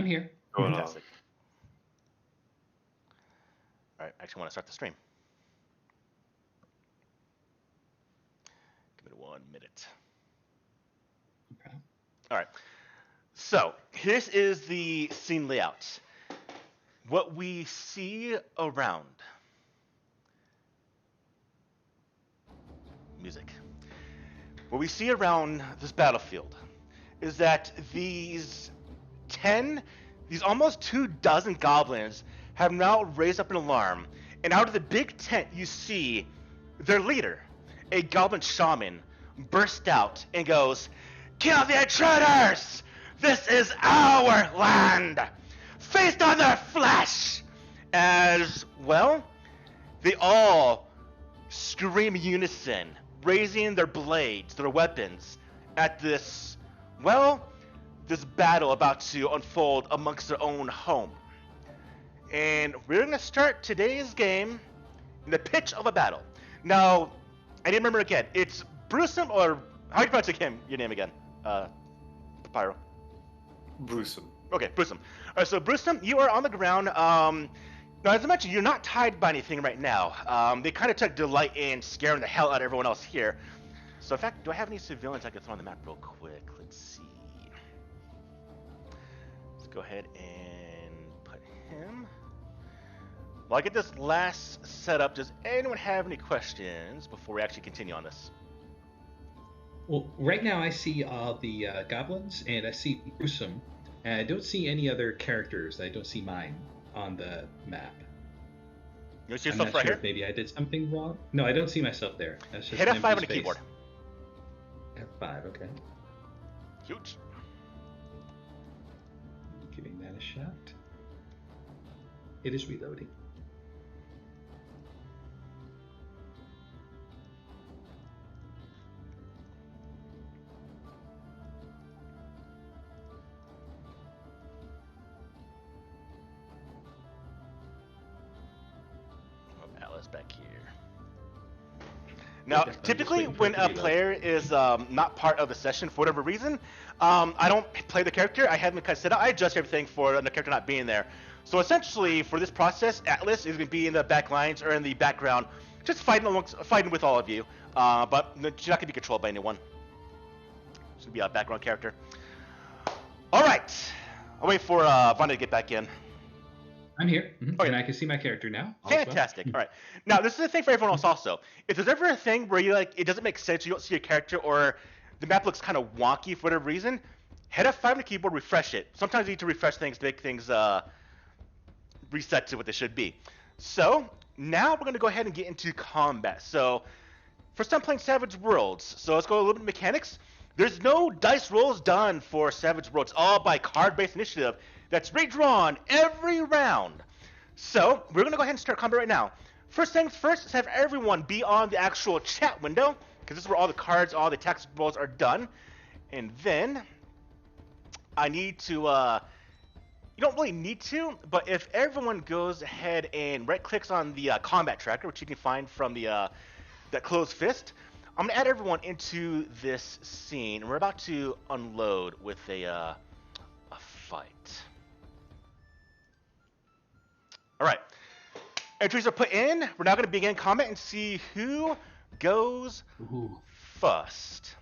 I'm here. Going on. Fantastic. All right, I actually want to start the stream. Give it 1 minute. Okay. All right. So this is the scene layout. What we see around. Music. What we see around this battlefield is that these almost 24 goblins have now raised up an alarm, and out of the big tent you see their leader, a goblin shaman, burst out and goes, "Kill the intruders! This is our land! Feast on their flesh!" As well, they all scream in unison, raising their blades, their weapons, at this battle about to unfold amongst their own home. And we're going to start today's game in the pitch of a battle. Now, I didn't remember again. It's Brewsome, or how do you pronounce your name again? Pyro. Brewsome. Okay, Brewsome. All right, so Brewsome, you are on the ground. Now, as I mentioned, you're not tied by anything right now. They kind of took delight in scaring the hell out of everyone else here. So, in fact, do I have any civilians I can throw on the map real quick? Let's see. Let's go ahead and put him. While I get this last setup, does anyone have any questions before we actually continue on this? Well, right now I see all the goblins, and I see Gruesome, and I don't see any other characters. I don't see mine on the map. You see I'm yourself not right sure here? if maybe I did something wrong. No, I don't see myself there. That's just Hit an F5 empty on the space. keyboard. F5, okay. Huge. Giving that a shot. It is reloading. Alice back here. Now, typically when a player is not part of the session for whatever reason, I don't play the character. I have him kind of set up. I adjust everything for the character not being there. So essentially, for this process, Atlas is going to be in the back lines or in the background, just fighting with all of you. But she's not going to be controlled by anyone. She's going to be a background character. All right. I'll wait for Vanda to get back in. I'm here, Okay. and I can see my character now. Also. Fantastic. All right. Now, this is the thing for everyone else also. If there's ever a thing where it doesn't make sense, you don't see your character, or the map looks kind of wonky for whatever reason, hit F5 on the keyboard, refresh it. Sometimes you need to refresh things to make things reset to what they should be. So, now we're going to go ahead and get into combat. So, first time playing Savage Worlds. So, let's go a little bit of mechanics. There's no dice rolls done for Savage Worlds, all by card-based initiative that's redrawn every round. So, we're going to go ahead and start combat right now. First things first is have everyone be on the actual chat window, because this is where all the cards, all the text rolls are done. And then, I need to, you don't really need to, but if everyone goes ahead and right-clicks on the combat tracker, which you can find from the that closed fist, I'm going to add everyone into this scene, and we're about to unload with a fight. All right. Entries are put in. We're now going to begin combat and see who goes first.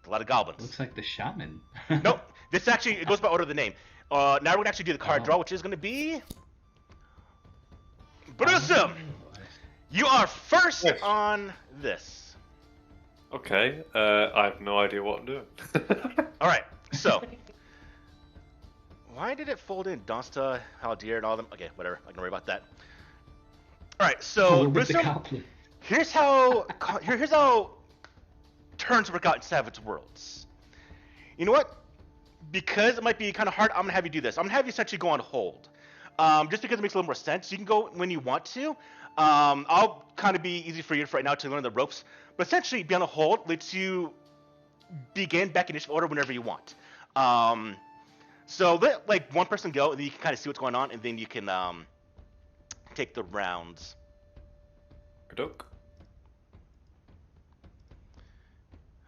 A lot of goblins. Looks like the shaman. Nope. This actually, it goes by order of the name. Now we're going to actually do the card draw, which is going to be... Brewsome! You are first on this. Okay, I have no idea what I'm doing. Alright, so. Why did it fold in Donsta, Haldir, and all them? Okay, whatever. I can worry about that. Alright, so Brewsome, here's how turns work out in Savage Worlds. You know what? Because it might be kind of hard, I'm going to have you do this. I'm going to have you essentially go on hold. Just because it makes a little more sense. You can go when you want to. I'll kind of be easy for you right now to learn the ropes. But essentially, be on a hold lets you begin back initiative order whenever you want. So let like one person go, and then you can kind of see what's going on, and then you can take the rounds. Doke.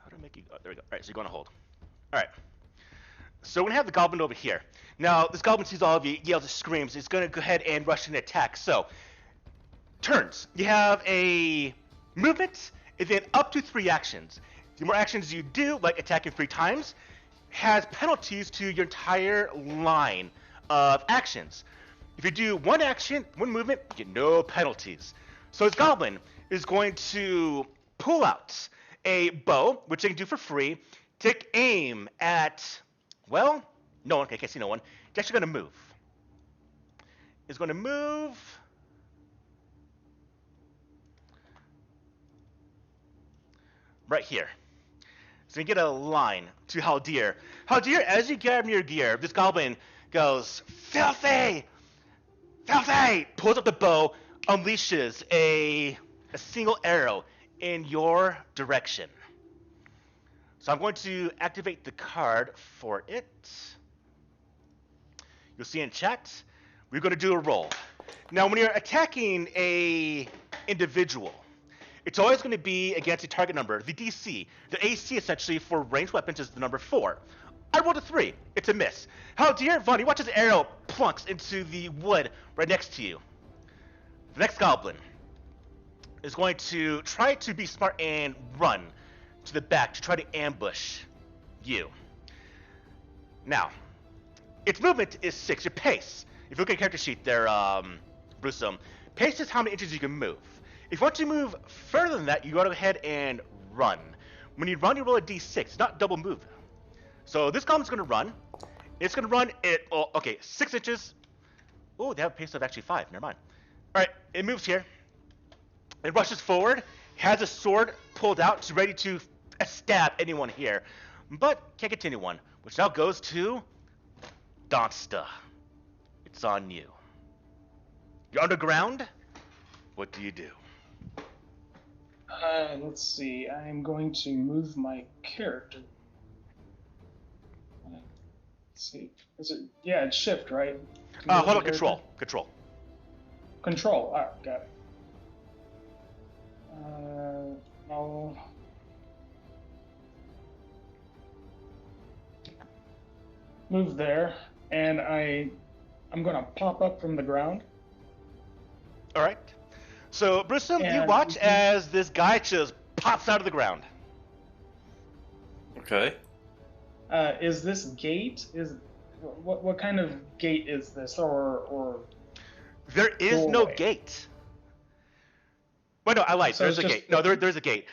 How do I make you? Oh, there we go. All right, so you're going to hold. All right. So we're gonna have the goblin over here. Now this goblin sees all of you, yells and screams. It's gonna go ahead and rush in and attack. So turns. You have a movement, and then up to 3 actions. The more actions you do, like attacking 3 times, has penalties to your entire line of actions. If you do 1 action, 1 movement, you get no penalties. So this goblin is going to pull out a bow, which they can do for free, take aim at, well, no one, I can't see no one. It's actually going to move. It's going to move right here. So you get a line to Haldir. Haldir, as you grab your gear, this goblin goes, filthy! Filthy! Pulls up the bow, unleashes a single arrow in your direction. So I'm going to activate the card for it. You'll see in chat, we're going to do a roll. Now, when you're attacking a individual, it's always going to be against a target number, the DC. The AC, essentially, for ranged weapons is the number 4. I rolled a 3. It's a miss. Haldir, Vaughn, you watch as the arrow plunks into the wood right next to you. The next goblin is going to try to be smart and run to the back to try to ambush you. Now, its movement is 6. Your pace, if you look at your character sheet there, Brusum, pace is how many inches you can move. If you want to move further than that, you go ahead and run. When you run, you roll a d6. It's not double move. So this goblin's going to run. It's going to run at, oh, okay, 6 inches. Oh, they have a pace of actually 5. Never mind. All right, it moves here. It rushes forward, has a sword pulled out, it's ready to stab anyone here, but can't get to anyone, which now goes to Donsta. It's on you. You're underground. What do you do? Let's see. I'm going to move my character. Let's see. Is it? Yeah, it's shift, right? Hold on. Control. Control. Control. Ah, got it. I'll move there, and I'm gonna pop up from the ground. All right. So, Brusum, you watch as this guy just pops out of the ground. Okay. Is this gate? What kind of gate is this, or? There is no gate. Well, no, I lied. So there's a gate. No, there's a gate.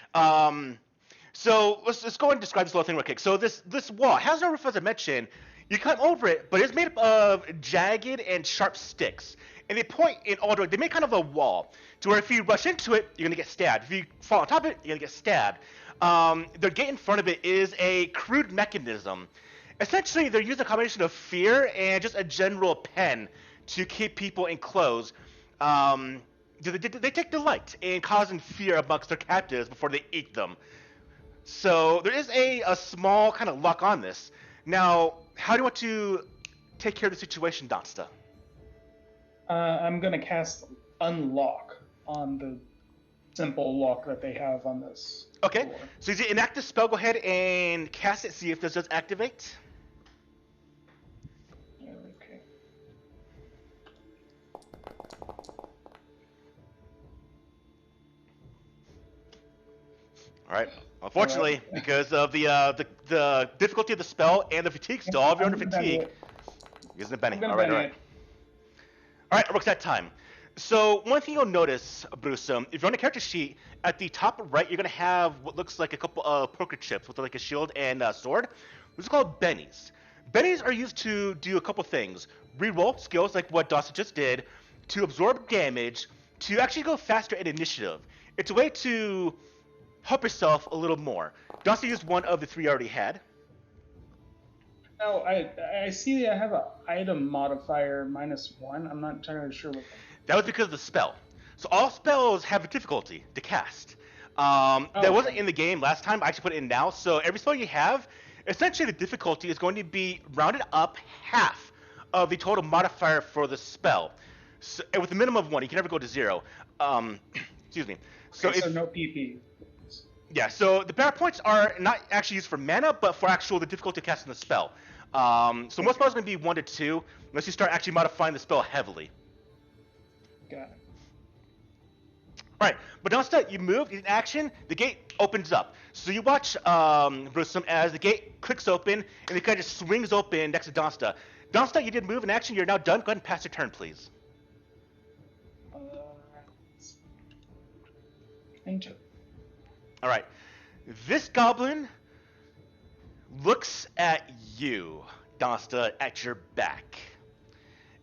So let's go and describe this little thing real quick. So this wall has no roof, as I mentioned. You climb over it, but it's made up of jagged and sharp sticks, and they point in all directions. They make kind of a wall to where if you rush into it, you're gonna get stabbed. If you fall on top of it, you're gonna get stabbed. The gate in front of it is a crude mechanism. Essentially, they're using a combination of fear and just a general pen to keep people enclosed. They take delight in causing fear amongst their captives before they eat them. So there is a small kind of lock on this. Now, how do you want to take care of the situation, Donsta? I'm gonna cast Unlock on the simple lock that they have on this. Okay, door. so as you enact the spell, go ahead and cast it, see if this does activate. Okay. All right. Unfortunately, because of the difficulty of the spell and the fatigue stall, if you're under fatigue, isn't it Benny? All right. All right, it works that time. So one thing you'll notice, Brusum, if you're on a character sheet, at the top right, you're going to have what looks like a couple of poker chips with like a shield and a sword. These are called bennies. Bennies are used to do a couple things. Reroll skills like what Dawson just did, to absorb damage, to actually go faster at initiative. It's a way to help yourself a little more. Dawson used one of the 3 you already had. Oh, I see that I have an item modifier -1. I'm not entirely sure what. That was because of the spell. So all spells have a difficulty to cast. That wasn't in the game last time. I actually put it in now. So every spell you have, essentially the difficulty is going to be rounded up half of the total modifier for the spell. So, and with a minimum of 1, you can never go to 0. Excuse me. So, Okay, so no PP. Yeah, so the power points are not actually used for mana, but for the difficulty of casting the spell. So most spells are going to be 1 to 2, unless you start actually modifying the spell heavily. Got it. Alright, but Donsta, you move in action, the gate opens up. So you watch Brusum as the gate clicks open, and it kind of swings open next to Donsta. Donsta, you did move in action, you're now done. Go ahead and pass your turn, please. Enter. Alright, this goblin looks at you, Donsta, at your back.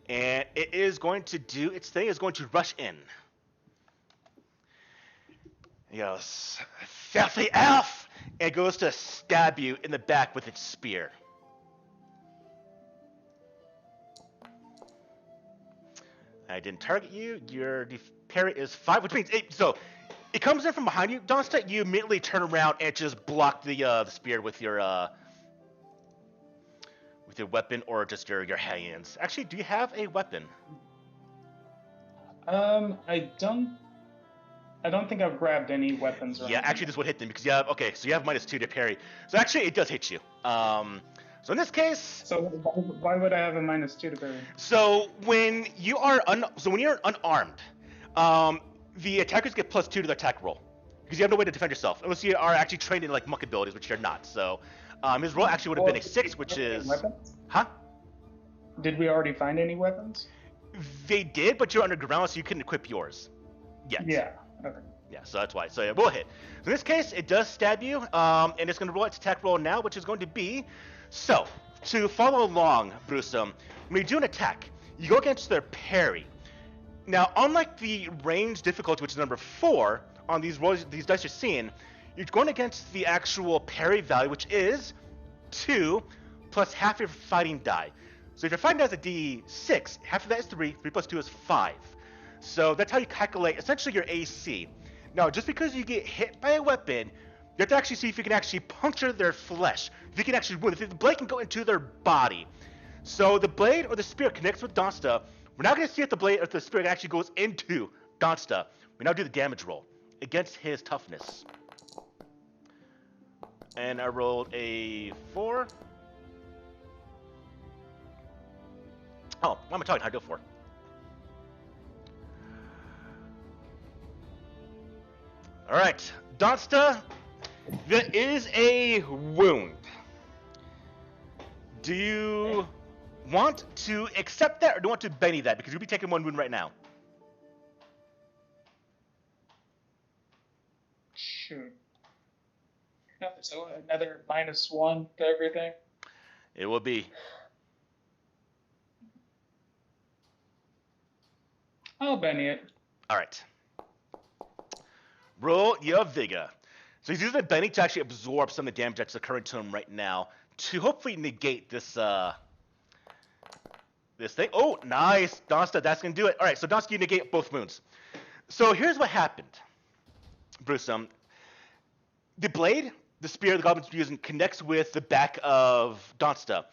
And it is going to do its thing, it's going to rush in. He goes, filthy elf! And it goes to stab you in the back with its spear. I didn't target you. Your parry is 5, which means so it comes in from behind you, Donsta. You immediately turn around and just block the spear with your weapon or just your hands. Actually, do you have a weapon? I don't think I've grabbed any weapons. Yeah, actually, this would hit them because you have so you have -2 to parry. So actually, it does hit you. So in this case, So why would I have a -2 to parry? so when you are you're unarmed, the attackers get +2 to their attack roll because you have no way to defend yourself unless you are actually trained in like monk abilities, which you're not. So his roll actually would have been a 6, which is weapons? Huh? Did we already find any weapons? They did, but you're underground, so you couldn't equip yours yet. Yeah. Okay. Yeah, so that's why. So yeah, we'll hit. So in this case, it does stab you, and it's going to roll its attack roll now, which is going to be... So, to follow along, Brusum, when you do an attack, you go against their parry. Now, unlike the range difficulty, which is number 4, on these rolls, these dice you're seeing, you're going against the actual parry value, which is 2 plus half your fighting die. So if your fighting die is a D6, half of that is 3, 3 plus 2 is 5. So that's how you calculate essentially your AC. Now, just because you get hit by a weapon, you have to actually see if you can actually puncture their flesh. If you can actually wound, if the blade can go into their body. So the blade or the spear connects with Donsta. We're not going to see if the blade or the spear actually goes into Donsta. We now do the damage roll against his toughness. And I rolled a 4. Oh, what am I talking? How'd I do 4? Alright, Donsta, there is a wound. Do you want to accept that, or do you want to Benny that? Because you'll be taking 1 wound right now. Sure. So another -1 to everything? It will be. I'll Benny it. Alright. Roll your vigor. So he's using a Benny to actually absorb some of the damage that's occurring to him right now to hopefully negate this this thing. Oh, nice. Donsta, that's going to do it. Alright, so Donsta, you negate both wounds. So here's what happened, Brusum. The blade, the spear the goblin's using, connects with the back of Donsta.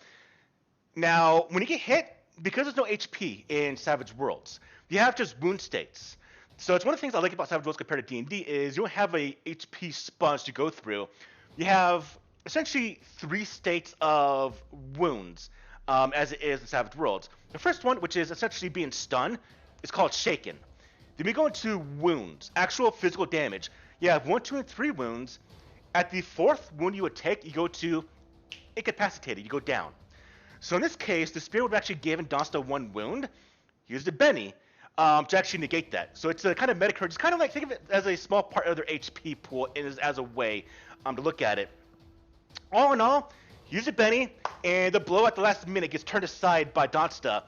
Now, when you get hit, because there's no HP in Savage Worlds, you have just wound states. So it's one of the things I like about Savage Worlds compared to D&D is you don't have a HP sponge to go through. You have essentially 3 states of wounds, as it is in Savage Worlds. The first one, which is essentially being stunned, is called Shaken. Then we go into wounds, actual physical damage. You have 1, 2, and 3 wounds. At the 4th wound you would take, you go to incapacitated, you go down. So in this case, the spear would have actually given Donsta 1 wound. Use the Benny to actually negate that. So it's a kind of meta-card. It's kind of like, think of it as a small part of their HP pool as a way to look at it. All in all, use a Benny, and the blow at the last minute gets turned aside by Donsta,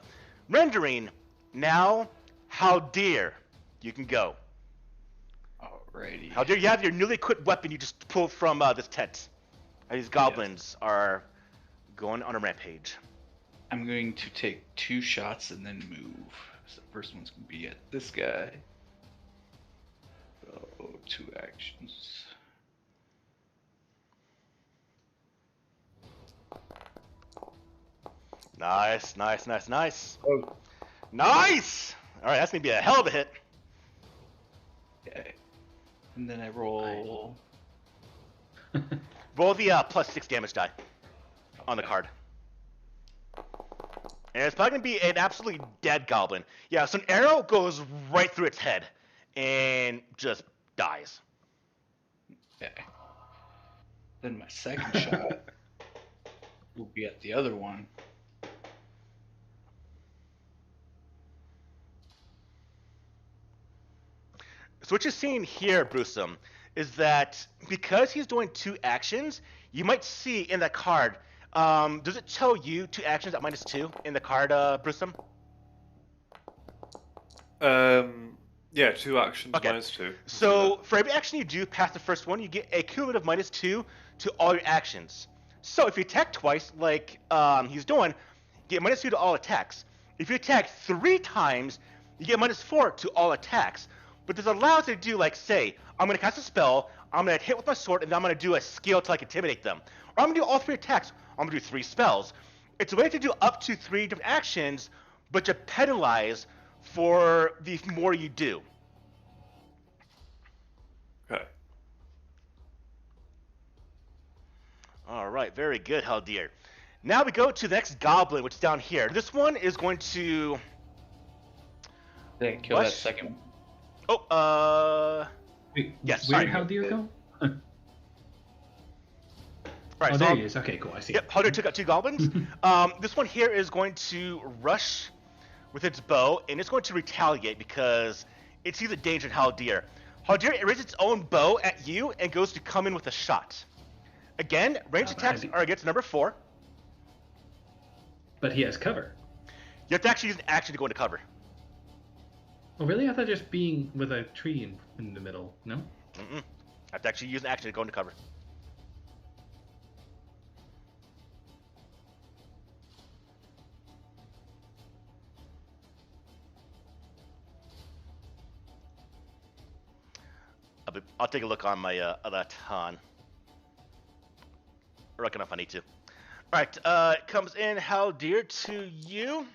rendering now how dare you can go. Alrighty. How dare you have your newly equipped weapon you just pulled from this tent. These goblins are going on a rampage. I'm going to take 2 shots and then move. So the first one's going to be at this guy. So 2 actions. Nice, nice, nice, nice. Oh. Nice! Alright, that's going to be a hell of a hit. Okay. And then I roll... Roll the +6 damage die on the card. And it's probably going to be an absolutely dead goblin. Yeah, so an arrow goes right through its head and just dies. Okay. Then my second shot will be at the other one. So what you're seeing here, Brewsome, is that because he's doing 2 actions, you might see in that card, does it tell you 2 actions at -2 in the card, Brewsome? Yeah, 2 actions, Okay. -2. So for every action you do past the first one, you get a cumulative -2 to all your actions. So if you attack twice, like he's doing, you get -2 to all attacks. If you attack 3 times, you get -4 to all attacks. But this allows you to do, like, say, I'm going to cast a spell, I'm going to hit with my sword, and then I'm going to do a skill to, like, intimidate them. Or I'm going to do all 3 attacks. I'm going to do 3 spells. It's a way to do up to 3 different actions, but you penalize for the more you do. Okay. All right, very good, Haldir. Now we go to the next goblin, which is down here. This one is going to... Did I kill What? that second one? Oh, Wait, Yes, where sorry. did Haldir go? right, Oh, so there I'll- he is. Okay, cool. I see. Yep, Haldir took out 2 goblins. This one here is going to rush with its bow, and it's going to retaliate because it sees a danger in Haldir. Haldir raises its own bow at you and goes to come in with a shot. Again, ranged attacks are against number 4. But he has cover. You have to actually use an action to go into cover. Oh, really? I thought just being with a tree in the middle. No? Mm-mm. I have to actually use an action to go into cover. I'll take a look on my other ton. Reckon if I need to. Alright, it comes in Haldir to you.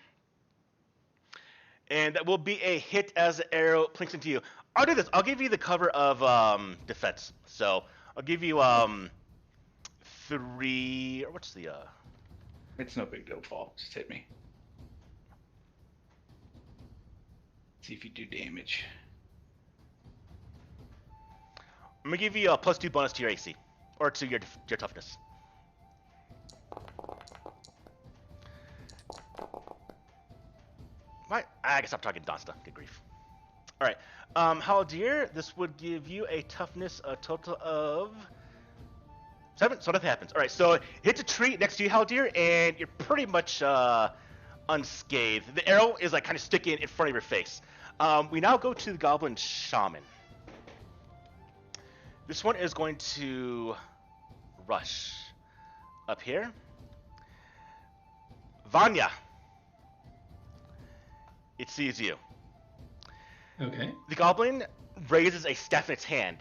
And that will be a hit as the arrow plinks into you. I'll do this. I'll give you the cover of defense. So I'll give you 3. Or what's the It's no big deal, Paul. Just hit me. See if you do damage. I'm gonna give you a +2 bonus to your AC, or to your toughness. Right, I guess I'm talking Donsta. Good grief. All right, Haldir, this would give you a toughness a total of 7. So nothing happens. All right, so it hits a tree next to you, Haldir, and you're pretty much unscathed. The arrow is like kind of sticking in front of your face. We now go to the Goblin Shaman. This one is going to rush up here. Vanya. It sees you. Okay. The goblin raises a staff in its hand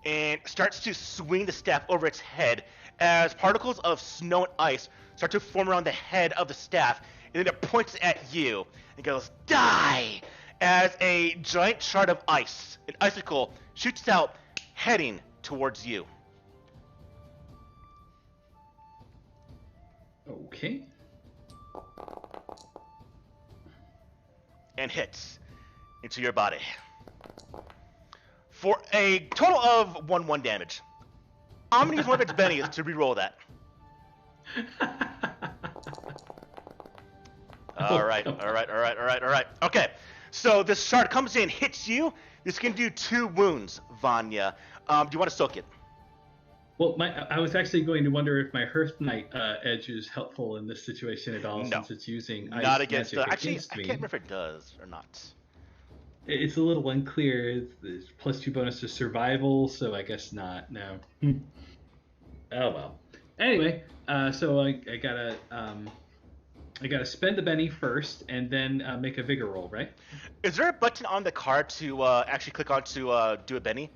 and starts to swing the staff over its head as particles of snow and ice start to form around the head of the staff, and then it points at you and goes, "Die!" as a giant shard of ice, an icicle, shoots out, heading towards you. Okay. And hits into your body for a total of 1/1 damage. I'm gonna use one of its bennies to reroll that. All right. Okay, so this shard comes in, hits you. This can do 2 wounds, Vanya. Do you want to soak it? Well, I was actually going to wonder if my Hearth Knight edge is helpful in this situation at all, No. since it's using ice Not against magic actually, against I me. can't remember if it does or not. It's a little unclear. It's +2 bonus to survival, so I guess not. No. Oh well. Anyway, so I gotta spend the Benny first, and then make a vigor roll, right? Is there a button on the card to actually click on to do a Benny?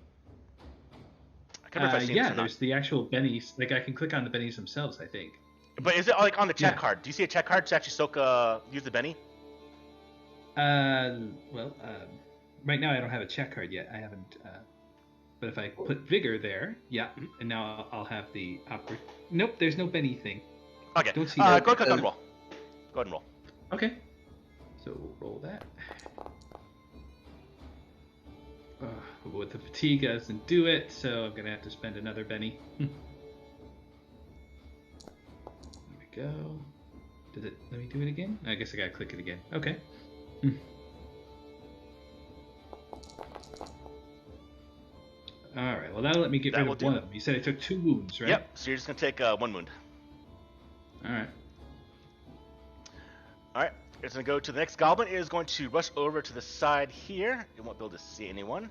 I can't remember if I've seen this Yeah, or not. there's the actual bennies. Like I can click on the bennies themselves, I think. But is it like on the check Yeah. card? Do you see a check card to actually soak use the Benny? Well, right now I don't have a check card yet. I haven't. But if I put vigor there, yeah, and now I'll have the Nope, there's no Benny thing. Okay. Don't see Go that. ahead and roll. Go ahead and roll. Okay. So we'll roll that. With the fatigue, doesn't do it, so I'm gonna have to spend another Benny. There we go. Did it let me do it again? I guess I gotta click it again. Okay. Alright, well that'll let me get rid of one of them. You said I took 2 wounds, right? Yep, so you're just going to take 1 wound. Alright. Alright, it's going to go to the next goblin. It is going to rush over to the side here. It won't be able to see anyone.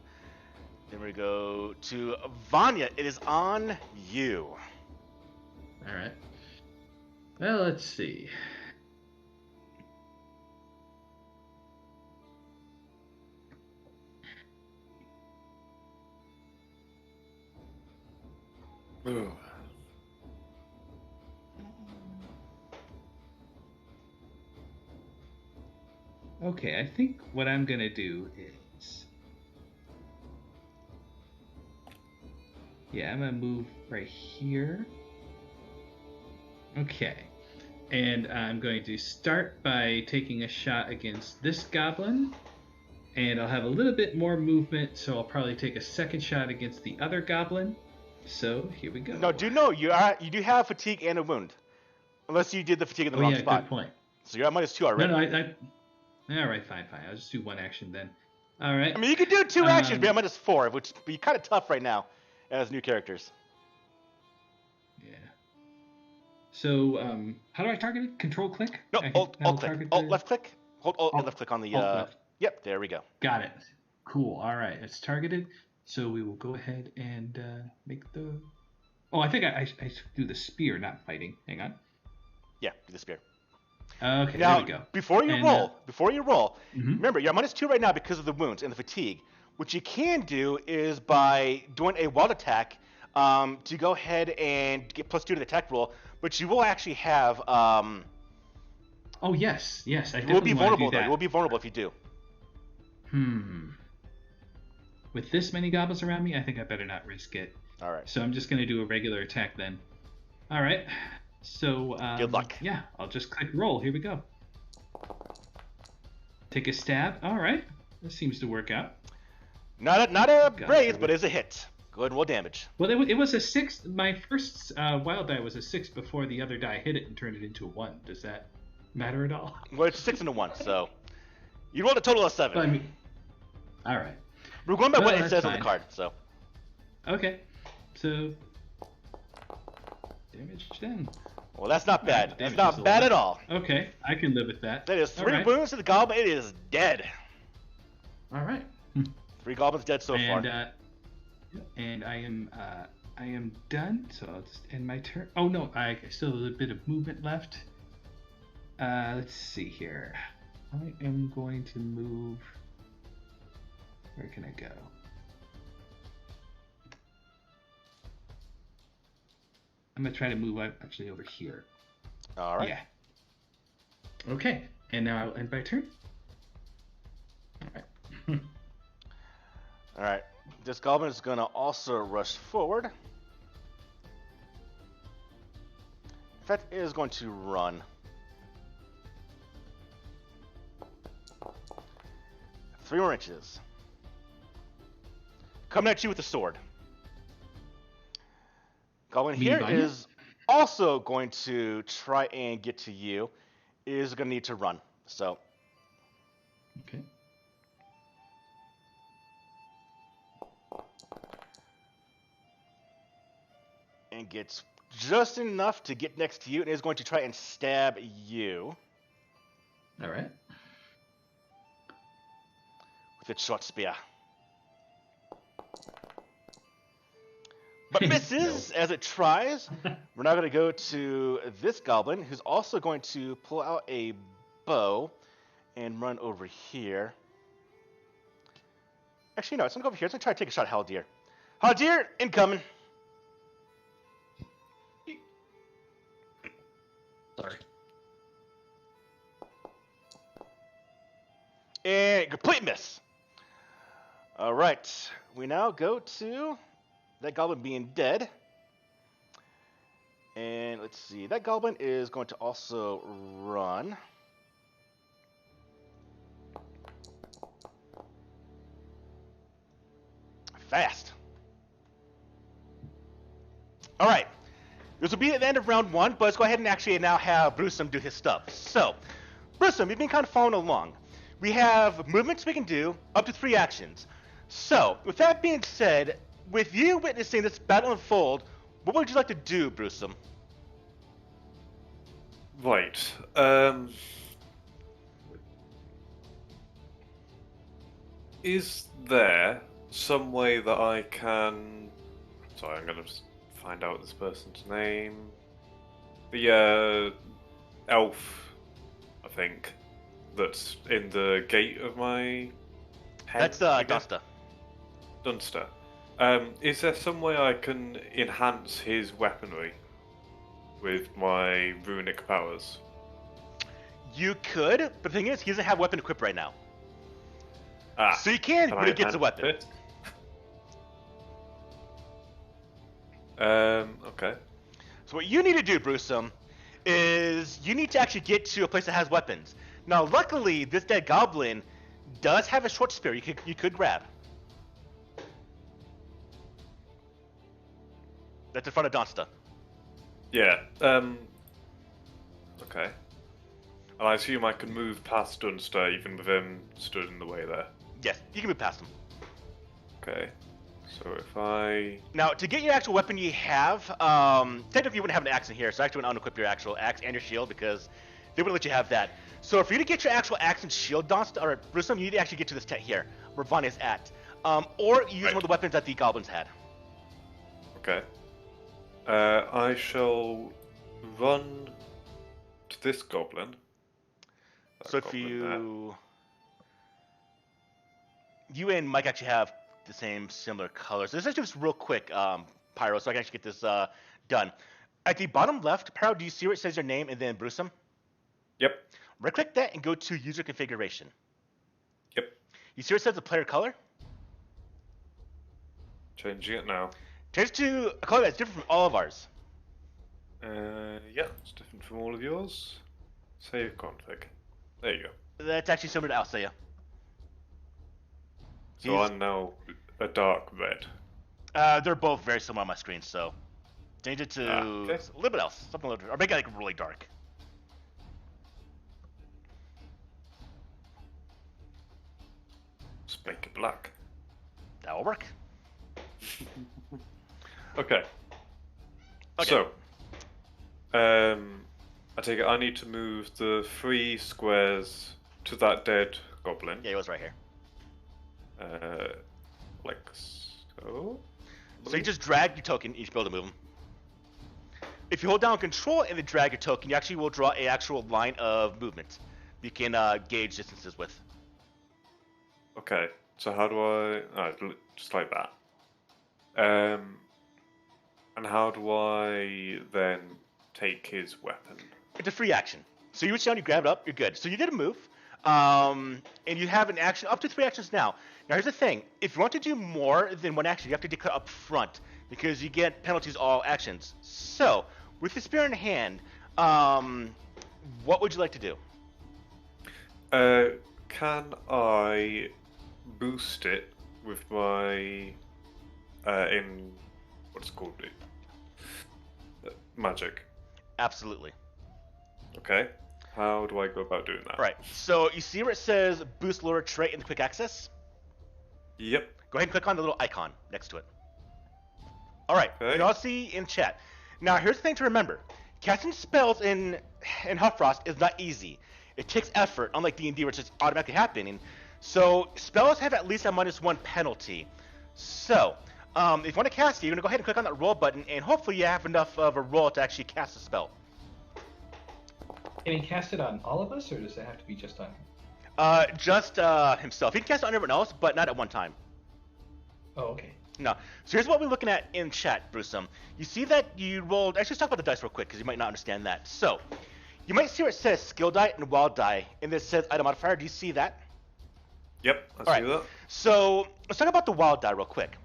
Then we go to Vanya. It is on you. Alright. Well, let's see. Ooh. Okay, I think what I'm gonna do is... Yeah, I'm gonna move right here. Okay. And I'm going to start by taking a shot against this goblin. And I'll have a little bit more movement, so I'll probably take a second shot against the other goblin. So, here we go. No, do know you do have fatigue and a wound. Unless you did the fatigue in the wrong spot. Good point. So you're at -2 already. No, alright, fine. I'll just do 1 action then. Alright. I mean, you could do 2 actions, but you're at -4, which would be kind of tough right now as new characters. Yeah. So, how do I target it? Control click? No, alt click. Alt left click. Hold alt Alt- left click on the. alt left. Yep, there we go. Got it. Cool. Alright, it's targeted. So we will go ahead and make the... Oh, I think I do the spear, not fighting. Hang on. Yeah, do the spear. Okay, Now, there we go. before you roll, Mhm. remember, you're at -2 right now because of the wounds and the fatigue. What you can do is by doing a wild attack to go ahead and get +2 to the attack roll, but you will actually have... Oh, yes. I you will definitely be want to vulnerable, do though. that. You will be vulnerable if you do. With this many goblins around me, I think I better not risk it. All right. So I'm just going to do a regular attack then. All right. So, Good luck. Yeah, I'll just click roll. Here we go. Take a stab. All right. This seems to work out. Not a raise, but it's a hit. Go ahead and roll damage. Well, it was a 6. My first wild die was a 6 before the other die hit it and turned it into a 1. Does that matter at all? Well, it's 6 and a 1, so you rolled a total of 7. But, I mean, all right. We're going by Well, what it that's says on the fine. card, so. Okay. So, damage then. Well, that's not bad. That's damage is not a bad lot. at all. Okay, I can live with that. That is 3 All right. wounds to the goblin. It is dead. All right. 3 goblins dead so far. And I am done. So I'll just end my turn. Oh no, I still have a little bit of movement left. Let's see here. I am going to move. Where can I go? I'm gonna try to move actually over here. All right. Yeah. Okay, and now I'll end my turn. All right. All right. This goblin is going to also rush forward. In fact, it is going to run. 3 more inches. Coming at you with a sword. Goblin Me, here Vanya? is also going to try and get to you. Is going to need to run. So, Okay. and gets just enough to get next to you and is going to try and stab you All right. with its short spear. But misses as it tries. We're now going to go to this goblin, who's also going to pull out a bow and run over here. Actually, no, it's going to go over here. It's going to try to take a shot at Haldir. Haldir, incoming. Sorry. And complete miss. All right. We now go to that goblin being dead. And let's see. That goblin is going to also run. Fast. All right. This will be at the end of round 1, but let's go ahead and actually now have Brewsome do his stuff. So, Brewsome, you've been kind of following along. We have movements we can do, up to 3 actions. So, with that being said, with you witnessing this battle unfold, what would you like to do, Brewsome? Right. Is there some way that I can... Sorry, I'm going to find out this person's name. The elf, I think, that's in the gate of my head. That's Dunsta. Dunster. Is there some way I can enhance his weaponry with my runic powers? You could, but the thing is, he doesn't have weapon equipped right now. Ah, So you can when I he gets a enhance weapon. it? Okay. So what you need to do, Brewsome, is you need to actually get to a place that has weapons. Now, luckily, this dead goblin does have a short spear you could grab. That's in front of Donsta. Yeah. Okay. And I assume I can move past Dunster even with him stood in the way there. Yes, you can move past him. Okay. So if I... Now, to get your actual weapon you have, technically you wouldn't have an axe in here, so I actually wouldn't unequip your actual axe and your shield because they wouldn't let you have that. So for you to get your actual axe and shield, Donsta, or Brewsome, you need to actually get to this tent here, where Von is at. Or use one of the weapons that the goblins had. Okay. I shall run to this goblin. So if you and Mike actually have the same similar colors. So this is just real quick, Pyro, so I can actually get this done. At the bottom left, Pyro, do you see where it says your name and then Brewsome? Yep. Right-click that and go to User Configuration. Yep. You see where it says the player color? Changing it now. Change to a color that's different from all of ours. Yeah, it's different from all of yours. Save config. There you go. That's actually similar to Alcea. So I'm now a dark red. They're both very similar on my screen, so change it to a little bit else, something a little, or make it like really dark. Just make it black. That will work. Okay. So, I take it I need to move the 3 squares to that dead goblin. Yeah, he was right here. Like so. So you just drag your token, you should be able to move them. If you hold down Control and then drag your token, you actually will draw an actual line of movement you can gauge distances with. Okay, so how do I... just like that. And how do I then take his weapon? It's a free action. So you reach down, you grab it up, you're good. So you did a move, and you have an action, up to 3 actions now. Now here's the thing, if you want to do more than 1 action, you have to declare up front, because you get penalties all actions. So, with the spear in hand, what would you like to do? Can I boost it with my what's it called? Magic. Absolutely. Okay. How do I go about doing that? Right. So you see where it says boost lower trait in the quick access? Yep. Go ahead and click on the little icon next to it. All right. Okay. You all see in chat. Now here's the thing to remember: casting spells in Hellfrost is not easy. It takes effort, unlike D&D, where it's just automatically happening. So spells have at least a -1 penalty. So if you want to cast it, you're going to go ahead and click on that roll button, and hopefully you have enough of a roll to actually cast a spell. Can he cast it on all of us, or does it have to be just on him? Just himself. He can cast it on everyone else, but not at one time. Oh, okay. No. So here's what we're looking at in chat, Brewsome. You see that you rolled... Actually, let's talk about the dice real quick, because you might not understand that. So, you might see where it says skill die and wild die, and it says item modifier. Do you see that? Yep, I see that. So, let's talk about the wild die real quick.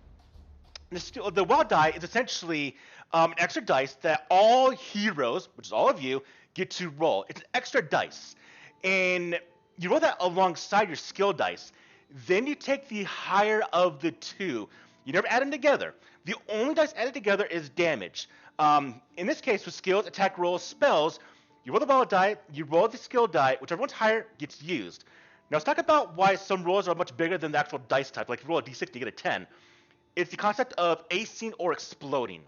The wild die is essentially an extra dice that all heroes, which is all of you, get to roll. It's an extra dice. And you roll that alongside your skill dice. Then you take the higher of the two. You never add them together. The only dice added together is damage. In this case, with skills, attack rolls, spells, you roll the ball die, you roll the skill die, whichever one's higher gets used. Now let's talk about why some rolls are much bigger than the actual dice type. Like if you roll a d6, you get a 10. It's the concept of acing or exploding.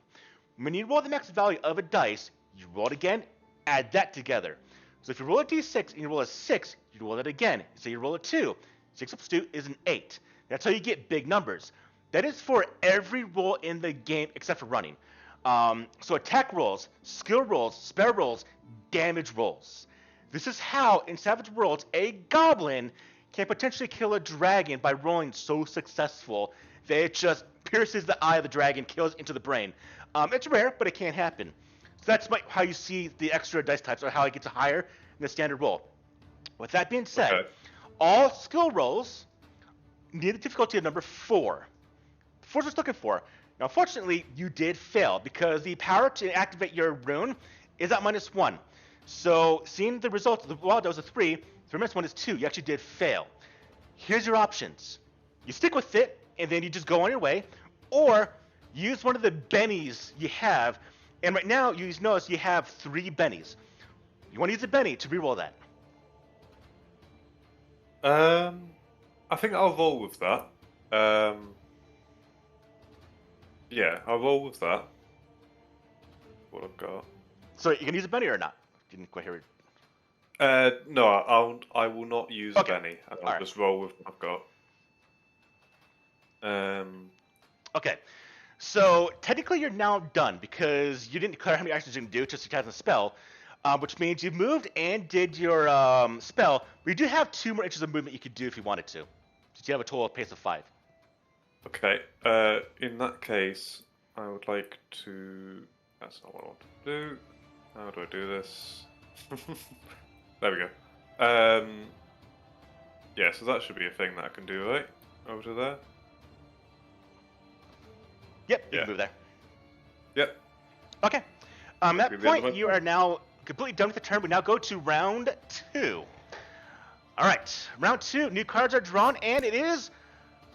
When you roll the max value of a dice, you roll it again, add that together. So if you roll a d6 and you roll a 6, you roll it again. So you roll a 2. 6 plus 2 is an 8. That's how you get big numbers. That is for every roll in the game except for running. So attack rolls, skill rolls, spell rolls, damage rolls. This is how, in Savage Worlds, a goblin can potentially kill a dragon by rolling so successful that it just pierces the eye of the dragon, kills into the brain. It's rare, but it can happen. So that's how you see the extra dice types, or how it gets higher than the standard roll. With that being said, all skill rolls need a difficulty of number 4. 4 is what it's looking for. Now, unfortunately, you did fail because the power to activate your rune is at -1. So, seeing the result, the wild was a 3, 3 minus 1 is 2. You actually did fail. Here's your options. You stick with it, and then you just go on your way, or use one of the bennies you have. And right now, you notice you have 3 bennies. You want to use a benny to reroll that. I think I'll roll with that. Yeah, I'll roll with that. What I've got. So you can use a benny or not? Didn't quite hear it. No, I will not use a Benny. I'll just roll with what I've got. Okay. So technically you're now done because you didn't declare how many actions you can do, just cast a spell, which means you moved and did your spell. But you do have 2 more inches of movement you could do if you wanted to. So you have a total pace of 5. Okay. In that case, I would like to. That's not what I want to do. How do I do this? There we go. Yeah, so that should be a thing that I can do, right? Over to there. Yep, you can move there. Yep. Okay. At that point, you are now completely done with the turn. We now go to round 2. All right, round 2. New cards are drawn, and it is.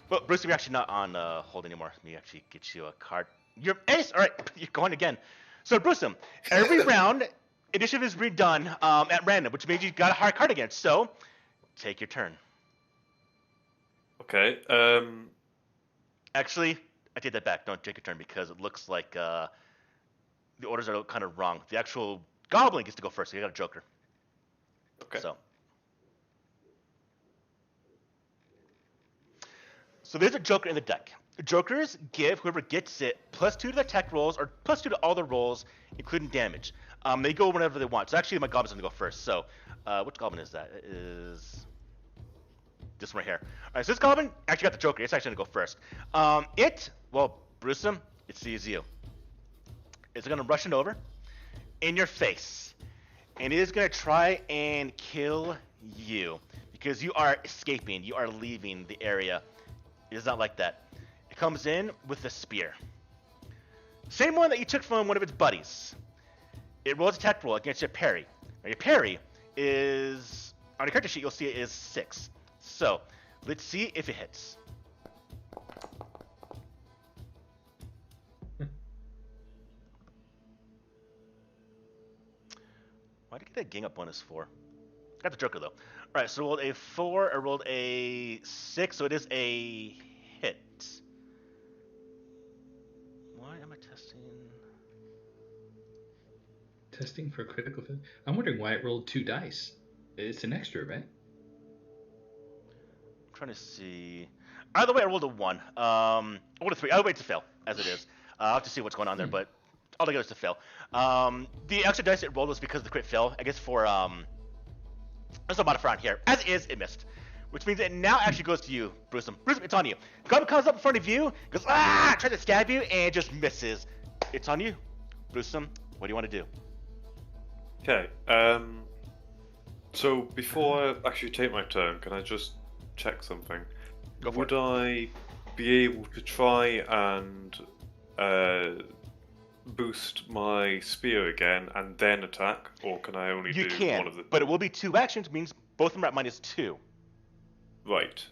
Well, Bruce, you're actually not on hold anymore. Let me actually get you a card. You're ace. All right, you're going again. So, Bruce, every round, initiative is redone at random, which means you got a hard card again. So, take your turn. Okay. Actually, I take that back. Don't take your turn because it looks like the orders are kind of wrong. The actual goblin gets to go first. So you got a joker. Okay. So there's a joker in the deck. Jokers give whoever gets it +2 to the attack rolls or +2 to all the rolls, including damage. They go whenever they want. So actually, my goblin's gonna go first. So, which goblin is that? It is this one right here. All right, so this goblin actually got the joker. It's actually gonna go first. Brewsome, it sees you. It's gonna rush it over in your face, and it is gonna try and kill you because you are escaping. You are leaving the area. It is not like that. It comes in with a spear. Same one that you took from one of its buddies. It rolls a attack roll against your parry. Now your parry is, on your character sheet, you'll see it is 6. So, let's see if it hits. Why did I get a gang up bonus for? Got the joker though. Alright, so rolled a 4, I rolled a 6, so it is a hit. Why am I testing? Testing for critical failure? I'm wondering why it rolled 2 dice. It's an extra, right? I'm trying to see. Either way, I rolled a 1. I rolled a 3. Either way, it's a fail, as it is. I'll have to see what's going on there, but altogether it's a fail. The extra dice it rolled was because of the crit fail. I guess for there's no modifier on here. As is, it missed. Which means it now actually goes to you, Brewsome. Brewsome, it's on you. Goblin comes up in front of you, goes, tries to stab you, and just misses. It's on you. Brewsome, what do you want to do? Okay. So before I actually take my turn, can I just check something? Go for Would it. I be able to try and boost my spear again and then attack, or can I only You do can, one of the? but it will be 2 actions, means both of them are at -2. Right.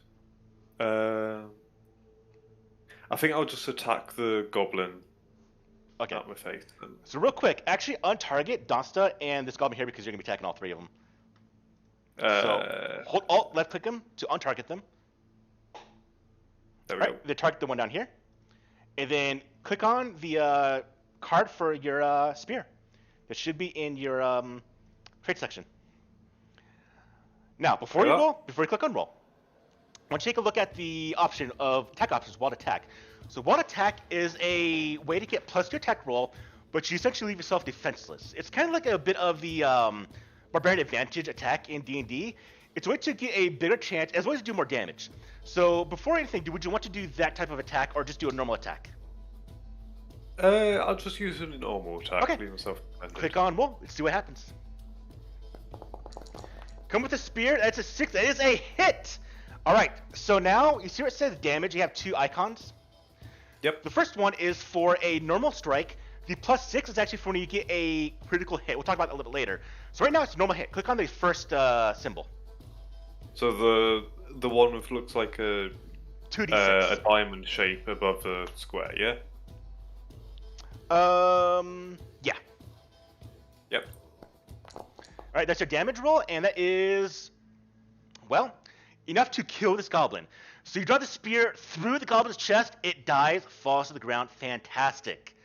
I think I'll just attack the goblin Okay. at my face. Then. So real quick, actually untarget Donsta and this goblin here because you're gonna be attacking all three of them. So hold Alt, left click them to untarget them. There we All go. right, then target the one down here, and then click on the card for your spear. That should be in your trade section. Now, before you click on roll, I want you to take a look at the option of attack options, wild attack. So wild attack is a way to get plus to your attack roll, but you essentially leave yourself defenseless. It's kind of like a bit of the barbarian advantage attack in D&D. It's a way to get a bigger chance, as well as do more damage. So before anything, would you want to do that type of attack or just do a normal attack? I'll just use a normal attack. Okay. Leave myself defended. Click on roll. Let's see what happens. Come with a spear. That's a 6. That is a hit. All right. So now you see where it says damage. You have 2 icons. Yep. The first one is for a normal strike. The +6 is actually for when you get a critical hit. We'll talk about that a little bit later. So right now it's a normal hit. Click on the first symbol. So the one with looks like a 2d6. a diamond shape above the square, yeah? Yeah. Yep. All right, that's your damage roll, and that is, well, enough to kill this goblin. So you drive the spear through the goblin's chest. It dies, falls to the ground. Fantastic.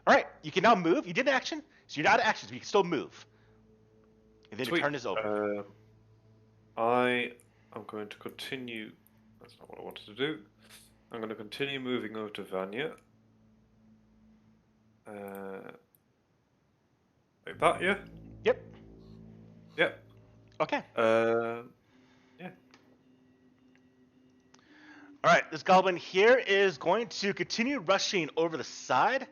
All right, you can now move. You did an action, so you're out of action, but you can still move. And then Sweet. your turn is over. I am going to continue. That's not what I wanted to do. I'm going to continue moving over to Vanya. Like that, yeah? Yep. Yep. Okay. Yeah. All right, this goblin here is going to continue rushing over the side.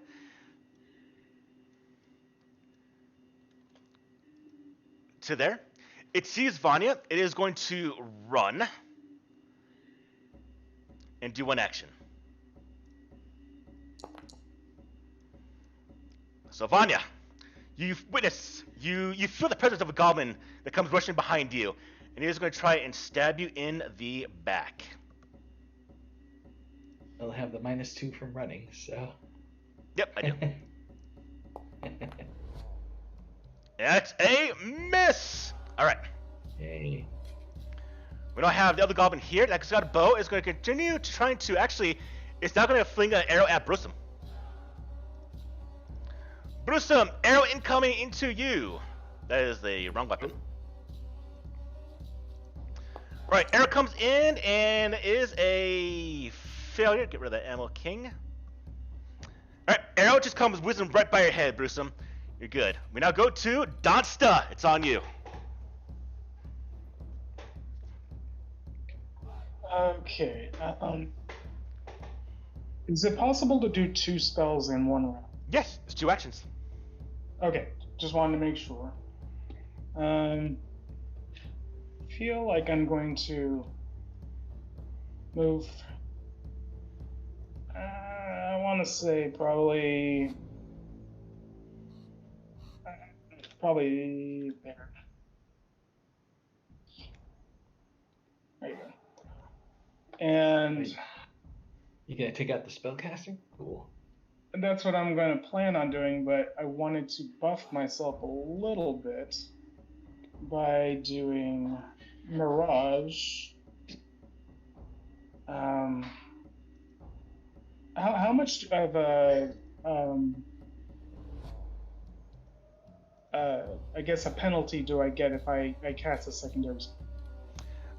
To there. It sees Vanya. It is going to run and do one action. So Vanya, you witness, you feel the presence of a goblin that comes rushing behind you, and he is going to try and stab you in the back. I'll have the -2 from running, so. Yep, I do. That's a miss. All right. Yay. We don't have the other goblin here. That's got a bow. Is going to continue trying to actually. It's now going to fling an arrow at Brusum. Brusum, arrow incoming into you. That is the wrong weapon. Right, arrow comes in and is a failure. Get rid of that ammo, king. Alright, arrow just comes whizzing right by your head, Brusum. You're good. We now go to Donsta. It's on you. Okay. Is it possible to do 2 spells in one round? Yes, it's 2 actions. Okay, just wanted to make sure. Feel like I'm going to move. I want to say probably there. There you go. And You gonna take out the spellcasting? Cool. that's what I'm going to plan on doing, but I wanted to buff myself a little bit by doing Mirage. How much of a I guess a penalty do I get if I cast a secondary spell?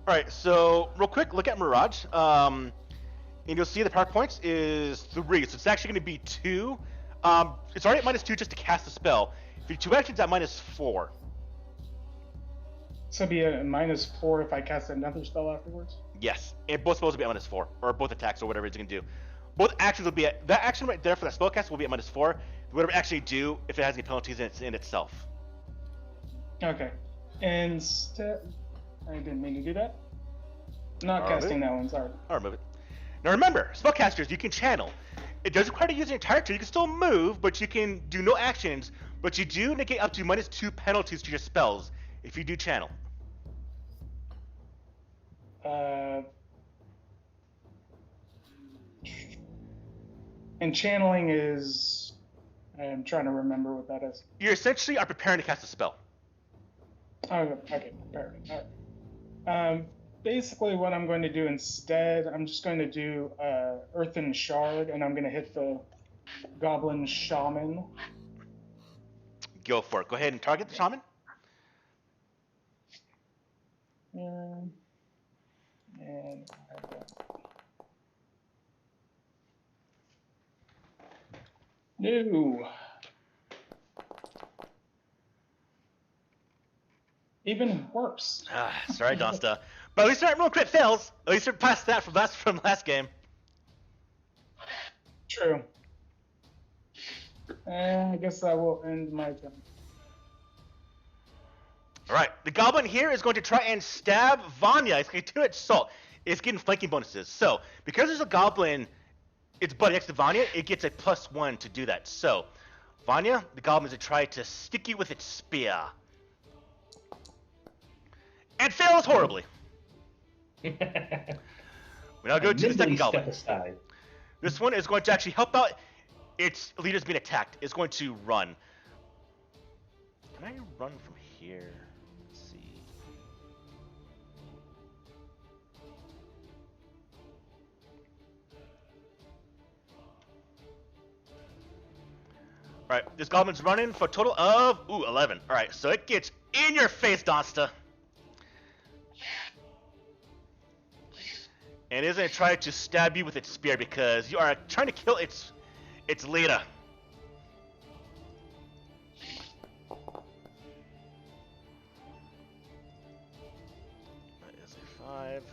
Alright, so real quick, look at Mirage. And you'll see the power points is 3, so it's actually going to be 2. It's already at -2 just to cast the spell. If you do 2 actions, at -4. So it'd be a -4 if I cast another spell afterwards? Yes, and both spells will be at -4, or both attacks, or whatever it's going to do. Both actions will be at, that action right there for that spellcast will be at -4. Whatever it actually do, if it has any penalties in itself. Okay. Instead, I didn't mean to do that. Not Alright. casting that one, sorry. Or move it. Now remember, spellcasters, you can channel. It doesn't require to use your entire turn. You can still move, but you can do no actions. But you do negate up to -2 penalties to your spells if you do channel. And channeling is... I'm trying to remember what that is. You essentially are preparing to cast a spell. Oh, okay, perfect. All right. Basically, what I'm going to do instead, I'm just going to do Earthen Shard, and I'm going to hit the Goblin Shaman. Go for it. Go ahead and target the shaman. And no. Even worse. Sorry, Donsta. But at least that roll crit fails. At least you're past that from last game. True. And I guess that will end my turn. Alright, the goblin here is going to try and stab Vanya. It's going to do its assault. It's getting flanking bonuses. So, because there's a goblin, it's buddy next to Vanya, it gets a +1 to do that. So, Vanya, the goblin is going to try to stick you with its spear. And fails horribly. We now go to the second goblin. Aside. This one is going to actually help out its leader's being attacked. It's going to run. Can I run from here? Let's see. Alright, this goblin's running for a total of 11. Alright, so it gets in your face, Donsta. And it is going to try to stab you with its spear because you are trying to kill its leader. That is a 5.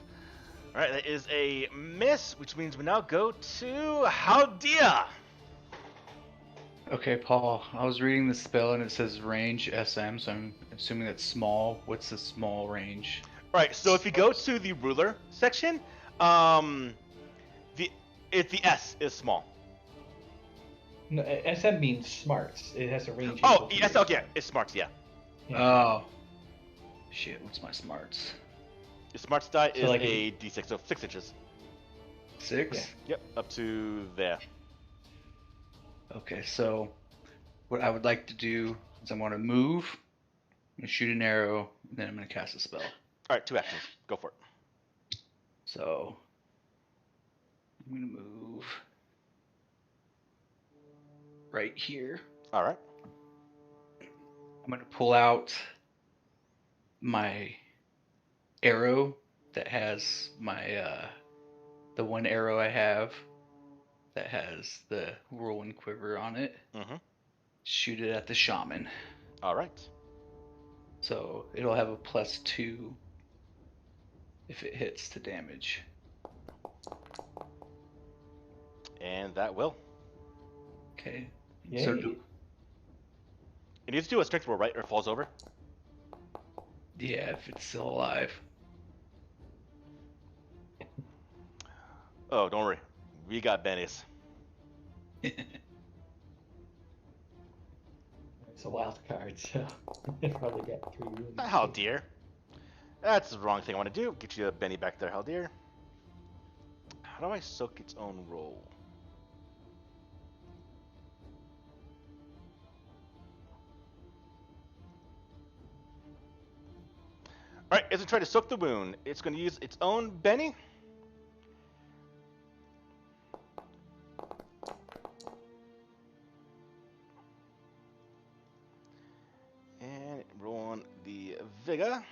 Alright, that is a miss, which means we now go to Haldia. Okay, Paul, I was reading the spell and it says range SM, so I'm assuming that's small. What's the small range? Alright, so if you go to the ruler section, the S is small. No, SM means smarts. It has a range. Oh, equal to yes, yours. okay, it's smarts, yeah. Oh. Shit, what's my smarts? Your smarts die So, is like, a D6, so 6 inches. 6? Yeah. Yep, up to there. Okay, so what I would like to do is I'm going to move, I'm going to shoot an arrow, and then I'm going to cast a spell. Alright, 2 actions. Go for it. So I'm going to move right here. Alright. I'm going to pull out my arrow that has my the one arrow I have that has the whirlwind quiver on it. Mm-hmm. Shoot it at the shaman. Alright. So it'll have a +2 if it hits to damage. And that will. Okay. Yay. So It needs to do a strength roll, right? Or it falls over? yeah, if it's still alive. Oh, don't worry. We got bennies. It's a wild card, so it probably got 3 wounds. How dear. That's the wrong thing I want to do. Get you a Benny back there, how dear. How do I soak its own roll? Alright, it's going to try to soak the wound. It's going to use its own Benny. And roll on the Vigor.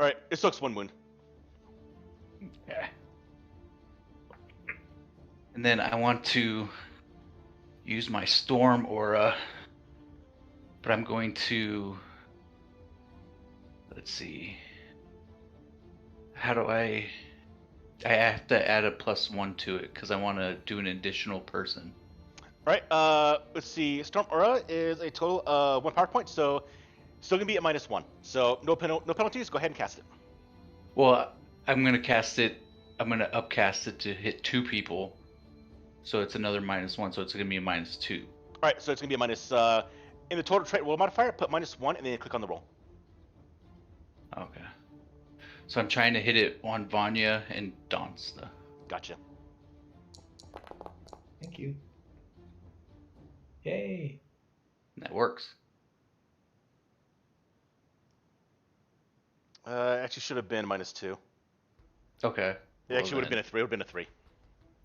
Alright, it soaks 1 wound. Okay. And then I want to use my storm aura, but I'm going to, let's see, how do I have to add a +1 to it because I want to do an additional person. Alright, let's see. Storm Aura is a total of 1 power point, so still gonna be at -1. So no penalties, go ahead and cast it. Well, I'm going to cast it, I'm going to upcast it to hit 2 people, so it's another -1, so it's going to be a -2. Alright, so it's gonna be a minus, in the total trait roll modifier, put -1 and then click on the roll. Okay. So I'm trying to hit it on Vanya and Donsta. Gotcha. Thank you. Yay. And that works. Actually, should have been -2. Okay. It Well, actually would have been a 3. Would have been a 3.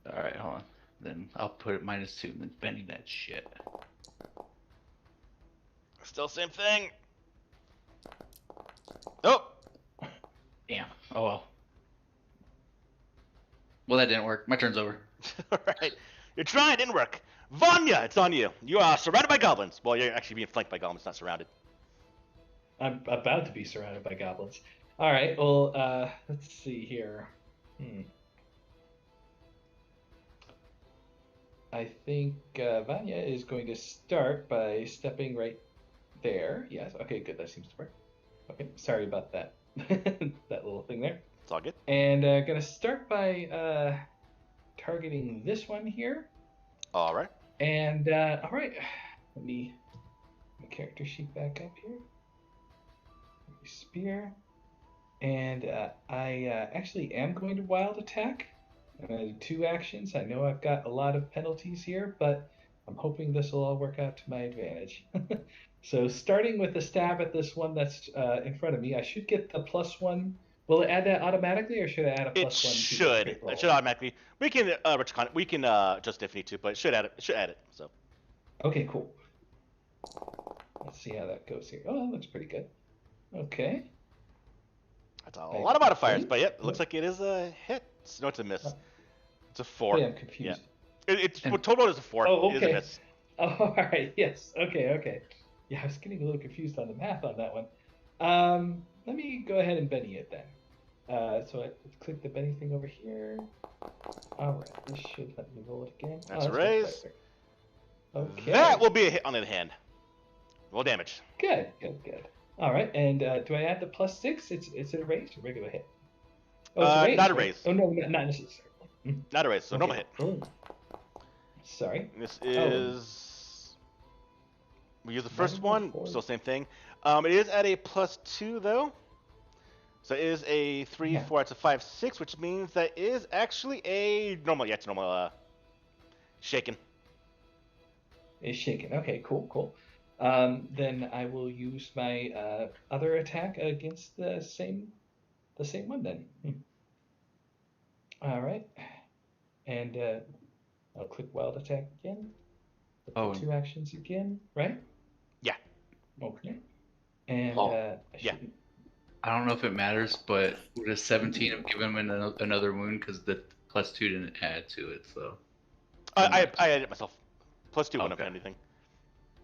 All right, hold on. Then I'll put it -2 and then bending that shit. Still same thing. Oh. Damn. Oh well. Well, that didn't work. My turn's over. All right. You're trying. It didn't work. Vanya, it's on you. You are surrounded by goblins. Well, you're actually being flanked by goblins, not surrounded. I'm about to be surrounded by goblins. All right. Well, let's see here. I think Vanya is going to start by stepping right there. Yes. Okay. Good. That seems to work. Okay. Sorry about that. That little thing there. It's all good. And gonna start by targeting this one here. All right. And all right. Let me my character sheet back up here. Spear. And I actually am going to wild attack. I'm going to do 2 actions. I know I've got a lot of penalties here, but I'm hoping this will all work out to my advantage. So starting with the stab at this one that's in front of me, I should get the +1. Will it add that automatically, or should I add a +1? It should. It should automatically. We can we can adjust if we need to, but it should add it. It should add it. So. Okay, cool. Let's see how that goes here. Oh, that looks pretty good. Okay. That's a lot of modifiers, but yep, it looks like it is a hit. No, it's a miss. It's a 4. Yeah, I'm confused. Yeah. It's what total is a 4. Oh, It is okay. a miss. Oh, all right. Yes. Okay. Yeah, I was getting a little confused on the math on that one. Let me go ahead and Benny it then. So I click the Benny thing over here. All right. This should let me roll it again. That's a right raise. there. Okay. That will be a hit on the hand. Roll damage. Good. All right. And do I add the +6? It's a raise or regular hit? Oh, it's a raise, not a right? raise. Oh no, not necessarily. Not a raise, so normal Okay, hit. cool. Sorry. This is. We use the first one, -4. still same thing. It is at a +2 though. So it is a 3, Yeah. 4, it's a 5, 6, which means that is actually a normal. Yeah, it's normal. Shaken. Is shaken. Okay, cool. Then I will use my other attack against the same one then. All right. And I'll click wild attack again. Oh. 2 actions again, right? Yeah. Okay. And Oh, yeah. I don't know if it matters, but with a 17, I'm giving him another wound because the +2 didn't add to it. So. I added it myself. +2 wouldn't have Okay. done anything.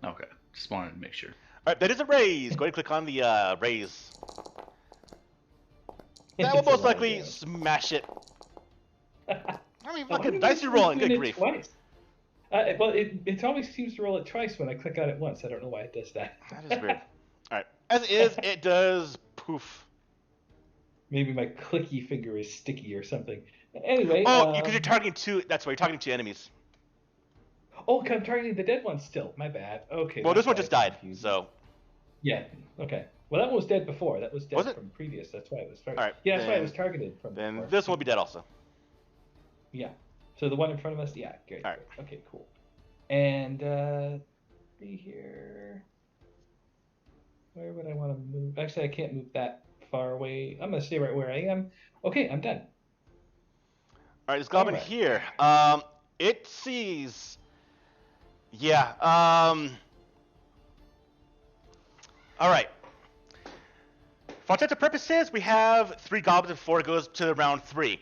Okay. Just wanted to make sure. All right, that is a raise. Go ahead and click on the raise. That will It's a most lot of likely damage. smash it. I mean, Why fucking do dicey it rolling, doing good it grief. Twice? Well, it always seems to roll it twice when I click on it once. I don't know why it does that. That is weird. All right, as it is, it does poof. Maybe my clicky finger is sticky or something. Anyway. Oh, because you're targeting 2. That's why you're targeting 2 enemies. Oh, I'm targeting the dead one still. My bad. Okay. Well, that's this one why just it's died, confusing. so. Yeah. Okay. Well, that one was dead before. That was dead Was it? from previous. That's why it was targeted. All right, Yeah, that's why it then- was targeted from. Then before. this one will be dead also. Yeah. So the one in front of us. Yeah. Great. All right. Okay. Cool. And be here. Where would I want to move? Actually, I can't move that far away. I'm gonna stay right where I am. Okay, I'm done. All right, this goblin Alright. here. It sees. Yeah. All right. For all intents and purposes, we have 3 goblins and 4 goes to round 3.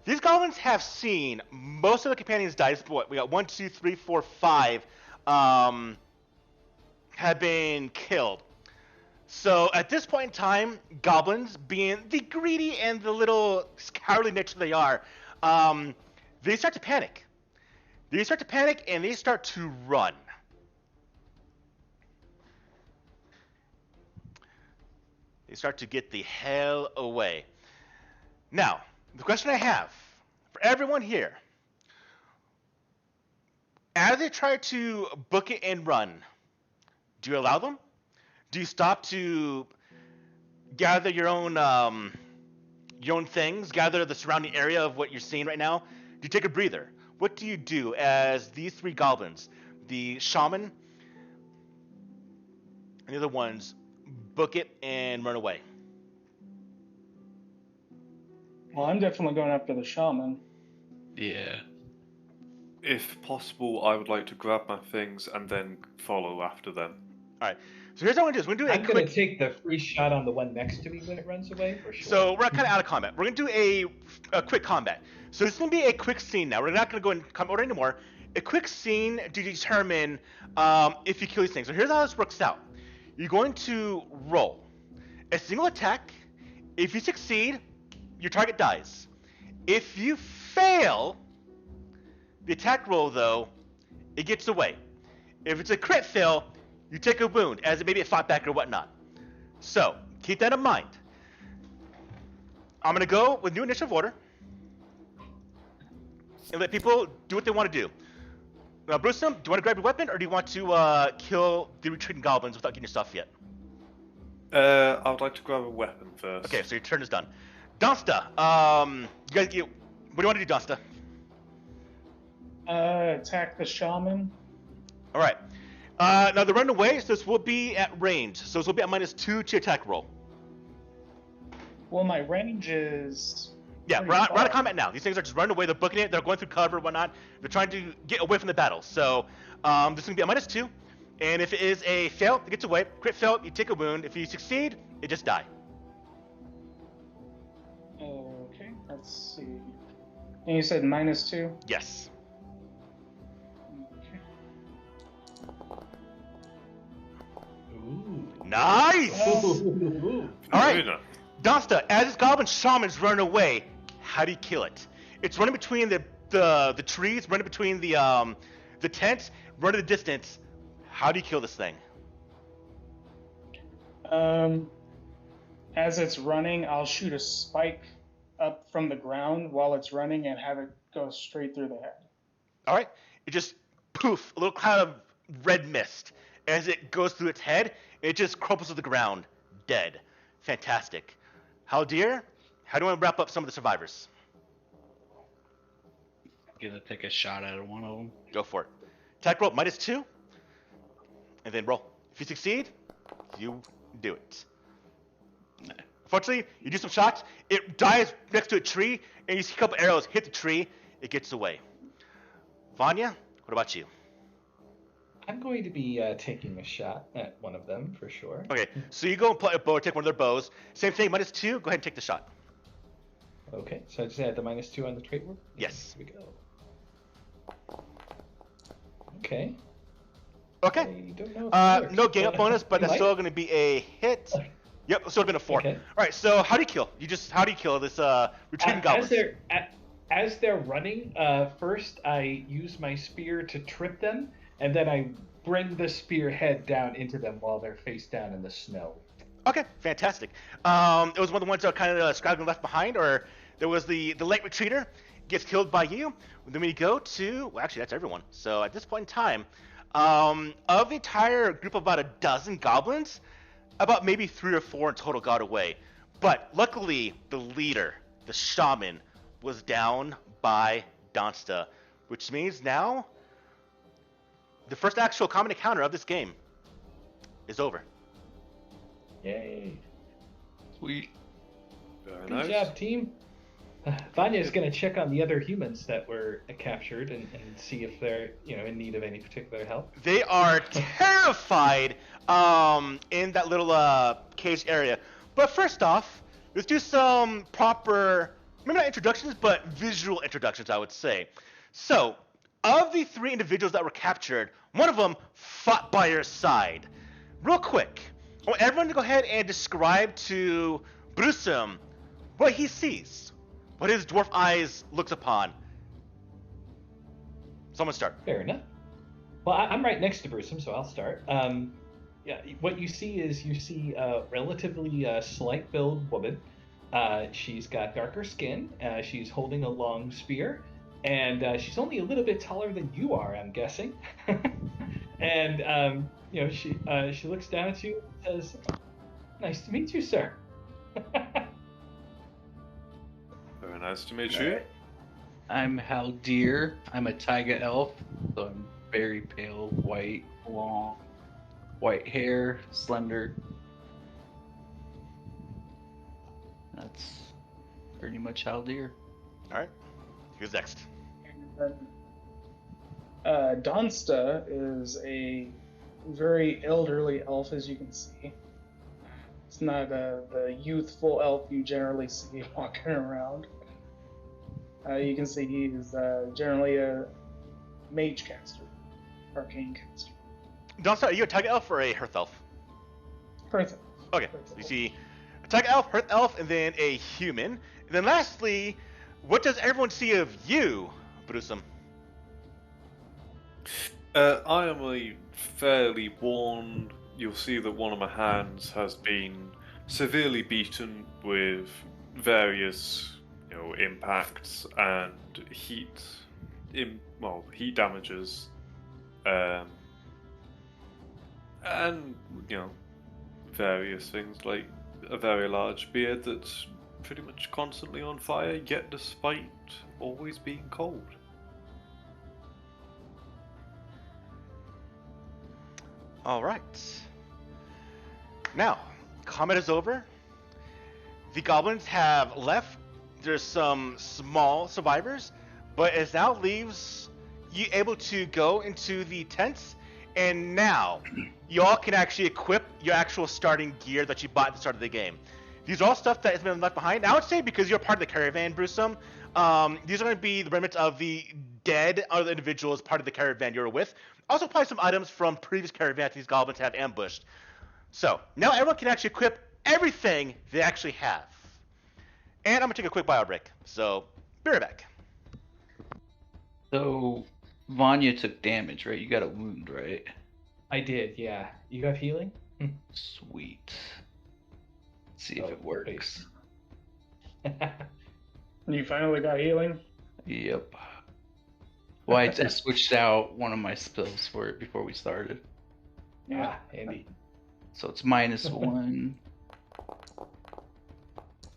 These goblins have seen most of the companions die. What we got? 1, 2, 3, 4, 5 have been killed. So at this point in time, goblins, being the greedy and the little cowardly nature they are, they start to panic. They start to panic and they start to run. They start to get the hell away. Now, the question I have for everyone here, as they try to book it and run, do you allow them? Do you stop to gather your own your own things, gather the surrounding area of what you're seeing right now. You take a breather. What do you do as these three goblins, the shaman, and the other ones, book it and run away? Well, I'm definitely going after the shaman. Yeah. If possible, I would like to grab my things and then follow after them. All right. So here's what we're going to do. We're going to do I'm a going quick... to take the free shot on the one next to me when it runs away, for sure. So we're kind of out of combat. We're going to do a quick combat. So this is going to be a quick scene now. We're not going to go in combat order anymore. A quick scene to determine if you kill these things. So here's how this works out. You're going to roll a single attack. If you succeed, your target dies. If you fail the attack roll, though, it gets away. If it's a crit fail, you take a wound, as it maybe it fought back or whatnot. So keep that in mind. I'm going to go with new initiative order and let people do what they want to do. Now, Brewsome, do you want to grab your weapon, or do you want to kill the retreating goblins without getting your stuff yet? I would like to grab a weapon first. Okay, so your turn is done. Donsta, what do you want to do, Donsta? Attack the shaman. All right. Now they're running away, so this will be at range. So this will be at -2 to your attack roll. Well, my range is. Yeah, pretty we're out far. of combat now. These things are just running away. They're booking it. They're going through cover and whatnot. They're trying to get away from the battle. So this is going to be at -2. And if it is a fail, it gets away. Crit fail, you take a wound. If you succeed, it just die. Okay, let's see. And you said -2? Yes. Okay. Ooh. Nice! Ooh. All right. Luna. Donsta, as this goblin shaman's running away, how do you kill it? It's running between the trees, running between the tents, running the distance. How do you kill this thing? As it's running, I'll shoot a spike up from the ground while it's running and have it go straight through the head. All right. It just poof, a little cloud of red mist as it goes through its head. It just crumples to the ground, dead. Fantastic. Haldir, how do you want to wrap up some of the survivors? Gonna take a shot at one of them. Go for it. Attack roll -2, and then roll. If you succeed, you do it. Unfortunately, you do some shots, it dies next to a tree, and you see a couple arrows hit the tree, it gets away. Vanya, what about you? I'm going to be taking a shot at one of them, for sure. Okay, so you go and play a bow, take one of their bows. Same thing, -2, go ahead and take the shot. Okay, so I just add the -2 on the trait roll? Yes. Here we go. Okay. Okay. I don't know if it works, No game up bonus, but it that's might. still going to be a hit. Yep, so it's been a 4. Okay. All right, so how do you kill? How do you kill this retreating goblin? As they're running, first I use my spear to trip them, and then I bring the spear head down into them while they're face down in the snow. Okay, fantastic. It was one of the ones that were kind of scraggling left behind, or there was the late retreater gets killed by you. Then we go to, well, actually that's everyone. So at this point in time, of the entire group of about a dozen goblins, about maybe 3 or 4 in total got away. But luckily, the leader, the shaman, was down by Donsta, which means now the first actual common encounter of this game is over. Yay. Sweet. Very Good nice. job, team. Vanya's going to check on the other humans that were captured and see if they're, in need of any particular help. They are terrified in that little caged area. But first off, let's do some proper, maybe not introductions, but visual introductions, I would say. So, of the 3 individuals that were captured, one of them fought by your side. Real quick, I want everyone to go ahead and describe to Brusum what he sees, what his dwarf eyes looks upon. Someone start. Fair enough. Well, I'm right next to Brewsome, so I'll start. What you see is a relatively slight build woman. She's got darker skin. She's holding a long spear, and she's only a little bit taller than you are, I'm guessing. And she looks down at you and says, "Nice to meet you, sir." Nice to meet you. Alright. I'm Haldir. I'm a taiga elf, so I'm very pale, white, long, white hair, slender. That's pretty much Haldir. All right. Who's next? And then, Donsta is a very elderly elf, as you can see. It's not the youthful elf you generally see walking around. You can see he's generally a mage caster, arcane caster. Donsta, are you a Taiga elf or a Hearth elf? Hearth elf. Okay. So you see a Taiga elf, Hearth elf, and then a human. And then lastly, what does everyone see of you, Brusum? I am a fairly worn. You'll see that one of my hands has been severely beaten with various, impacts and heat damages, and various things like a very large beard that's pretty much constantly on fire, yet despite always being cold. All right. Now, combat is over. The goblins have left. There's some small survivors, but it now leaves you able to go into the tents, and now you all can actually equip your actual starting gear that you bought at the start of the game. These are all stuff that has been left behind. Now, I would say because you're part of the caravan, Brusum, these are going to be the remnants of the dead other individuals part of the caravan you were with. Also, probably some items from previous caravans these goblins have ambushed. So, now everyone can actually equip everything they actually have. And I'm going to take a quick bio break. So, be right back. So, Vanya took damage, right? You got a wound, right? I did, yeah. You have healing? Sweet. Let's see if it works. You finally got healing? Yep. Well, I switched out one of my spells for it before we started. Yeah, handy. So it's -1.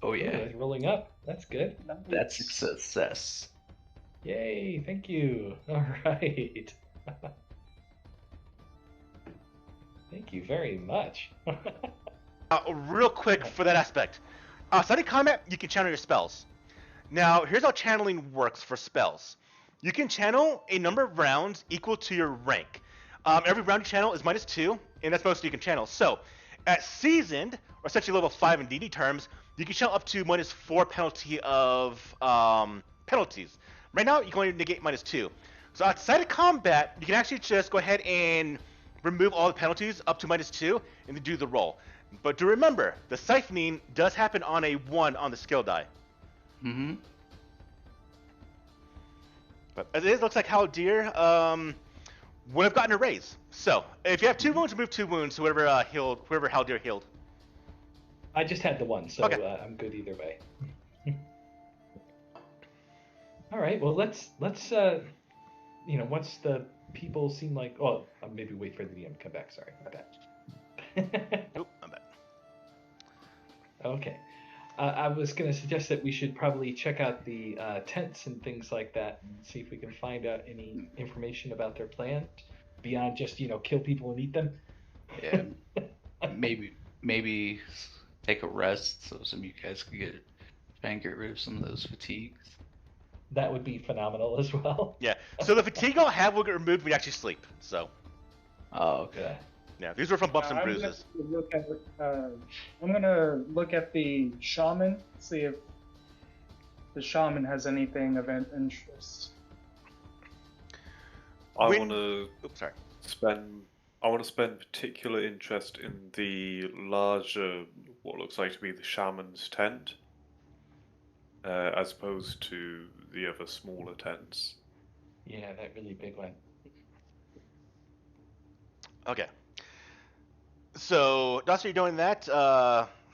Oh yeah. Ooh, that's rolling up. That's good. That's a success. Yay, thank you. All right. Thank you very much. Real quick for that aspect. Outside of combat, you can channel your spells. Now, here's how channeling works for spells. You can channel a number of rounds equal to your rank. Every round you channel is -2, and that's most you can channel. So, at seasoned, or essentially level 5 in DD terms, you can channel up to -4 penalty of penalties. Right now, you can only negate -2. So outside of combat, you can actually just go ahead and remove all the penalties up to -2 and then do the roll. But do remember, the siphoning does happen on a 1 on the skill die. Mm-hmm. But as it looks like Haldir would have gotten a raise. So if you have 2 wounds, remove 2 wounds. Whoever whoever Haldir healed. I just had the one, so Okay. I'm good either way. All right, well let's once the people seem like, oh, I'll maybe wait for the DM to come back. Sorry, my bad. Oop, I'm back. Okay. I was going to suggest that we should probably check out the tents and things like that and see if we can find out any information about their plan beyond just, kill people and eat them. Yeah. maybe take a rest so some of you guys can try and get rid of some of those fatigues. That would be phenomenal as well. Yeah. So the fatigue I'll have will get removed when you actually sleep. So. Oh, okay. Yeah. Yeah, these were from bumps and bruises. I'm gonna look at the shaman, see if the shaman has anything of interest. I When- want to Oops, sorry. spend particular interest in the larger, what looks like to be the shaman's tent, as opposed to the other smaller tents. Yeah, that really big one. Okay. So, Dusty, you're doing that.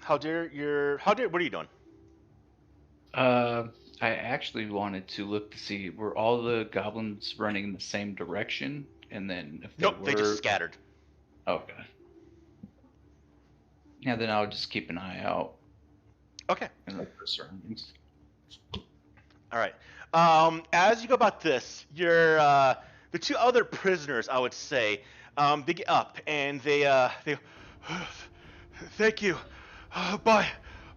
Haldir, what are you doing? I actually wanted to look to see were all the goblins running in the same direction, and then if they Nope, were, they just scattered. Okay. Yeah, then I'll just keep an eye out Okay. and look for surroundings. All right. As you go about this, the two other prisoners, I would say, they get up and they thank you. By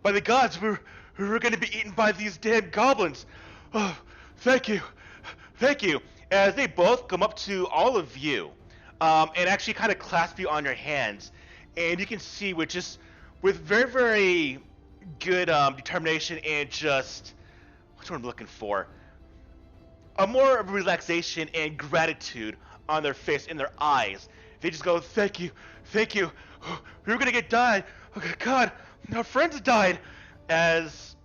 the gods, we're going to be eaten by these damn goblins. Oh, thank you. Thank you. As they both come up to all of you, and actually kind of clasp you on your hands, and you can see with very, very good determination and just what's what I'm looking for, a more of relaxation and gratitude on their face, in their eyes. They just go, thank you, thank you. We were gonna get died. Oh God, our friends died. As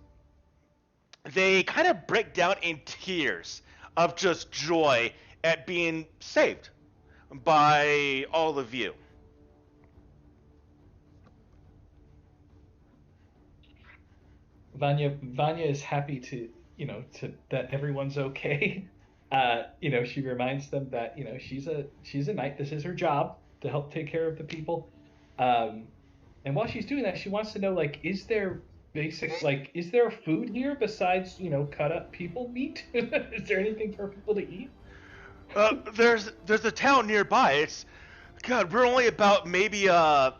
they kind of break down in tears of just joy at being saved by all of you. Vanya is happy to that everyone's okay. She reminds them that she's a knight. This is her job to help take care of the people. And while she's doing that, she wants to know, like, is there food here besides cut up people meat? Is there anything for people to eat? There's a town nearby. We're only about maybe about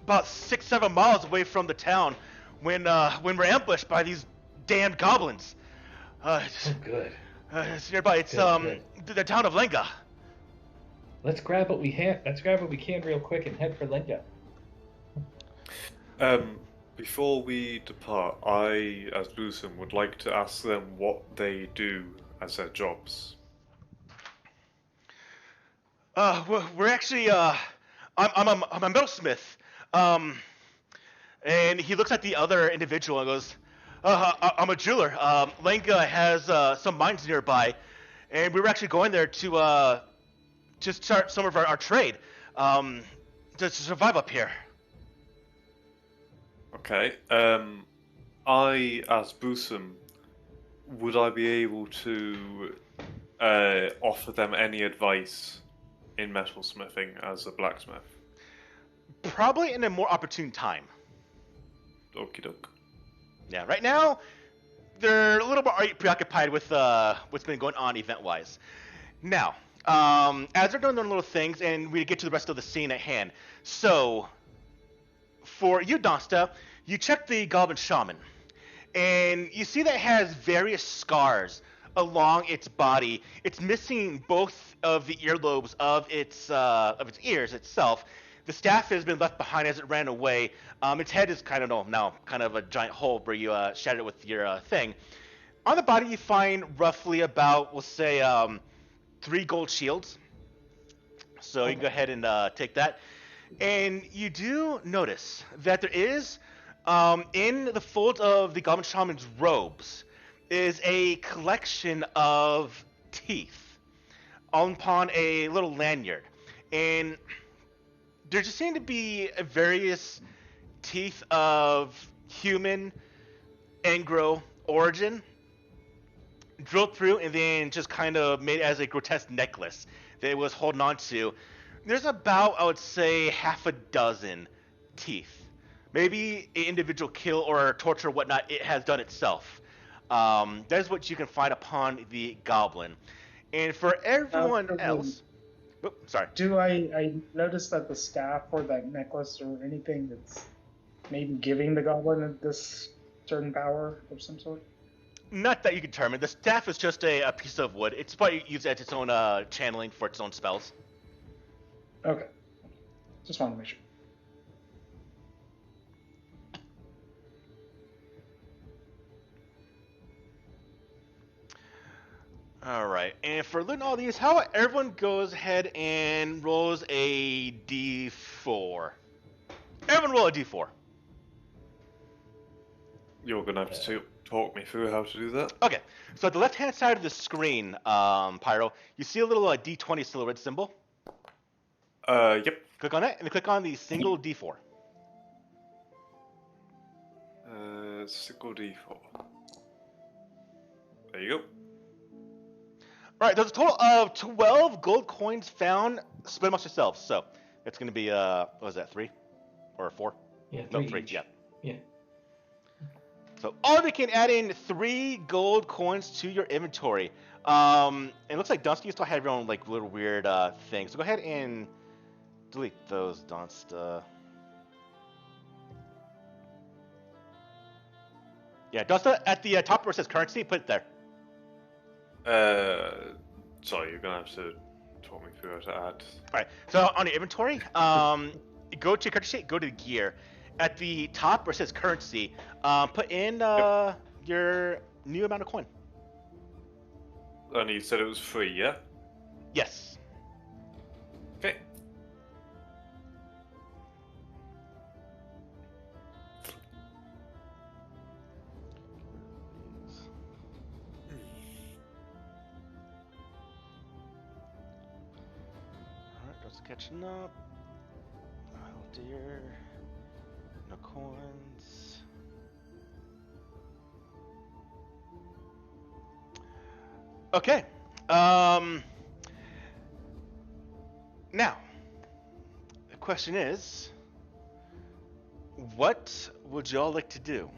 6-7 miles away from the town when we're ambushed by these damned goblins. Oh, good. It's nearby. It's Good. the town of Lenga. Let's grab what we can real quick and head for Lenga. Before we depart, I, as Bosom, would like to ask them what they do as their jobs. We're actually I'm a metalsmith. And he looks at the other individual and goes, I'm a jeweler. Lenga has some mines nearby, and we were actually going there to start some of our trade, to survive up here. Okay. I, as Bosom, would I be able to offer them any advice in metalsmithing as a blacksmith? Probably in a more opportune time. Okie doke. Yeah, right now, they're a little more preoccupied with what's been going on event-wise. Now, as they're doing their little things, and we get to the rest of the scene at hand. So, for you, Dosta, you check the Goblin Shaman, and you see that it has various scars along its body. It's missing both of the earlobes of its ears itself. The staff has been left behind as it ran away. Its head is kind of a giant hole where you shattered it with your thing. On the body, you find roughly about, we'll say, 3 gold shields. So you can go ahead and take that. And you do notice that there is, in the folds of the Goblin Shaman's robes, is a collection of teeth upon a little lanyard. And there just seem to be various teeth of human Angro origin drilled through and then just kind of made as a grotesque necklace that it was holding on to. There's about, I would say, half a dozen teeth. Maybe an individual kill or torture or whatnot it has done itself. That is what you can find upon the goblin. And for everyone else... Oh, sorry. Do I notice that the staff or that necklace or anything that's maybe giving the goblin this certain power of some sort? Not that you can determine. The staff is just a piece of wood. It's probably used as its own channeling for its own spells. Okay. Just wanted to make sure. Alright, and for looting all these, how about everyone goes ahead and rolls a d4? Everyone roll a d4. You're going to have to talk me through how to do that. Okay, so at the left-hand side of the screen, Pyro, you see a little d20 silhouette symbol? Yep. Click on it, and then click on the single d4. Single d4. There you go. Alright, there's a total of 12 gold coins found split amongst yourselves. So, it's going to be, what was that, 3? Or 4? Yeah, No, 3 3, each. yeah. Yeah. So Alder can add in 3 gold coins to your inventory. It looks like Dunsky, you still have your own like little weird thing. So go ahead and delete those, Dunsta. Yeah, Dunsta at the top where it says currency, put it there. Sorry, you're gonna have to talk me through how to add. Alright, so on your inventory, go to your character sheet, go to the gear. At the top where it says currency, put in your new amount of coin. And you said it was free, yeah? Yes. Okay. Alright, just catching up. Oh dear. No coins. Okay. Now, the question is, what would y'all like to do?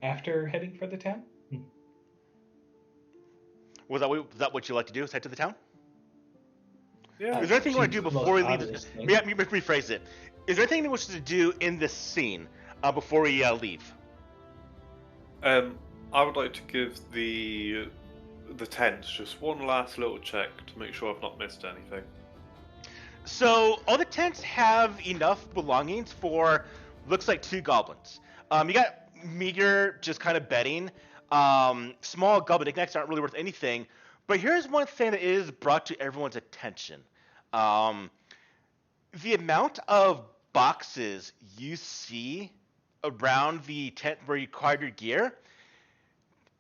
After heading for the town? Was that what you like to do? Is head to the town? Yeah. Is there anything you want to do Seems the before we most leave? obvious thing. Let me rephrase it. Is there anything you wish to do in this scene before we leave? I would like to give the tents just one last little check to make sure I've not missed anything. So all the tents have enough belongings for looks like 2 goblins. You got meager, just kind of bedding. Small goblin knickknacks aren't really worth anything. But here's one thing that is brought to everyone's attention. The amount of boxes you see around the tent where you acquired your gear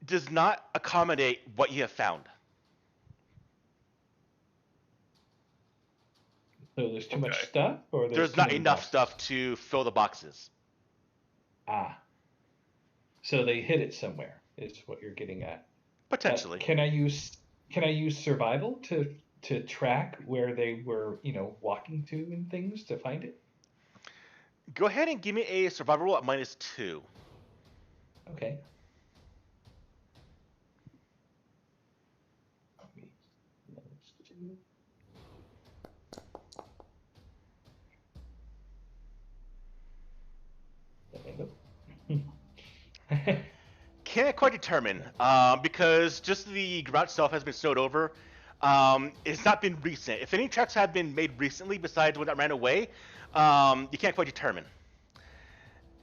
does not accommodate what you have found. So there's too much Okay. stuff, or There's too not many enough boxes? stuff to fill the boxes. Ah. So they hid it somewhere, is what you're getting at. Potentially. Can I use survival to track where they were, walking to and things to find it? Go ahead and give me a survival roll at -2. Okay. Can't quite determine because just the ground itself has been snowed over. It's not been recent. If any tracks have been made recently besides one that ran away, you can't quite determine.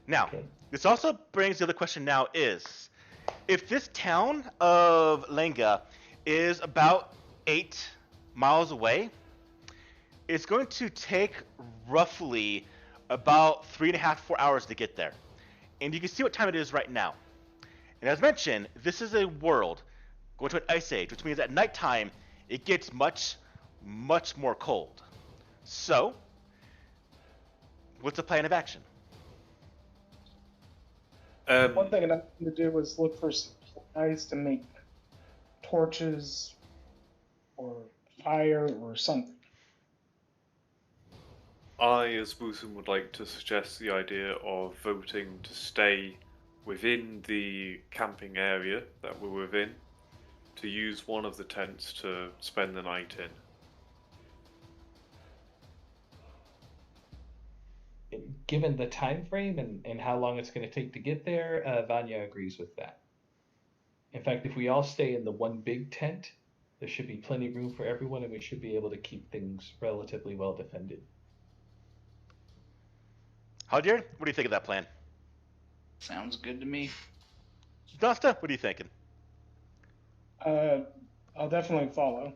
Now, Okay. this also brings the other question now is, if this town of Lenga is about 8 miles away, it's going to take roughly about 3.5 to 4 hours to get there. And you can see what time it is right now. And as mentioned, this is a world going to an ice age, which means at nighttime it gets much, much more cold. So, what's the plan of action? One thing I'm going to do was look for supplies to make torches or fire or something. I, as Bosom, would like to suggest the idea of voting to stay within the camping area that we're within, to use one of the tents to spend the night in. Given the time frame and how long it's going to take to get there, Vanya agrees with that. In fact, if we all stay in the one big tent, there should be plenty of room for everyone, and we should be able to keep things relatively well defended. Haldir, what do you think of that plan? Sounds good to me. Dusta, what are you thinking? I'll definitely follow.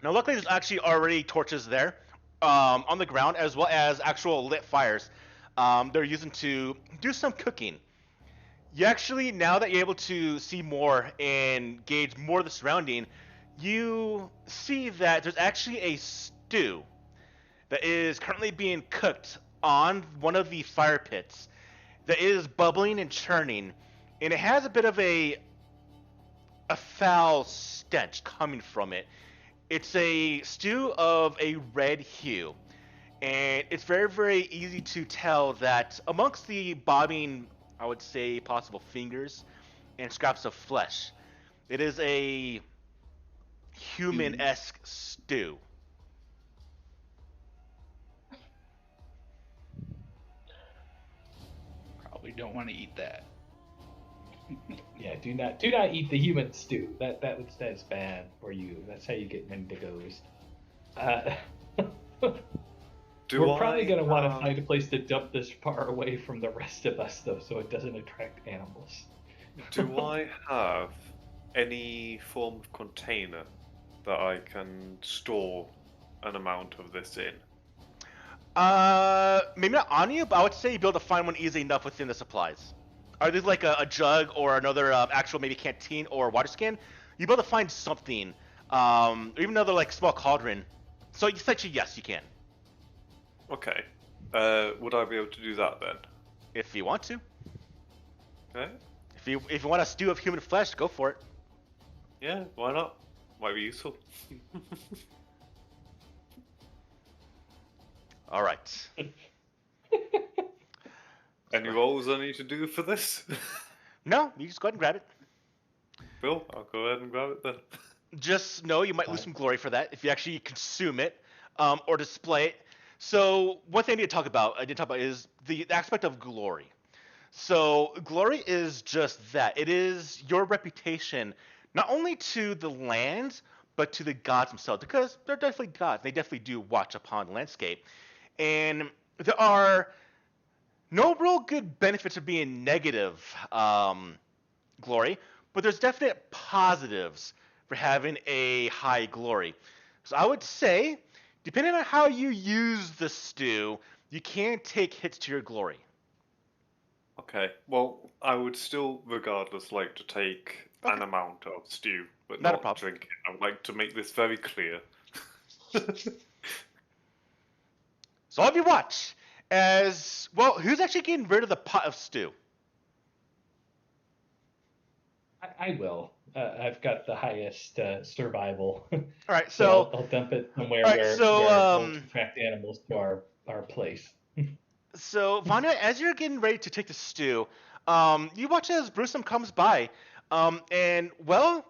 Now, luckily, there's actually already torches there on the ground, as well as actual lit fires they're using to do some cooking. You actually, now that you're able to see more and gauge more of the surrounding, you see that there's actually a stew that is currently being cooked on one of the fire pits that is bubbling and churning, and it has a bit of a foul stench coming from it. It's a stew of a red hue, And it's very, very easy to tell that amongst the bobbing, I would say, possible fingers and scraps of flesh, it is a human-esque stew. Probably don't want to eat that. Yeah, do not eat the human stew. That's bad for you. That's how you get Wendigos. We're probably going to want to find a place to dump this far away from the rest of us, though, so it doesn't attract animals. Do I have any form of container that I can store an amount of this in? Maybe not on you, but I would say you'd be able to find one easily enough within the supplies. Are these like a jug or another actual maybe canteen or water skin? You'd be able to find something, or even another like small cauldron. So essentially, yes, you can. Okay. Would I be able to do that then? If you want to. Okay. If you want a stew of human flesh, go for it. Yeah, why not? Might be useful. All right. Any rolls I need to do for this? No, you just go ahead and grab it. Bill, I'll go ahead and grab it then. Just know you might lose some glory for that if you actually consume it or display it. So one thing I didn't talk about is the aspect of glory. So glory is just that. It is your reputation, not only to the land, but to the gods themselves, because they're definitely gods. They definitely do watch upon the landscape. And there are no real good benefits of being negative glory, but there's definite positives for having a high glory. So I would say, depending on how you use the stew, you can take hits to your glory. Okay, well, I would still, regardless, like to take an amount of stew, but Not a not problem. drink it. I would like to make this very clear. So all of you watch as, well, who's actually getting rid of the pot of stew? I will. I've got the highest survival. All right, So so I'll dump it somewhere All right, where, so, where it won't attract animals to our place. So, Vanya, as you're getting ready to take the stew, you watch as Brewsome comes by. And, well,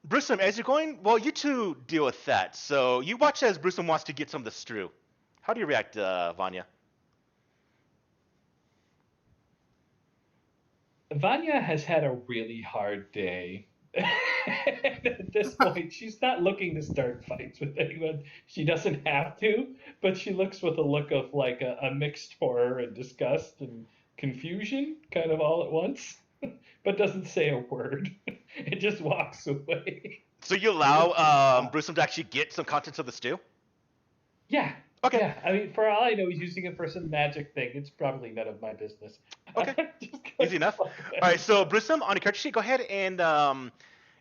Brewsome, as you're going, well, you two deal with that. So, you watch as Brewsome wants to get some of the stew. How do you react, Vanya? Vanya has had a really hard day. At this point, she's not looking to start fights with anyone. She doesn't have to, but she looks with a look of like a mixed horror and disgust and confusion, kind of all at once, but doesn't say a word. It just walks away. So you allow Brewsome to actually get some contents of the stew? Yeah. Okay. Yeah, I mean, for all I know, he's using it for some magic thing. It's probably none of my business. Okay. Easy enough. All right, so Brewsome, on your character sheet, go ahead and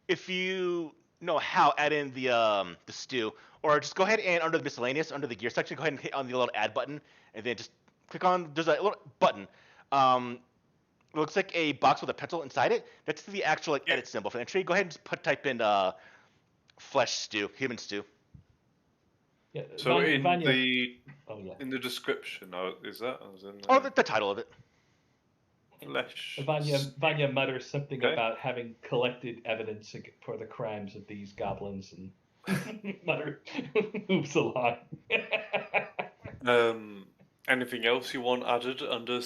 if you know how, add in the stew, or just go ahead and under the miscellaneous, under the gear section, go ahead and hit on the little add button, and then just click on. There's a little button. It looks like a box with a pencil inside it. That's the actual like edit symbol for the entry. Go ahead and just type in flesh stew, human stew. Yeah, So in Vanya... in the description, is that? The title of it. Flesh. Vanya mutters something Okay. about having collected evidence for the crimes of these goblins and mutter, oops, a lot. Anything else you want added under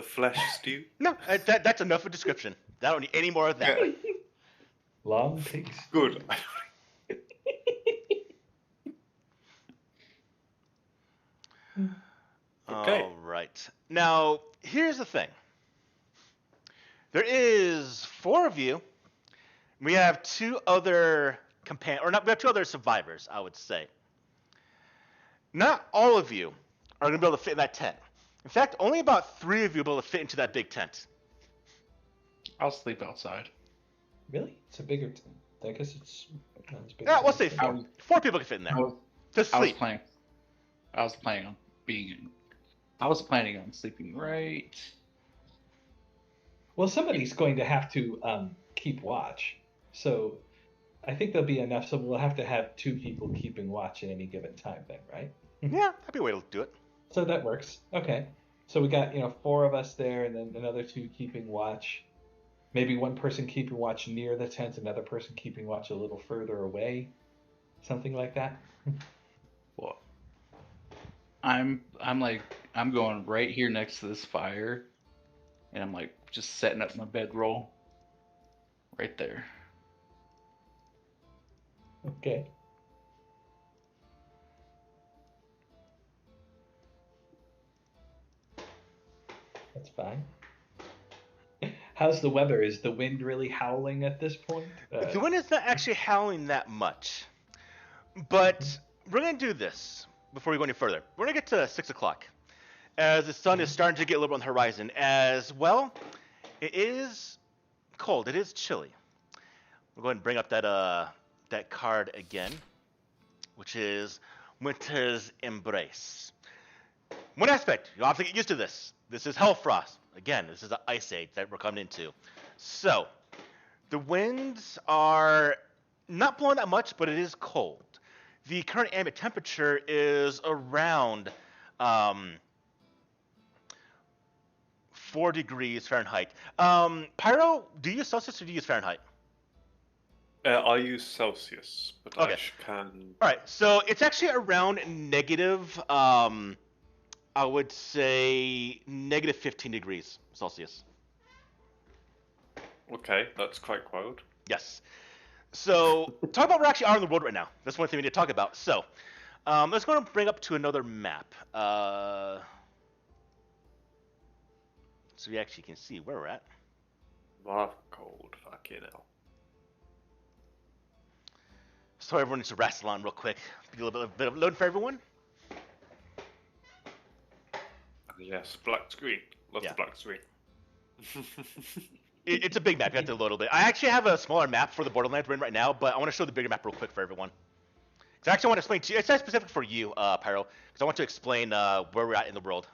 flesh stew? No, that's enough of a description. I don't need any more of that. Yeah. Long pigs. Good. Okay. All right. Now, here's the thing. There is 4 of you. We have 2 other we have 2 other survivors, I would say. Not all of you are going to be able to fit in that tent. In fact, only about 3 of you will be able to fit into that big tent. I'll sleep outside. Really? It's a bigger tent. I guess it's not as big. Yeah, as we'll I say think. 4 people can fit in there. To sleep. I was planning on being. I was planning on sleeping right. Well, somebody's going to have to keep watch. So I think there'll be enough. So we'll have to have 2 people keeping watch at any given time then, right? Yeah, that'd be a way to do it. So that works. Okay. So we got, 4 of us there and then another 2 keeping watch. Maybe one person keeping watch near the tent, another person keeping watch a little further away. Something like that. Well, I'm like I'm going right here next to this fire, and I'm like just setting up my bedroll right there. Okay. That's fine. How's the weather? Is the wind really howling at this point? The wind is not actually howling that much, but we're gonna do this before we go any further. We're gonna get to 6 o'clock, as the sun is starting to get a little bit on the horizon. As well, it is cold. It is chilly. We'll go ahead and bring up that card again, which is Winter's Embrace. One aspect, you'll have to get used to this. This is Hellfrost. Again, this is the ice age that we're coming into. So, the winds are not blowing that much, but it is cold. The current ambient temperature is around 4 degrees Fahrenheit. Pyro, do you use Celsius or do you use Fahrenheit? I use Celsius, but Okay. can. All right, so it's actually around negative, I would say negative 15 degrees Celsius. Okay, that's quite cold. Yes. So, talk about where we actually are in the world right now. That's one thing we need to talk about. So, let's go and bring up to another map. So we actually can see where we're at. Wow, cold. Fucking hell. So everyone needs to wrestle on real quick. Be a little bit of load for everyone. Yes, black screen. Love Yeah. the black screen. It's a big map. You have to load a little bit. I actually have a smaller map for the Borderlands we're in right now, but I want to show the bigger map real quick for everyone. So I actually want to explain to you. It's not specific for you, Pyro, because I want to explain where we're at in the world.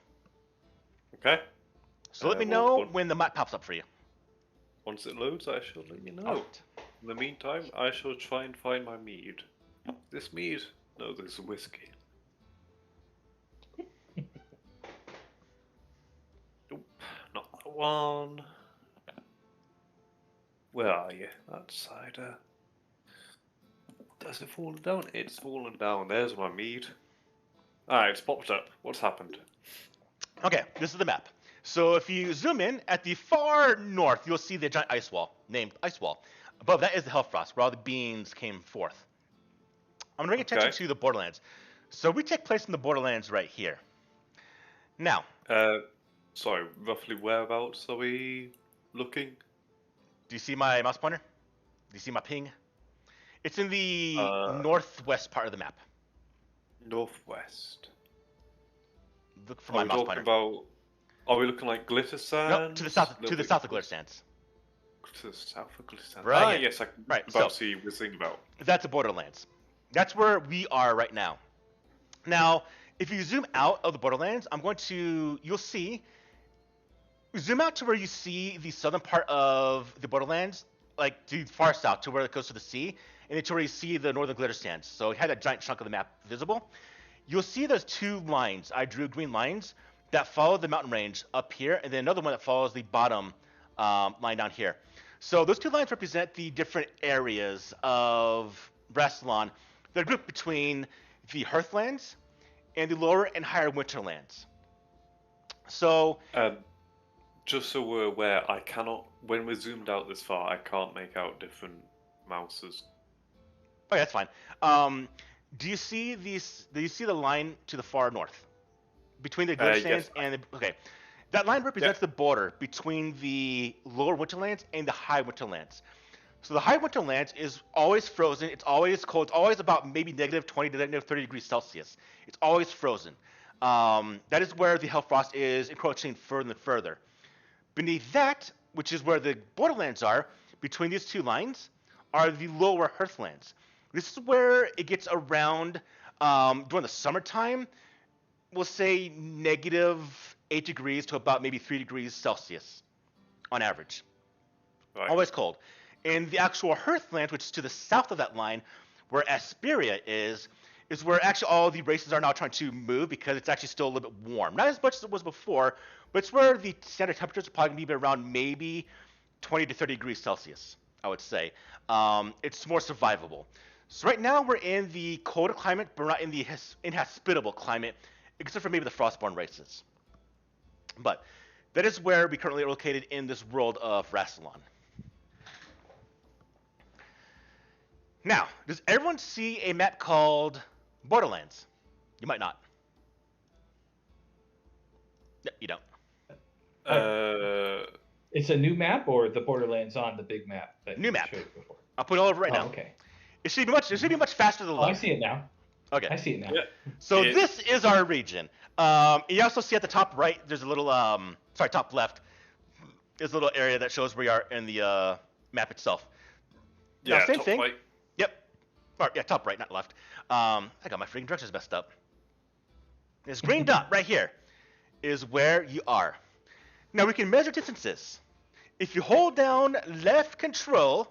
Okay. So let me know when the map pops up for you. Once it loads, I shall let you know. Alright. In the meantime, I shall try and find my mead. This mead? No, this is whiskey. Nope, not that one. Where are you? That cider. Has it fallen down? It's fallen down. There's my mead. Alright, it's popped up. What's happened? Okay, this is the map. So if you zoom in, at the far north, you'll see the giant ice wall, named Ice Wall. Above that is the Hellfrost, where all the beings came forth. I'm going to bring attention to the Borderlands. So we take place in the Borderlands right here. Now, Sorry, roughly whereabouts are we looking? do you see my mouse pointer? Do you see my ping? It's in the northwest part of the map. Northwest. Look for my mouse pointer. Are we looking like glitter sands? No, to the south. To the south of Glitter Sands. To the south of glitter sands. Right. Yes, I can Right, about see what we're thinking about. That's the Borderlands. That's where we are right now. Now, if you zoom out of the Borderlands, you'll see, zoom out to where you see the southern part of the Borderlands, like to the far south, to where it goes to the sea, and then to where you see the northern glitter sands. So it had a giant chunk of the map visible. You'll see those 2 lines. I drew green lines that follow the mountain range up here, and then another one that follows the bottom line down here. So those 2 lines represent the different areas of Rassilon that are grouped between the Hearthlands and the lower and higher Winterlands. So, just so we're aware, I cannot, when we're zoomed out this far, I can't make out different mouses. okay, that's fine. Do you see these? Do you see the line to the far north between the Glitter Sands and the? Okay, that line represents the border between the lower Winterlands and the high Winterlands. So the high Winterlands is always frozen. It's always cold. It's always about maybe negative 20 to negative 30 degrees Celsius. It's always frozen. That is where the Hellfrost is encroaching further and further. Beneath that, which is where the Borderlands are, between these 2 lines, are the lower Hearthlands. This is where it gets around, during the summertime, we'll say negative 8 degrees to about maybe 3 degrees Celsius on average. Right. Always cold. And the actual Hearthlands, which is to the south of that line, where Asperia is is where actually all the races are now trying to move because it's actually still a little bit warm. Not as much as it was before, but it's where the standard temperatures are probably going to be around maybe 20 to 30 degrees Celsius, I would say. It's more survivable. So right now we're in the colder climate, but we're not in the inhospitable climate, except for maybe the Frostborn races. But that is where we currently are located in this world of Rassilon. Now, does everyone see a map called Borderlands? You might not. No, you don't. It's a new map or the Borderlands on the big map that New you map. showed before? I'll put it all over right now. Okay. It should be much faster than Oh, I look. see it now. Okay. I see it now. Yeah. So this is our region. You also see at the top right, there's a little, top left, there's a little area that shows where we are in the map itself. Now, Yeah, same top thing. right. Yep. Or, yeah, top right, not left. I got my freaking directions messed up. This green dot right here is where you are. Now we can measure distances. If you hold down left control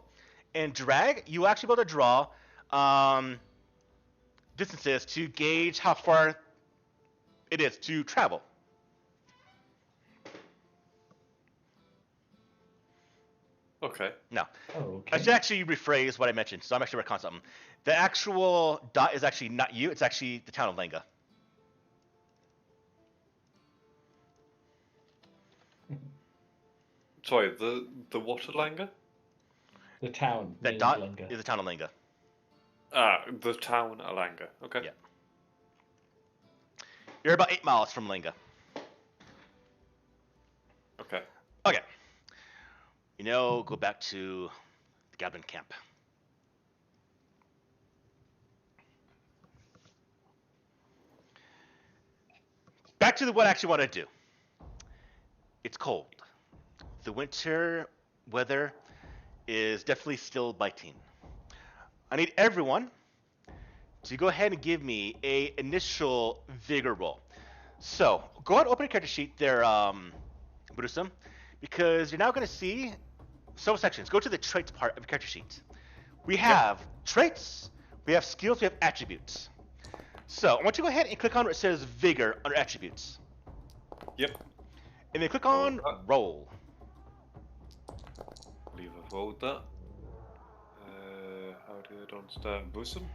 and drag, you will actually be able to draw distances to gauge how far it is to travel. Okay. Now, Oh, I okay. should actually rephrase what I mentioned, so I'm actually recalling something. The actual dot is actually not you, it's actually the town of Lenga. Sorry, the Waterlanger? The town. That named dot Lunga. is the town of Lenga. The town Alanga. Okay. Yeah. You're about 8 miles from Lenga. Okay. Okay. Go back to the Goblin camp. Back to what I actually want to do. It's cold. The winter weather is definitely still biting. I need everyone to go ahead and give me a initial vigor roll. So go ahead and open a character sheet there, Brusum, because you're now going to see several sections. Go to the traits part of your character sheet. We have traits, we have skills, we have attributes. So I want you to go ahead and click on where it says vigor under attributes. Yep. And then click on roll. I believe I've rolled that. How did I don't start bosom?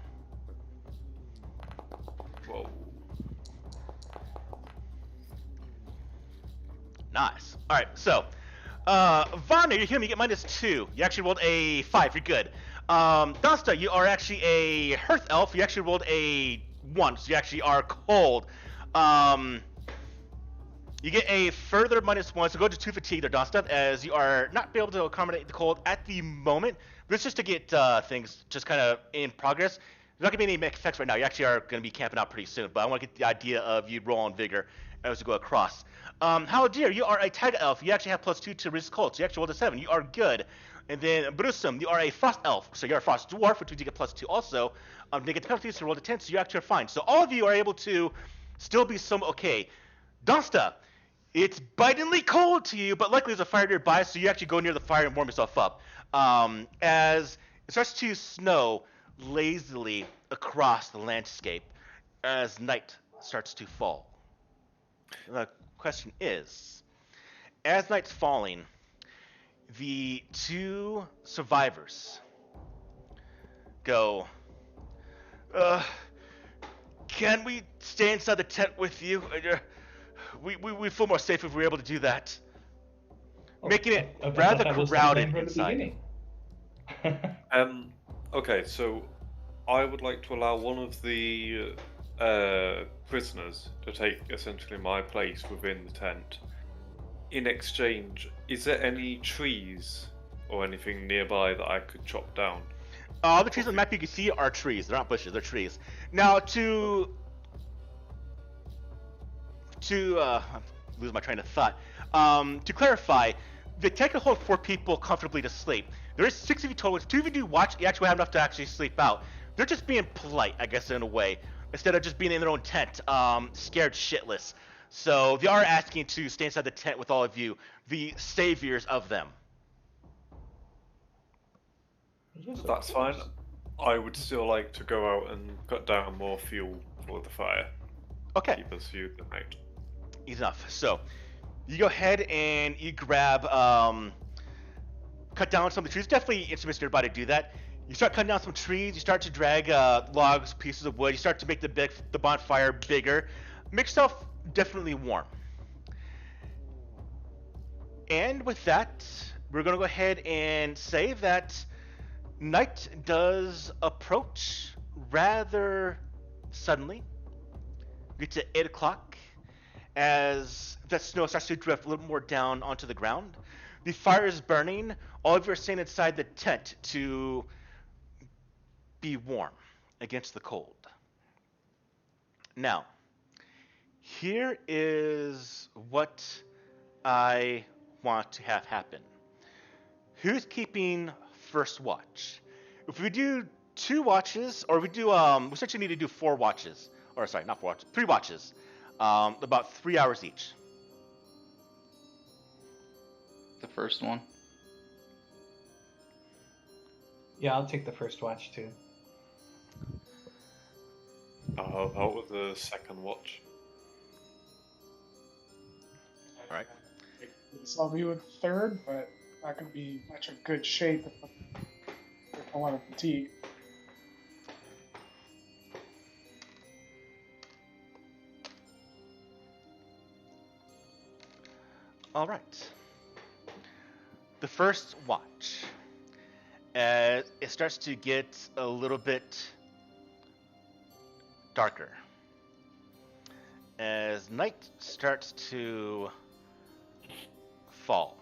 Whoa. Nice. All right, so Vanya, you're healing me. You get -2. You actually rolled a 5. You're good. Dasta, you are actually a Hearth Elf. You actually rolled a 1, so you actually are cold. You get a further -1, so go to 2 fatigue there, Dasta, as you are not be able to accommodate the cold at the moment. But it's just to get things just kind of in progress. There's not going to be any effects right now. You actually are going to be camping out pretty soon, but I want to get the idea of you roll on vigor as you go across. Haldir, you are a Taiga Elf. You actually have +2 to resist cold, so you actually rolled a 7. You are good. And then Brusum, you are a Frost Elf, so you're a Frost Dwarf, which means you get +2 also. Negative penalties, so roll a 10, so you actually are fine. So all of you are able to still be somewhat okay. Dasta, it's bitingly cold to you, but luckily there's a fire nearby, so you actually go near the fire and warm yourself up. As it starts to snow lazily across the landscape as night starts to fall. The question is, as night's falling, the 2 survivors go, can we stay inside the tent with you? We feel more safe if we're able to do that. Making it I thought rather that was the crowded plan from the inside. beginning. Okay, so I would like to allow one of the prisoners to take essentially my place within the tent. In exchange, is there any trees or anything nearby that I could chop down? All the trees on the map you can see are trees. They're not bushes, they're trees. Now, I'm losing my train of thought. To clarify, the tent can hold 4 people comfortably to sleep. There is 6 of you total. If 2 of you do watch, you actually have enough to actually sleep out. They're just being polite, I guess, in a way, instead of just being in their own tent, scared shitless. So they are asking to stay inside the tent with all of you, the saviors of them. Yes, That's fine. I would still like to go out and cut down more fuel for the fire. Okay, Keep us fueled at night. easy enough. So you go ahead and you grab, cut down some of the trees. Definitely instruments nearby to do that. You start cutting down some trees. You start to drag logs, pieces of wood. You start to make the bonfire bigger. Make yourself definitely warm. And with that, we're going to go ahead and say that night does approach rather suddenly. We get to 8 o'clock as that snow starts to drift a little more down onto the ground. The fire is burning. All of you are staying inside the tent to be warm against the cold. Now, here is what I want to have happen. Who's keeping first watch? If we do 2 watches, or we do, we essentially need to do 4 watches. Or sorry, not 4 watches, 3 watches. About 3 hours each. The first one. Yeah, I'll take the first watch too. How about with the second watch? All right. So I'll be with third, but not going to be much of good shape if I want to fatigue. All right. The first watch, as it starts to get a little bit darker, as night starts to fall.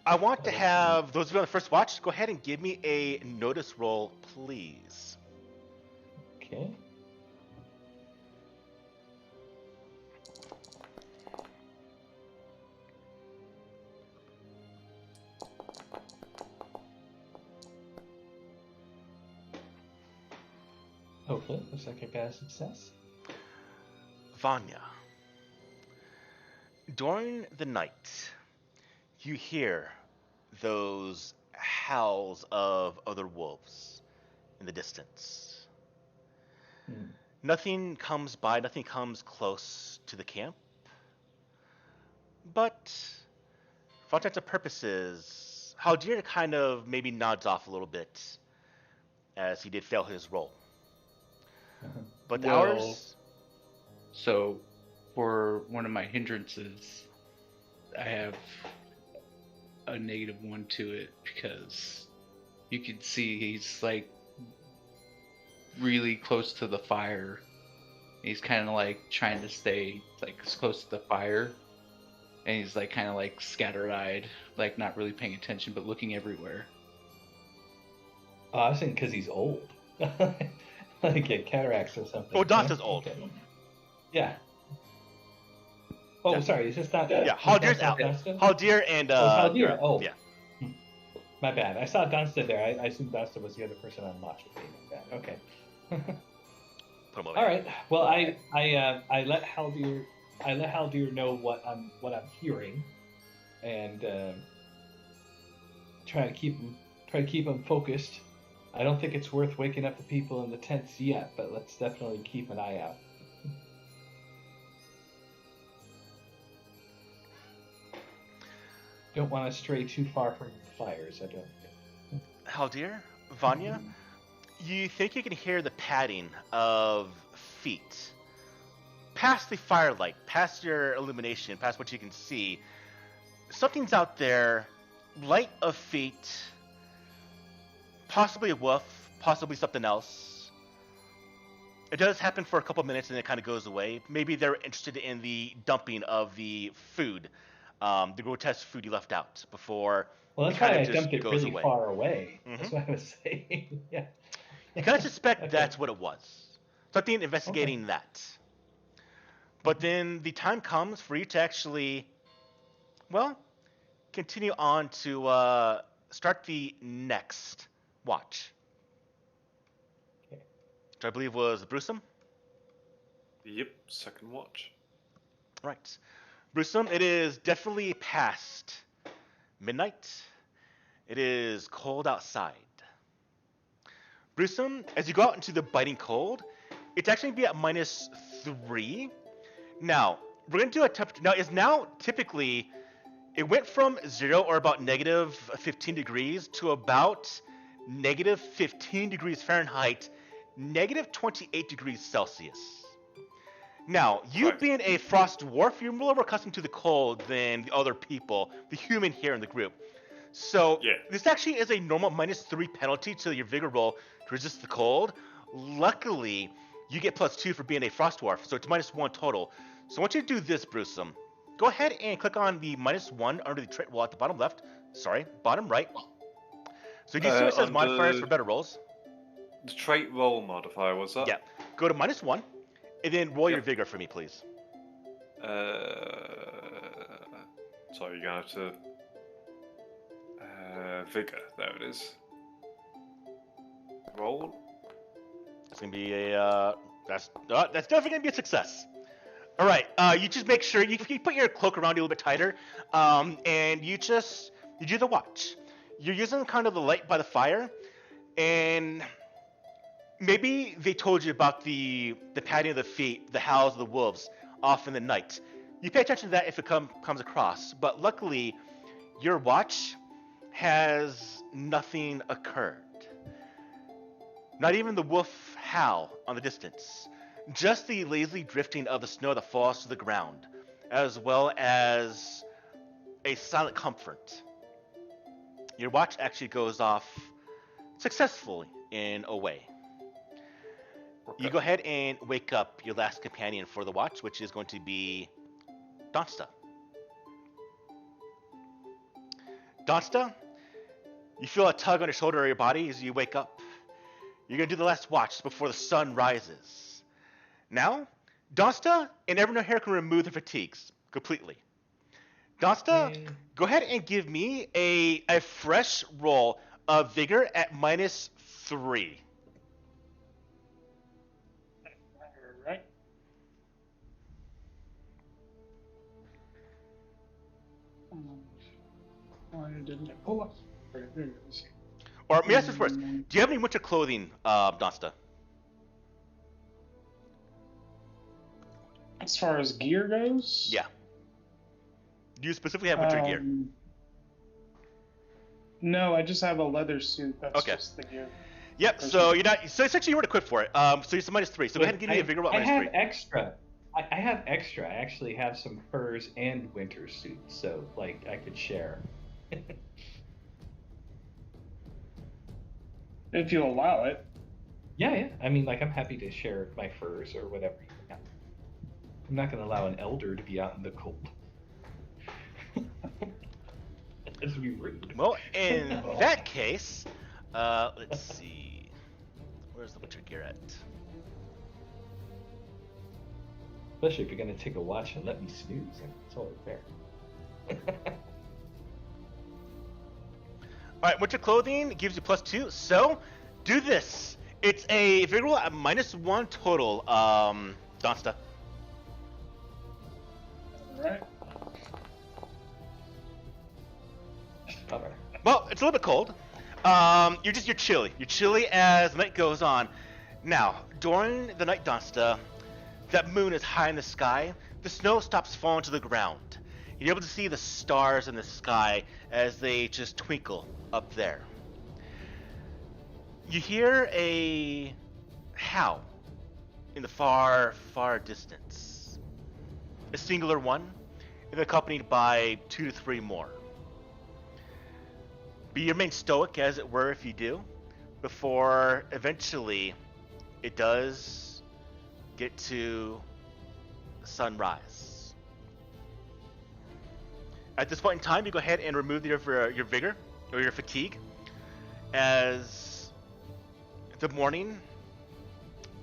I want to have those of you on the first watch go ahead and give me a notice roll, please. Okay. Okay, looks like I got a success. Vanya, during the night, you hear those howls of other wolves in the distance. Nothing comes by, nothing comes close to the camp. But for all intents and purposes, Haldir kind of maybe nods off a little bit as he did fail his roll. But the Well, hours... So, for one of my hindrances, I have a -1 to it because you can see he's like really close to the fire. He's kind of like trying to stay like as close to the fire, and he's like kind of like scatter-eyed, like not really paying attention but looking everywhere. Oh, I was thinking because he's old. Like get cataracts or something. Oh, Dante's old. Okay. Yeah. Oh, Yeah. sorry. Is this not? Yeah, Haldir's out. Dunstan? Haldir and... Haldir. Oh. Yeah. My bad. I saw Dunstan there. I assumed Dunstan was the other person on watch with me. My bad. Okay. Put him over All here. right. Well, I let Haldir know what I'm hearing, and try to keep him focused. I don't think it's worth waking up the people in the tents yet, but let's definitely keep an eye out. Don't want to stray too far from the fires, I don't think. Haldir, Vanya, you think you can hear the padding of feet past the firelight, past your illumination, past what you can see. Something's out there, light of feet, possibly a wolf, possibly something else. It does happen for a couple minutes and it kind of goes away. Maybe they're interested in the dumping of the food, the grotesque food you left out before. Well, that's it kinda why I just dumped it goes really away. far away. Mhm. That's what I was saying. Yeah. You kind of suspect Okay. that's what it was. Something investigating that. But then the time comes for you to actually, well, continue on to start the next watch, Okay. which I believe was Brewsome. Yep, second watch. Right. Brewsome, it is definitely past midnight. It is cold outside. Brewsome, as you go out into the biting cold, it's actually going to be at -3. Now, we're going to do a temperature. Now, it's now typically, it went from 0 or about -15 degrees to about -15 degrees Fahrenheit, -28 degrees Celsius. Now, you Right. being a frost dwarf, you're more accustomed to the cold than the other people, the human here in the group. So, Yeah. this actually is a normal -3 penalty to your vigor roll to resist the cold. Luckily, you get +2 for being a frost dwarf, so it's -1 total. So, I want you to do this, Brewsome. Go ahead and click on the -1 under the trait wall at the bottom left. Sorry, bottom right. So, do you see what it says Under- modifiers for better rolls? The trait roll modifier, was that? Yeah. Go to -1, and then roll your Yep. vigor for me, please. Sorry, you're gonna have to. Vigor, there it is. Roll. It's gonna be a that's definitely gonna be a success. All right, you just make sure you put your cloak around you a little bit tighter, and you do the watch. You're using kind of the light by the fire, and maybe they told you about the padding of the feet, the howls of the wolves off in the night. You pay attention to that if it comes across, but luckily, your watch has nothing occurred. Not even the wolf howl on the distance. Just the lazy drifting of the snow that falls to the ground, as well as a silent comfort. Your watch actually goes off successfully in a way. Okay. You go ahead and wake up your last companion for the watch, which is going to be Donsta. Donsta, you feel a tug on your shoulder or your body as you wake up. You're going to do the last watch before the sun rises. Now, Donsta and everyone here can remove their fatigues completely. Donsta, Yay. go ahead and give me a fresh roll of vigor at -3. Alright. Why didn't it pull up? Right, there it is. Or let me ask this first. Do you have any winter clothing, Donsta? As far as gear goes? Yeah. Do you specifically have winter gear? No, I just have a leather suit. That's Okay. just the gear. Yep. So you're not. So essentially, you weren't equipped for it. So you're -3. So go ahead and give me a vigor roll I at have -3. extra. I have extra. I actually have some furs and winter suits, so like I could share. If you allow it. Yeah. I mean, like I'm happy to share my furs or whatever. Yeah. I'm not going to allow an elder to be out in the cold. That'd be rude. Well, in that case, let's see. Where's the winter gear at? Especially if you're going to take a watch and let me snooze. It's only fair. All right, winter clothing gives you +2. So do this. It's a vigor roll at -1 total. Donsta. Alright. Bummer. Well, it's a little bit cold. You're chilly. You're chilly as the night goes on. Now, during the night, Donsta, that moon is high in the sky. The snow stops falling to the ground. You're able to see the stars in the sky as they just twinkle up there. You hear a howl in the far, far distance. A singular one, and accompanied by 2 to 3 more. But you remain stoic, as it were, if you do, before eventually it does get to sunrise. At this point in time, you go ahead and remove your vigor or your fatigue, as the morning,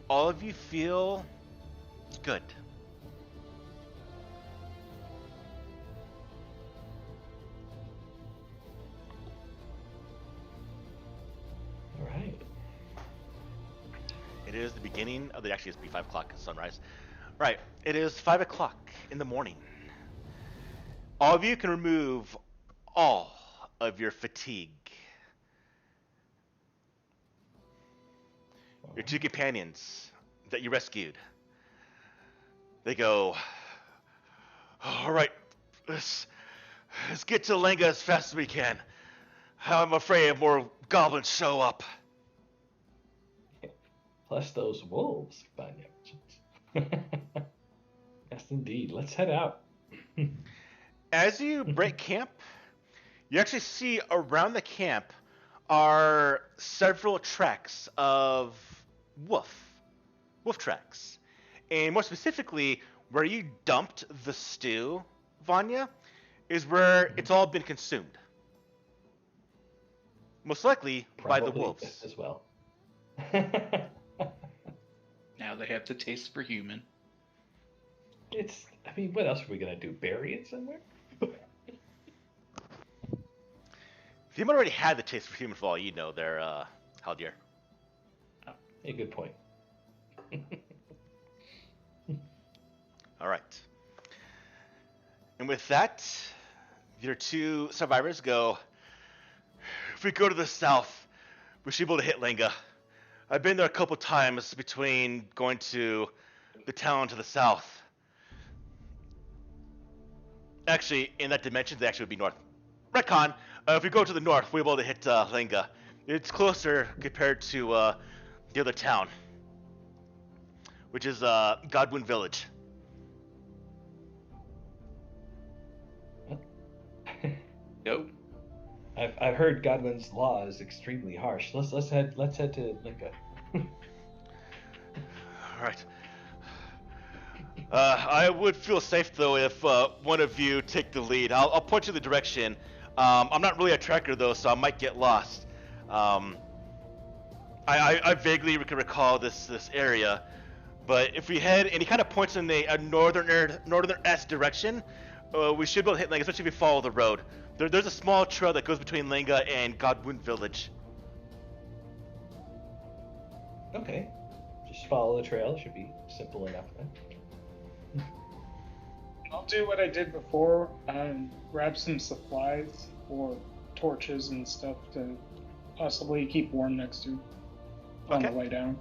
all of you feel good. It is the beginning of the. Actually, it's be 5 o'clock sunrise. Right. It is 5 o'clock in the morning. All of you can remove all of your fatigue. Your 2 companions that you rescued. They go, all right, let's get to Lenga as fast as we can. I'm afraid more goblins show up. Plus those wolves, Vanya mentions. Yes, indeed. Let's head out. As you break camp, you actually see around the camp are several tracks of wolf tracks. And more specifically, where you dumped the stew, Vanya, is where it's all been consumed. Most likely by the Probably wolves. as well. Now they have the taste for human. I mean, what else are we going to do? Bury it somewhere? They might already had the taste for human for all you know there, Haldir. Oh, a good point. All right. And with that, your 2 survivors go, if we go to the south, we should be able to hit Lenga. I've been there a couple times between going to the town to the south. Actually, in that dimension, they actually would be north. Retcon, if we go to the north, we'll be able to hit Lenga. It's closer compared to the other town, which is Godwin Village. Nope. I've heard Godwin's law is extremely harsh. Let's head to Linka. All right. I would feel safe though if one of you take the lead. I'll point you the direction. I'm not really a tracker though, so I might get lost. I vaguely can recall this area, but if we head and he kind of points in a northern-est direction, we should be able to hit Lenga, especially if we follow the road. There's a small trail that goes between Lenga and Godwin Village. Okay. Just follow the trail. It should be simple enough then. I'll do what I did before, grab some supplies or torches and stuff to possibly keep warm next to on the way down.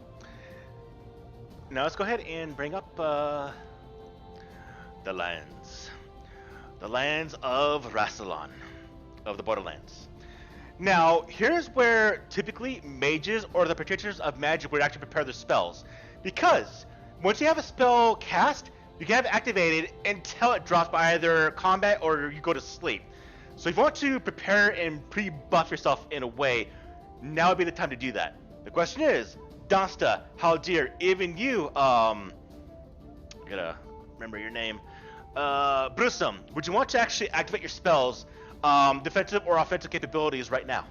Now let's go ahead and bring up the lands. The lands of Rassilon, of the Borderlands. Now, here's where typically mages or the practitioners of magic would actually prepare their spells. Because once you have a spell cast, you can have it activated until it drops by either combat or you go to sleep. So if you want to prepare and pre-buff yourself in a way, now would be the time to do that. The question is, Donsta, Haldir, even you, I gotta remember your name, Brusum, would you want to actually activate your spells, defensive or offensive capabilities right now?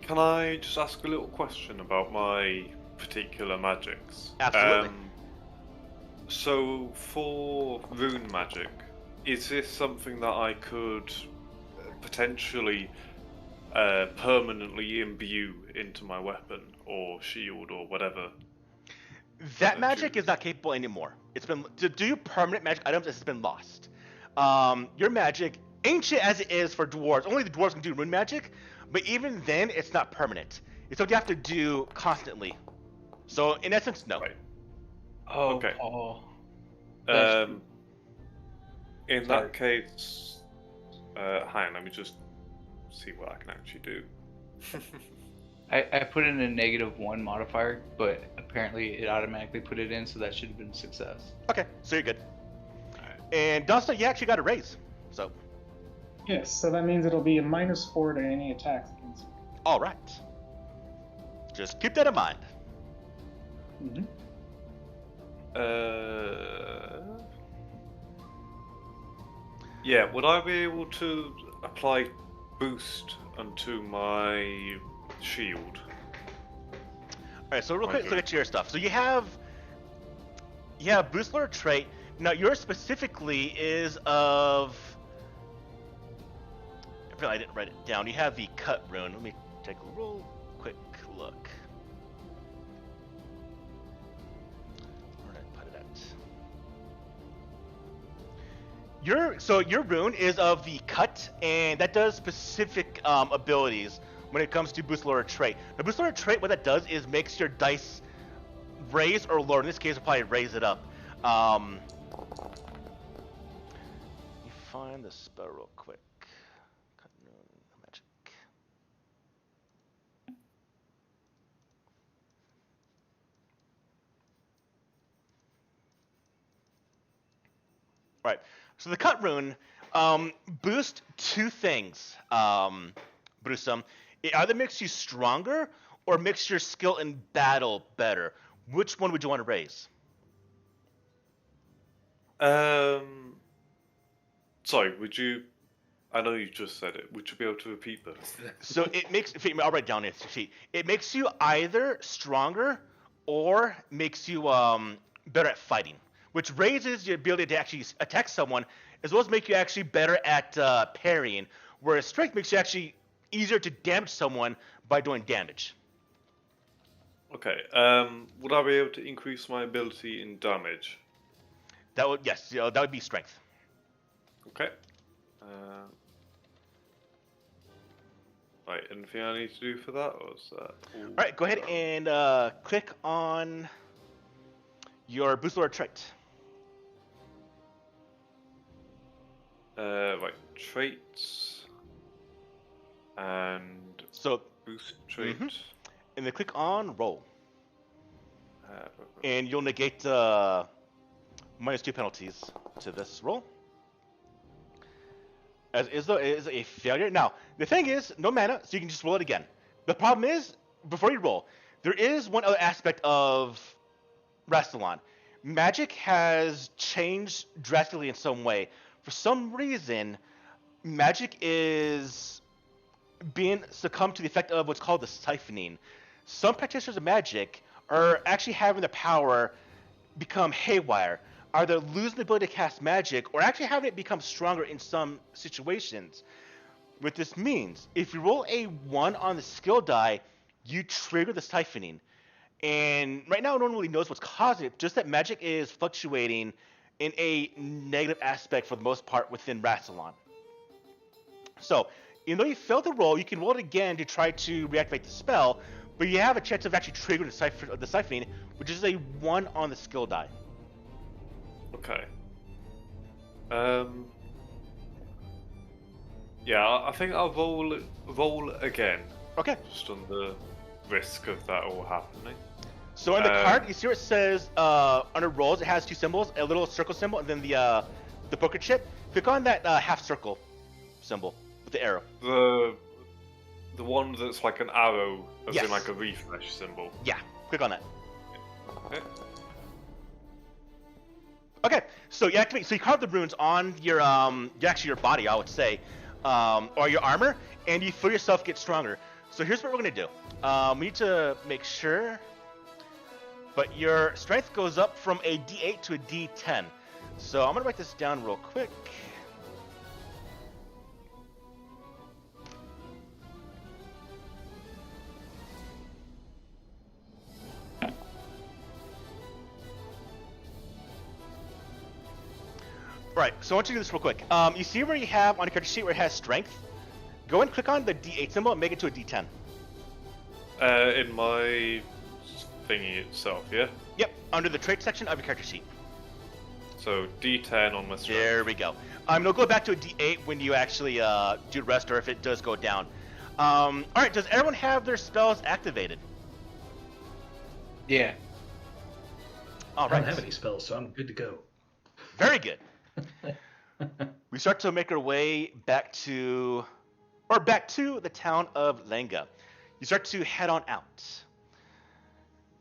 Can I just ask a little question about my particular magics? Absolutely. So, for rune magic, is this something that I could potentially permanently imbue into my weapon or shield or whatever? That magic is not capable anymore. It's been to do permanent magic items. It's been lost. Your magic, ancient as it is for dwarves, only the dwarves can do rune magic. But even then, it's not permanent. It's something you have to do constantly. So in essence, no. Right. Oh, Okay. Paul. In that case, hang on, let me just see what I can actually do. I put in a -1 modifier, but apparently it automatically put it in, so that should have been a success. Okay, so you're good. And Dunsta, you actually got a raise. So, Yes, so that means it'll be a -4 to any attacks against me. all right. Just keep that in mind. Mm-hmm. Yeah, would I be able to apply boost onto my shield? Alright, so real quick, Okay. look at your stuff. So you have boost lore trait. Now yours specifically is of, I didn't write it down. You have the cut rune. Let me take a real quick look. Your rune is of the cut, and that does specific abilities when it comes to boost lower trait. The boost lower trait, what that does is makes your dice raise or lower. In this case, it'll probably raise it up. Let me find the spell real quick. Cut rune magic. Right. So the cut rune boosts two things, Brusum. It either makes you stronger or makes your skill in battle better. Which one would you want to raise? Sorry, would you? I know you just said it. Would you be able to repeat that? So it makes. I'll write down this sheet. It makes you either stronger or makes you better at fighting, which raises your ability to actually attack someone, as well as make you actually better at parrying. Whereas strength makes you actually easier to damage someone by doing damage. Okay. Would I be able to increase my ability in damage? That would that would be strength. Okay. Right. Anything I need to do for that, or is that? All right, go ahead and click on your boost lower trait. Right. Traits and So, boost trait. and then click on roll, and you'll negate -2 penalties to this roll. As is though it is a failure. Now, the thing is, no mana, so you can just roll it again. The problem is, before you roll, there is one other aspect of Rastalon. Magic has changed drastically in some way. For some reason, magic is being succumbed to the effect of what's called the siphoning. Some practitioners of magic are actually having the power become haywire, either losing the ability to cast magic or actually having it become stronger in some situations. What this means, if you roll a 1 on the skill die, you trigger the siphoning. And right now, no one really knows what's causing it, just that magic is fluctuating in a negative aspect for the most part within Rastalon. So, even though you failed the roll, you can roll it again to try to reactivate the spell, but you have a chance of actually triggering the siphoning, which is a 1 on the skill die. Okay. Yeah, I think I'll roll again. Okay. Just on the risk of that all happening. So on the card, you see where it says under rolls, it has 2 symbols, a little circle symbol, and then the poker chip. Click on that half circle symbol with the arrow. The one that's like an arrow, as Yes. in like a refresh symbol. Yeah, click on that. Okay. Okay, so you activate. So you carve the runes on your your body, I would say, or your armor, and you feel yourself get stronger. So here's what we're gonna do. We need to make sure, but your strength goes up from a D8 to a D10. So I'm gonna write this down real quick. Right, so I want you to do this real quick. You see where you have on your character sheet where it has strength? Go and click on the D8 symbol and make it to a D10. In my thingy itself, yeah? Yep, under the trait section of your character sheet. So D10 on my strength. There we go. It'll go back to a D8 when you actually do rest or if it does go down. Alright, does everyone have their spells activated? Yeah. I Alright. don't have any spells, so I'm good to go. Very good. We start to make our way back to the town of Lenga. You start to head on out.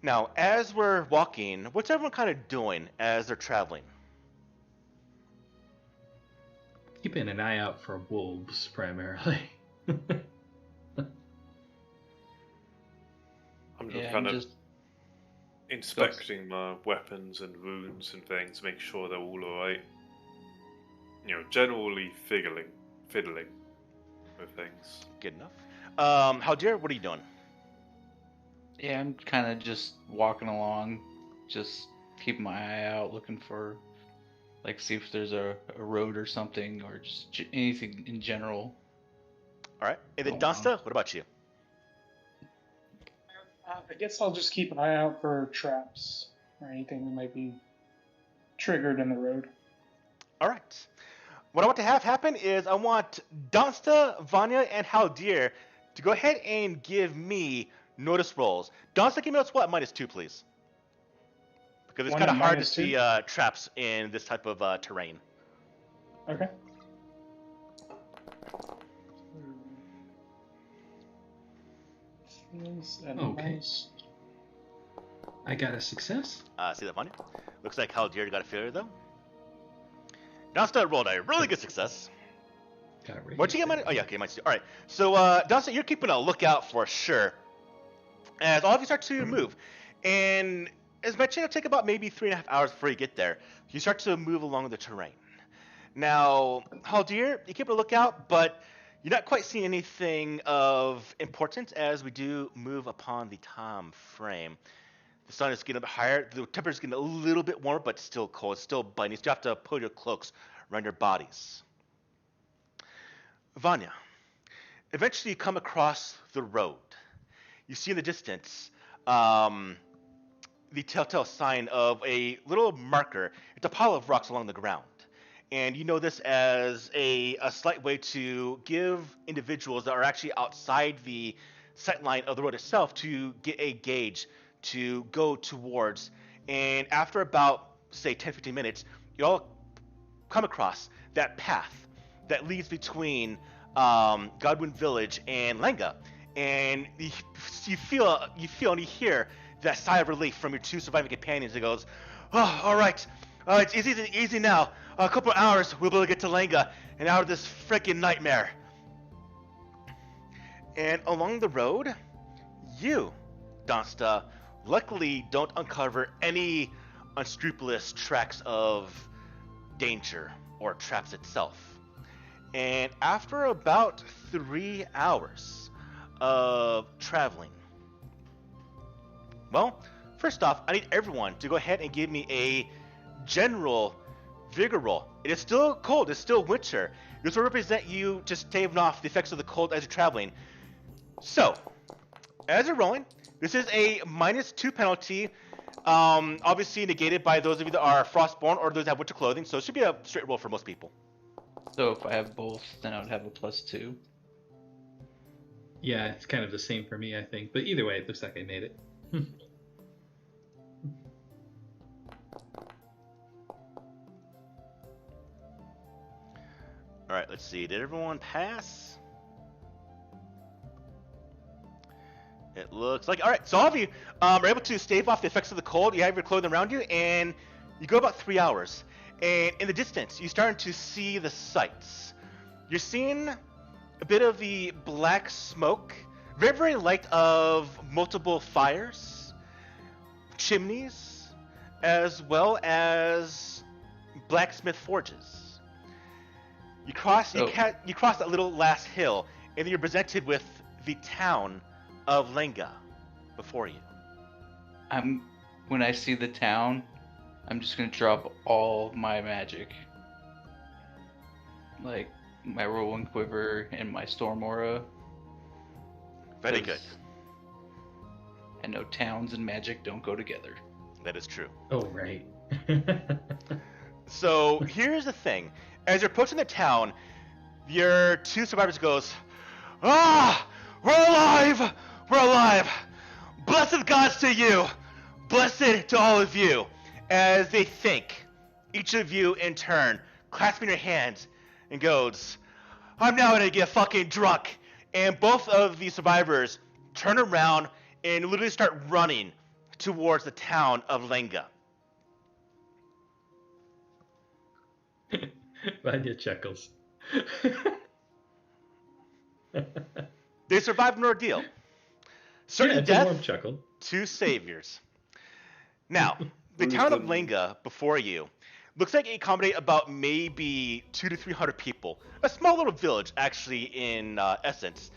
Now, as we're walking, what's everyone kind of doing as they're traveling? Keeping an eye out for wolves, primarily. I'm Yeah, kind I'm of just inspecting my weapons and runes and things, make sure they're all alright. You know, generally fiddling with things. Good enough. Haldir, what are you doing? Yeah, I'm kind of just walking along, just keeping my eye out, looking for Like see if there's a road or something, or just anything in general. All right. And then Oh, wow. Dunsta, what about you? I guess I'll just keep an eye out for traps or anything that might be triggered in the road. All right. What I want to have happen is I want Dunsta, Vanya, and Haldir to go ahead and give me notice rolls. Dunsta, give me notice what? -2, please. Because it's One kind of at hard to -2? see traps in this type of terrain. Okay. Okay. I got a success. See that, Vanya? Looks like Haldir got a failure, though. Dunsta rolled a really good success. Got a What'd you get, raise. -2? Oh, yeah, okay, -2. All right. So, Dunsta, you're keeping a lookout for sure as all of you start to move. And as mentioned, it'll take about maybe 3.5 hours before you get there. You start to move along the terrain. Now, Haldir, you keep a lookout, but you're not quite seeing anything of importance as we do move upon the time frame. The sun is getting a bit higher. The temperature is getting a little bit warmer, but still cold. It's still biting. You still have to put your cloaks around your bodies. Vanya, eventually you come across the road. You see in the distance the telltale sign of a little marker. It's a pile of rocks along the ground. And you know this as a slight way to give individuals that are actually outside the sight line of the road itself to get a gauge to go towards. And after about, say, 10-15 minutes, you all come across that path that leads between Godwin Village and Lenga. And you feel and you hear that sigh of relief from your two surviving companions. It goes, oh, all right. It's easy now. A couple of hours, we'll be able to get to Lenga and out of this freaking nightmare. And along the road, you, Dunsta, luckily don't uncover any unscrupulous tracks of danger or traps itself. And after about 3 hours of traveling, well, first off, I need everyone to go ahead and give me a general vigor roll. It is still cold. It's still winter. This will represent you just staving off the effects of the cold as you're traveling. So, as you're rolling, this is a -2 penalty, obviously negated by those of you that are frostborn or those that have winter clothing, so it should be a straight roll for most people. So if I have both, then I would have a +2. Yeah, it's kind of the same for me, I think. But either way, it looks like I made it. All right, let's see. Did everyone pass? It looks like... All right, so all of you are able to stave off the effects of the cold. You have your clothing around you, and you go about 3 hours. And in the distance, you're starting to see the sights. You're seeing a bit of the black smoke, very, very light of multiple fires, chimneys, as well as blacksmith forges. You cross that little last hill, and then you're presented with the town of Lenga before you. When I see the town, I'm just gonna drop all my magic, like my Whirlwind Quiver and my Storm Aura. Very good. I know towns and magic don't go together. That is true. Oh, right. So here's the thing. As you're approaching the town, your two survivors goes, ah, we're alive! We're alive! Blessed gods to you! Blessed to all of you! As they think, each of you in turn, clasping your hands, and goes, I'm now gonna get fucking drunk. And both of the survivors turn around and literally start running towards the town of Lenga. Vanya chuckles. They survived an ordeal. Certain Yeah, it's a death, warm chuckle. 2 saviors. Now, the town of Lenga before you looks like it accommodate about maybe 200 to 300 people. A small little village, actually, in essence.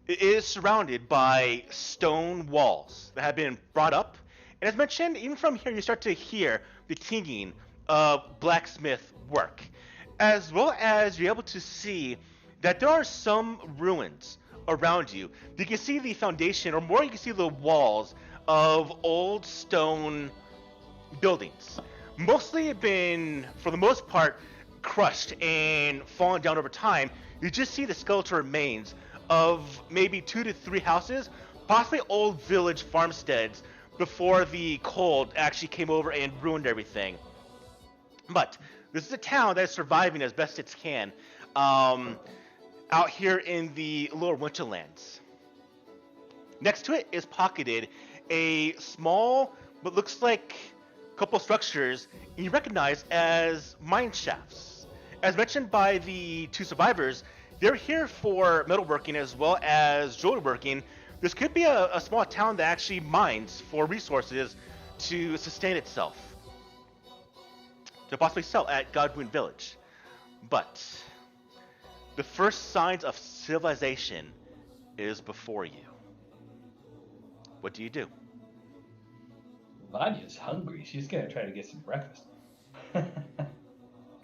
It is surrounded by stone walls that have been brought up. And as mentioned, even from here, you start to hear the tinging blacksmith work, as well as you're able to see that there are some ruins around you. You can see the foundation, or more, you can see the walls of old stone buildings. Mostly have been, for the most part, crushed and fallen down over time. You just see the skeletal remains of maybe 2 to 3 houses, possibly old village farmsteads, before the cold actually came over and ruined everything. But this is a town that is surviving as best it can out here in the lower winterlands. Next to it is pocketed a small, what looks like a couple structures you recognize as mine shafts. As mentioned by the 2 survivors, they're here for metalworking as well as jewelry working. This could be a small town that actually mines for resources to sustain itself, to possibly sell at Godwin Village. But the first signs of civilization is before you. What do you do? Vanya's hungry. She's gonna try to get some breakfast.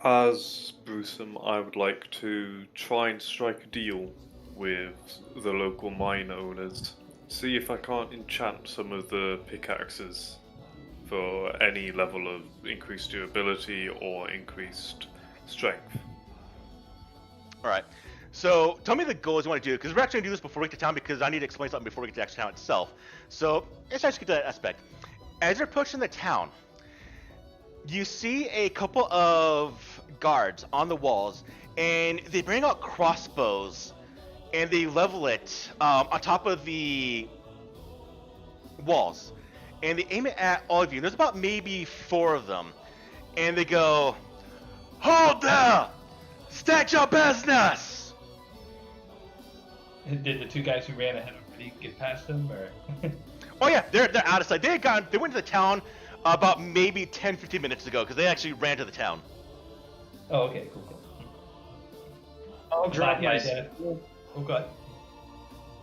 As Brucem, I would like to try and strike a deal with the local mine owners. See if I can't enchant some of the pickaxes for any level of increased durability or increased strength. Alright, so tell me the goals you want to do, because we're actually going to do this before we get to town, because I need to explain something before we get to the actual town itself. So let's actually get to that aspect. As you're approaching the town, you see a couple of guards on the walls, and they bring out crossbows, and they level it on top of the walls, and they aim it at all of you. There's about maybe 4 of them, and they go, "Hold there! State your business!" Did the 2 guys who ran ahead of me get past them, or? Oh yeah, they're out of sight. They went to the town about maybe 10-15 minutes ago, because they actually ran to the town. Oh, okay, cool. I'll drop my Oh, God.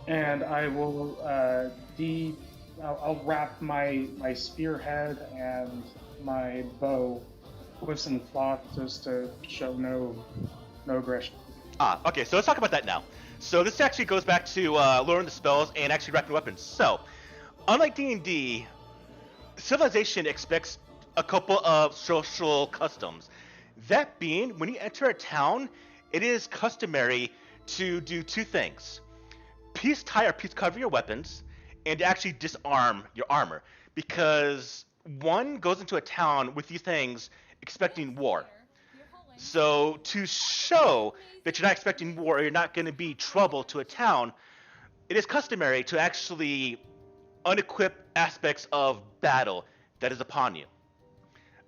and I will I'll wrap my spearhead and my bow with some cloth just to show no aggression. Okay, so let's talk about that now. So this actually goes back to lowering the spells and actually wrapping weapons. So, unlike D&D, Civilization expects a couple of social customs. That being, when you enter a town, it is customary to do 2 things. Peace tie or peace cover your weapons, and to actually disarm your armor. Because one goes into a town with these things expecting war. So to show that you're not expecting war, or you're not going to be trouble to a town, it is customary to actually unequip aspects of battle that is upon you.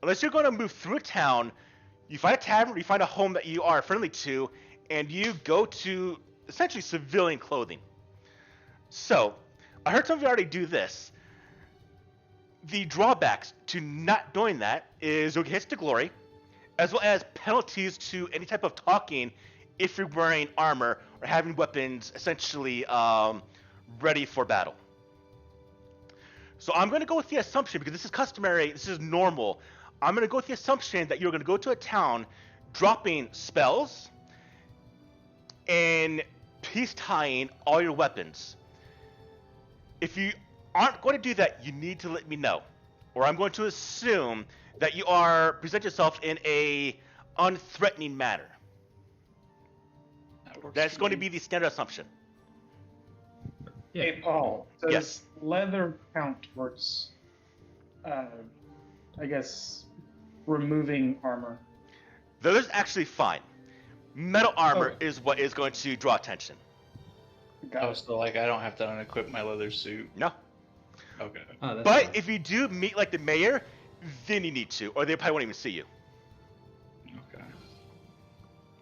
Unless you're going to move through a town, you find a tavern, or you find a home that you are friendly to, and you go to essentially civilian clothing. So, I heard some of you already do this. The drawbacks to not doing that is you'll get hits to glory, as well as penalties to any type of talking if you're wearing armor or having weapons essentially ready for battle. So I'm going to go with the assumption, because this is customary, this is normal, I'm going to go with the assumption that you're going to go to a town dropping spells and peace tying all your weapons. If you aren't going to do that, you need to let me know, or I'm going to assume that you are present yourself in a unthreatening manner. That's going to be the standard assumption. Hey, Paul, does Yes. leather count towards, I guess, removing armor? Leather's actually fine. Metal armor Okay. is what is going to draw attention. Got Oh, it. so like I don't have to unequip my leather suit. No. Okay. Oh, that's But fine. if you do meet like the mayor, then you need to, or they probably won't even see you. Okay.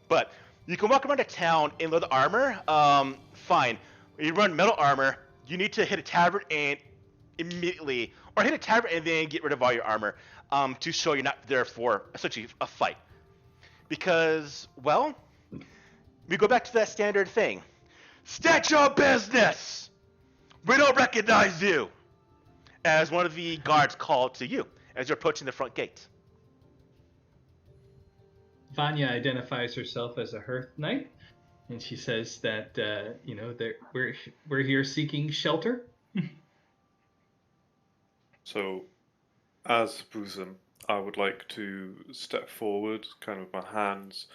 But you can walk around a town in leather armor, fine. When you run metal armor, you need to hit a tavern and immediately, or hit a tavern and then get rid of all your armor, to show you're not there for essentially a fight. Because, well, we go back to that standard thing. State your business! We don't recognize you! As one of the guards called to you as you're approaching the front gate. Vanya identifies herself as a Hearth Knight, and she says that we're here seeking shelter. So, as Bosom, I would like to step forward, kind of with my hands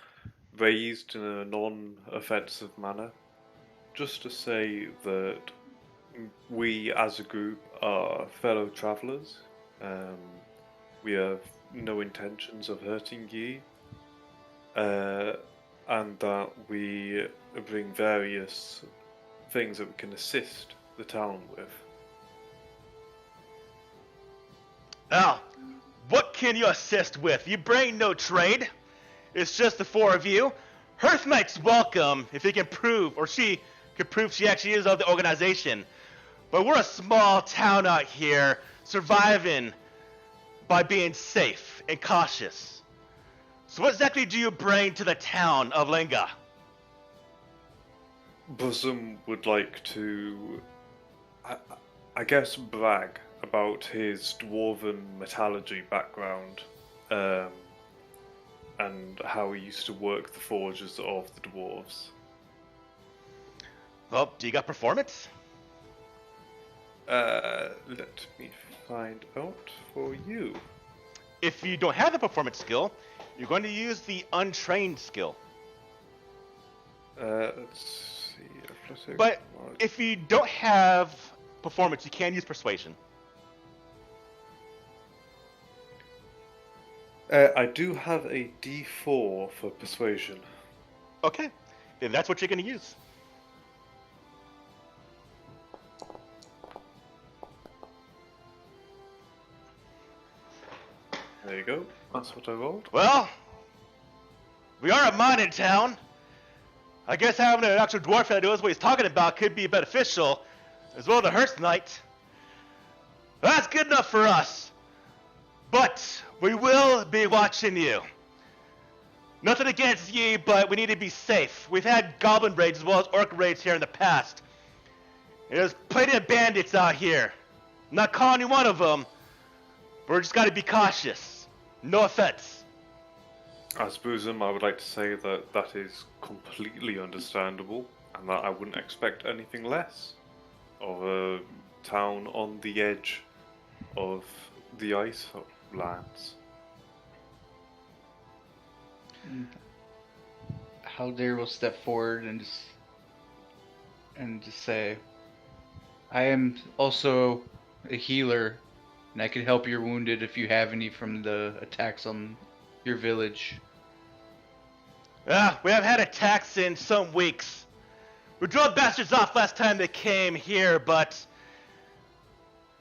raised in a non-offensive manner, just to say that we as a group are fellow travellers. We have no intentions of hurting ye, and that we bring various things that we can assist the town with. Now, what can you assist with? You bring no trade. It's just the four of you. Hearth Knight's welcome if he can prove, or she can prove she actually is of the organization. But we're a small town out here, surviving by being safe and cautious. So what exactly do you bring to the town of Linga? Bosom would like to, I guess, brag about his dwarven metallurgy background, and how he used to work the forges of the dwarves. Well, do you got performance? Let me find out for you. If you don't have the performance skill, you're going to use the untrained skill. Let's see. Athletic, But if you don't have performance, you can use persuasion. I do have a D4 for persuasion. Okay, then that's what you're going to use. There you go. That's what I rolled. Well, we are a mining town. I guess having an actual dwarf that knows what he's talking about could be beneficial, as well as the Hearth Knight. That's good enough for us. But we will be watching you. Nothing against ye, but we need to be safe. We've had goblin raids as well as orc raids here in the past. There's plenty of bandits out here. I'm not calling you one of them, but we're just gotta be cautious. No offense. As Bosom, I would like to say that that is completely understandable, and that I wouldn't expect anything less of a town on the edge of the ice lands. Haldir will step forward and just say, I am also a healer, and I can help your wounded if you have any from the attacks on your village. We haven't had attacks in some weeks. We drove bastards off last time they came here, but...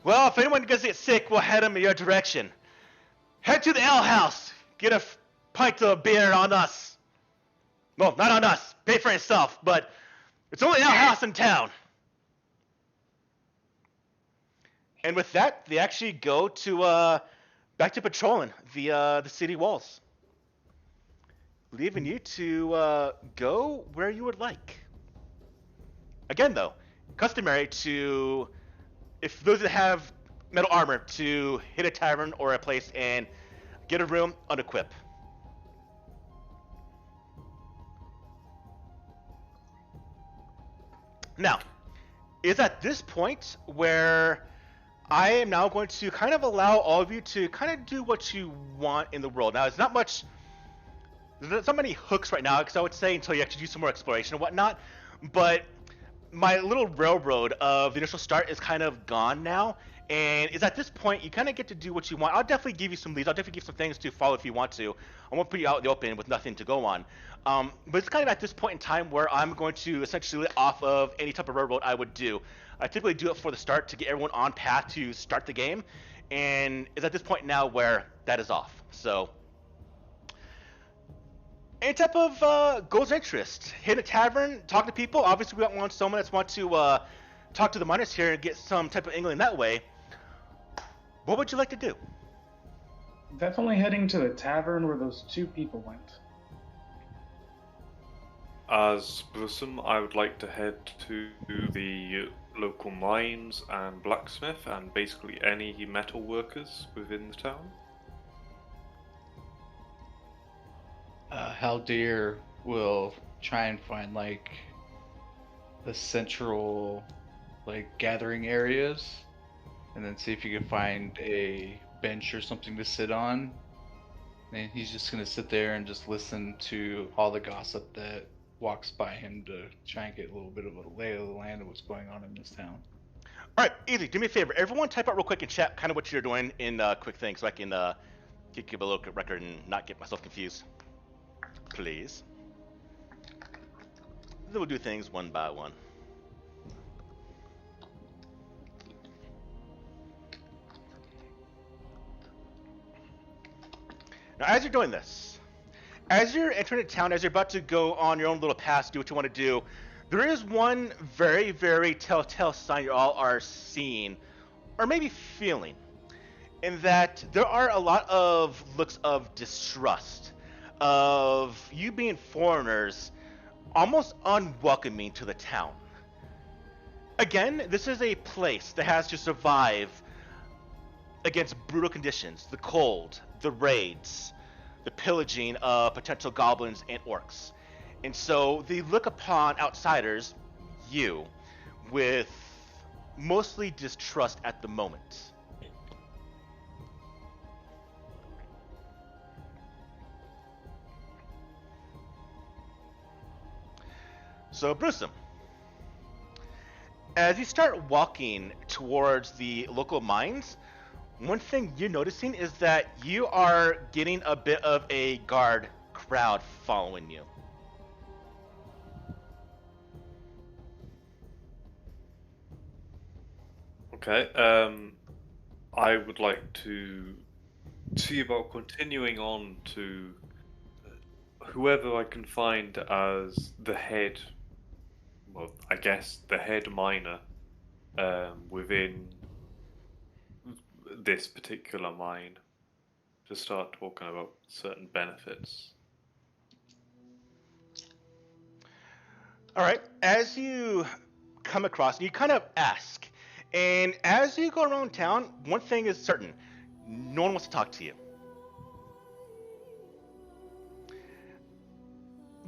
Well, if anyone gets get sick, we'll head them in your direction. Head to the ale house. Get a pint of beer on us. Well, not on us. Pay for yourself, but it's only ale house in town. And with that, they actually go to back to patrolling the city walls, leaving you to go where you would like. Again, though, customary to, if those that have metal armor, to hit a tavern or a place and get a room, unequip. Now, it's at this point where I am now going to kind of allow all of you to kind of do what you want in the world. Now, it's not much, there's not many hooks right now, because I would say until you actually do some more exploration and whatnot, but my little railroad of the initial start is kind of gone now, and it's at this point you kind of get to do what you want. I'll definitely give you some leads, I'll definitely give you some things to follow if you want to. I won't put you out in the open with nothing to go on. But it's kind of at this point in time where I'm going to essentially let off of any type of railroad I would do. I typically do it for the start to get everyone on path to start the game, and it's at this point now where that is off. So, any type of goals or interest. Hit a tavern, talk to people. Obviously, we don't want someone that's want to talk to the miners here and get some type of inkling that way. What would you like to do? Definitely heading to the tavern where those two people went. As Bosom, I would like to head to the local mines and blacksmith and basically any metal workers within the town. Haldir will try and find like the central like gathering areas, and then see if you can find a bench or something to sit on. And he's just gonna sit there and just listen to all the gossip that walks by him to try and get a little bit of a lay of the land of what's going on in this town. All right, easy. Do me a favor. Everyone type out real quick in chat kind of what you're doing in quick thing so I can give a little record and not get myself confused. Please. Then we'll do things one by one. Now, as you're doing this, as you're entering the town, as you're about to go on your own little path, do what you want to do, there is one very, very telltale sign you all are seeing, or maybe feeling, in that there are a lot of looks of distrust, of you being foreigners, almost unwelcoming to the town. Again, this is a place that has to survive against brutal conditions, the cold, the raids, the pillaging of potential goblins and orcs. And so they look upon outsiders, you, with mostly distrust at the moment. So, Brewsome, as you start walking towards the local mines, one thing you're noticing is that you are getting a bit of a guard crowd following you. Okay, I would like to see about continuing on to whoever I can find as the head, well, I guess the head miner within this particular mine, to start talking about certain benefits. All right, as you come across, you kind of ask, and as you go around town, one thing is certain: no one wants to talk to you.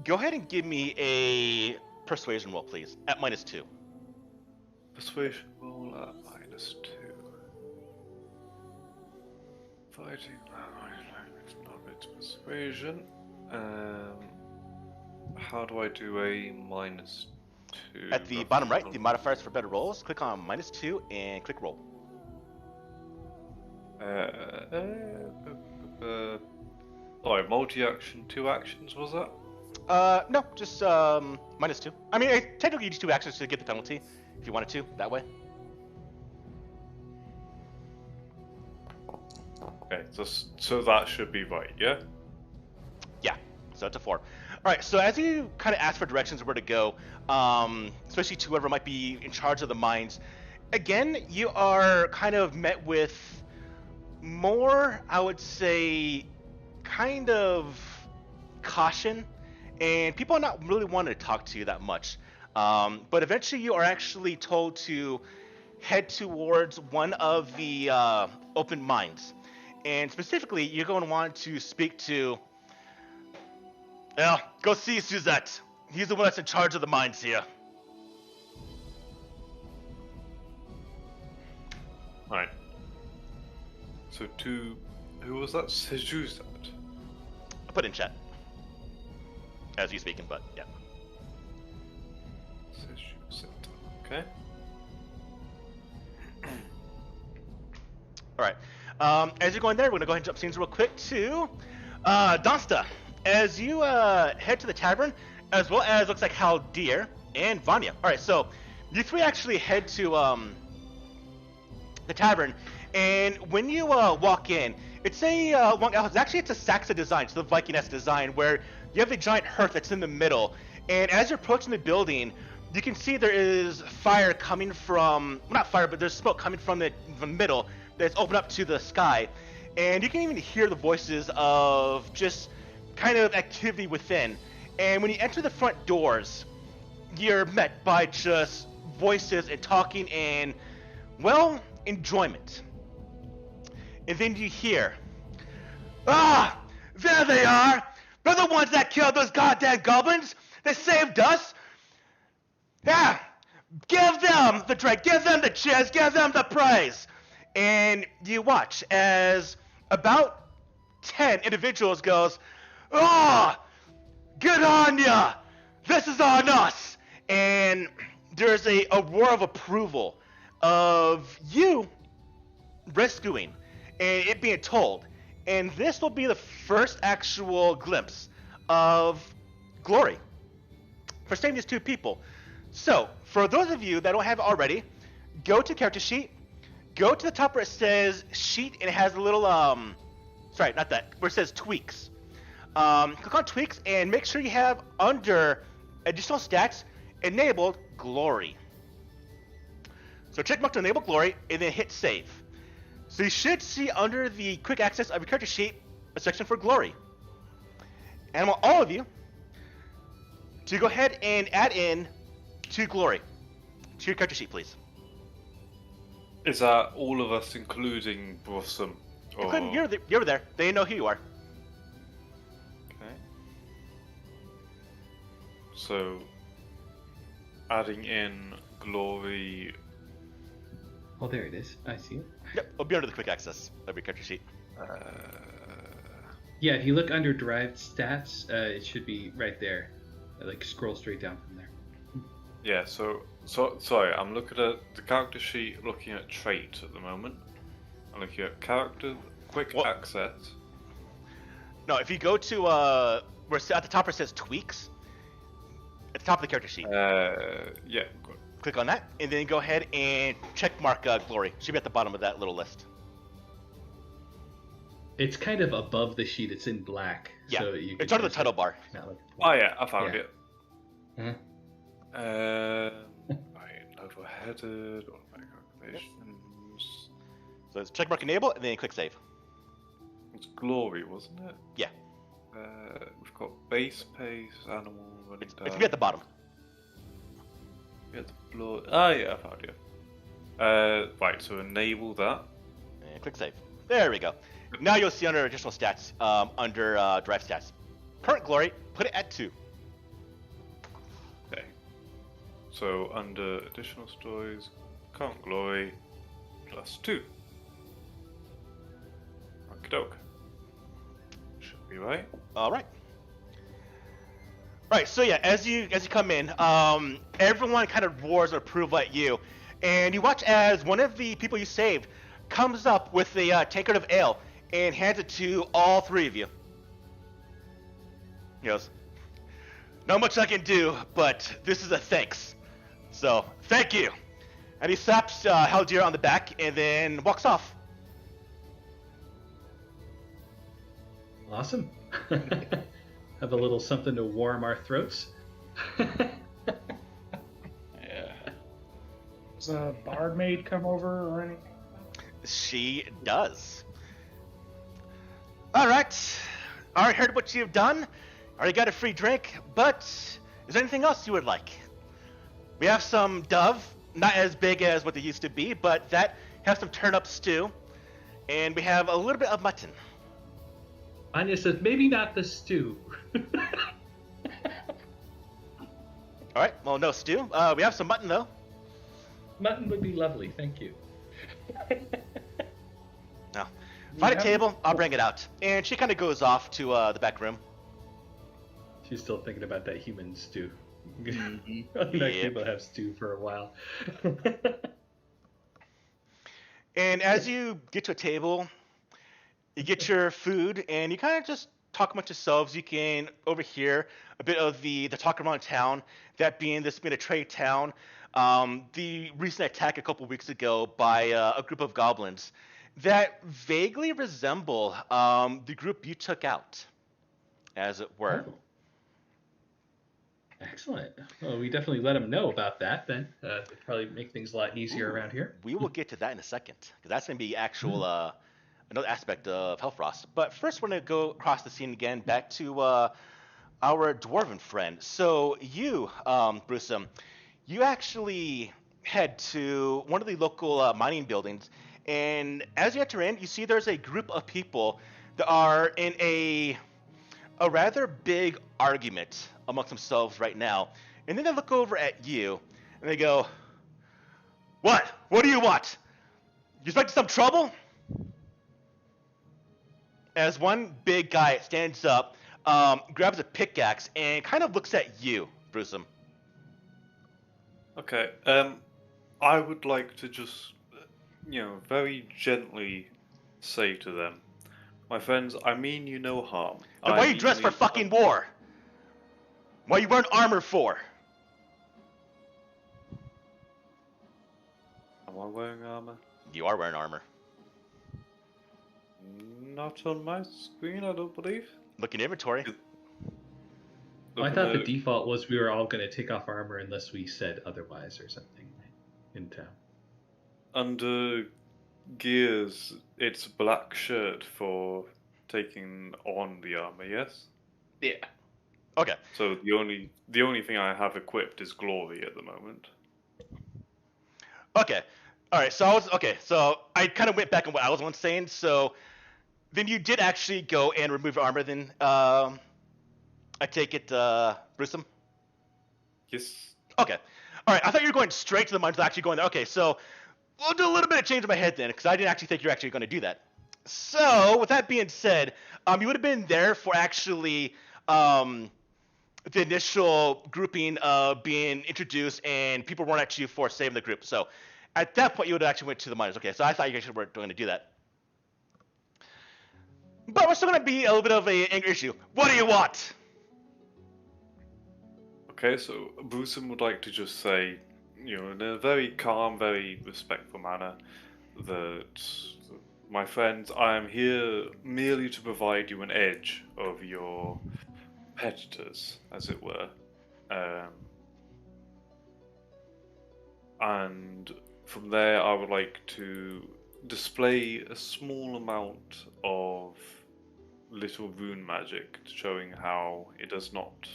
Go ahead and give me a persuasion roll, please, at -2. Persuasion roll at -2. Fighting language, persuasion. How do I do a -2? At the bottom right, the modifiers for better rolls, click on -2 and click roll. Sorry, multi-action, 2 actions, was that? No, just -2. I mean, technically you use 2 actions to get the penalty, if you wanted to, that way. Okay, so that should be right, yeah? Yeah, so it's a 4. All right, so as you kind of ask for directions where to go, especially to whoever might be in charge of the mines, again, you are kind of met with more, I would say, kind of caution, and people are not really wanting to talk to you that much. But eventually you are actually told to head towards one of the open mines. And specifically, you're going to want to speak to... Well, go see Suzette. He's the one that's in charge of the mines here. Right. So who was that? Suzette? I'll put it in chat. As you speaking, but yeah. Suzette. Okay. Alright. As you're going there, we're going to go ahead and jump scenes real quick to Donsta. As you head to the tavern, as well as looks like Haldir and Vanya. Alright, so you three actually head to the tavern, and when you walk in, it's it's a Saxa design, so the Viking-esque design, where you have a giant hearth that's in the middle, and as you're approaching the building, you can see there is fire coming from, well, not fire, but there's smoke coming from the middle that's opened up to the sky, and you can even hear the voices of just kind of activity within. And when you enter the front doors, you're met by just voices and talking and, well, enjoyment. And then you hear, "Ah, there they are! They're the ones that killed those goddamn goblins. They saved us. Yeah, give them the drink, give them the cheers, give them the praise. And you watch as about 10 individuals goes, "Oh, good on ya! This is on us!" And there's a roar of approval of you rescuing and it being told. And this will be the first actual glimpse of glory for saving these two people. So, for those of you that don't have it already, go to character sheet, go to the top where it says sheet, and it has a little, sorry, not that, where it says tweaks. Click on tweaks, and make sure you have under additional stats, enabled glory. So check mark to enable glory, and then hit save. So you should see under the quick access of your character sheet, a section for glory. And I want all of you to go ahead and add in 2 glory to your character sheet, please. Is that all of us, including Blossom? You're there. They know who you are. Okay. So, adding in glory. Oh, there it is. I see it. Yep, it'll be under the quick access of your character sheet. Yeah, if you look under derived stats, it should be right there. Like scroll straight down from there. Yeah. So sorry, I'm looking at the character sheet, looking at traits at the moment. I'm looking at character, quick access. No, if you go to where at the top where it says tweaks, at the top of the character sheet. Yeah. Good. Click on that, and then go ahead and check mark glory. Should be at the bottom of that little list. It's kind of above the sheet. It's in black. Yeah, so you it's under the title bar. Oh yeah, I found Yeah. it. Uh-huh. Right, level headed, automatic calculations. So it's check mark enable, and then click save. It's glory, wasn't it? Yeah. We've got base pace, animal running It's down. gonna be at the bottom. Yeah, the blood. Ah, yeah, I found it. Right, so enable that. And click save. There we go. Now you'll see under additional stats, under drive stats. Current glory, put it at 2. Okay. So under additional stories, current glory plus 2. Okie doke. Should be right. All right. Right. So yeah, as you come in, everyone kind of roars approval at you, and you watch as one of the people you saved comes up with a tankard of ale and hands it to all 3 of you. He goes, "Not much I can do, but this is a thanks. So thank you." And he slaps Haldir on the back and then walks off. Awesome. Have a little something to warm our throats. Yeah. Does a barmaid come over or anything? She does. All right. Already heard what you've done. Already got a free drink. But is there anything else you would like? We have some dove, not as big as what they used to be, but that has some turnip stew, and we have a little bit of mutton. Anya says, maybe not the stew. All right. Well, no stew. We have some mutton though. Mutton would be lovely, thank you. No. Find a Yeah. table. I'll bring it out. And she kind of goes off to the back room. She's still thinking about that human stew. Mhm. Next Yep. people have stew for a while. And as you get to a table, you get your food, and you kind of just talk amongst yourselves. You can overhear a bit of the talk around town, that being this being a trade town. The recent attack a couple weeks ago by a group of goblins that vaguely resemble the group you took out, as it were. Oh. Excellent. Well, we definitely let them know about that then. It'd probably make things a lot easier Ooh, around here. We will get to that in a second, because that's going to be actual another aspect of Hellfrost. But first, we're going to go across the scene again, back to our dwarven friend. So you, Brucem, you actually head to one of the local mining buildings, and as you enter in, you see there's a group of people that are in a a rather big argument amongst themselves right now, and then they look over at you and they go, "What? What do you want? You expecting some trouble?" As one big guy stands up, grabs a pickaxe, and kind of looks at you, Brucem. Okay. I would like to just, very gently say to them, my friends, I mean you no harm. Then why are you dressed for fucking war? Why are you wearing armor for? Am I wearing armor? You are wearing armor. Not on my screen, I don't believe. Look in inventory. Well, I thought the default was we were all going to take off armor unless we said otherwise or something in town. Under gears, it's a black shirt for taking on the armor, yes? Yeah. Okay. So the only thing I have equipped is glory at the moment. Okay. All right. So I kind of went back on what I was once saying. So then you did actually go and remove your armor. Then I take it, Brucem. Yes. Okay. All right. I thought you were going straight to the mines. Actually going there. Okay. So we'll do a little bit of change in my head then, because I didn't actually think you're actually going to do that. So with that being said, you would have been there for actually the initial grouping being introduced, and people weren't actually for saving the group. So at that point, you would have actually went to the miners. Okay, so I thought you guys were going to do that. But we're still going to be a little bit of an anger issue. What do you want? Okay, so Brucem would like to just say, in a very calm, very respectful manner, that, my friends, I am here merely to provide you an edge over your competitors, as it were. And from there, I would like to display a small amount of little rune magic, showing how it does not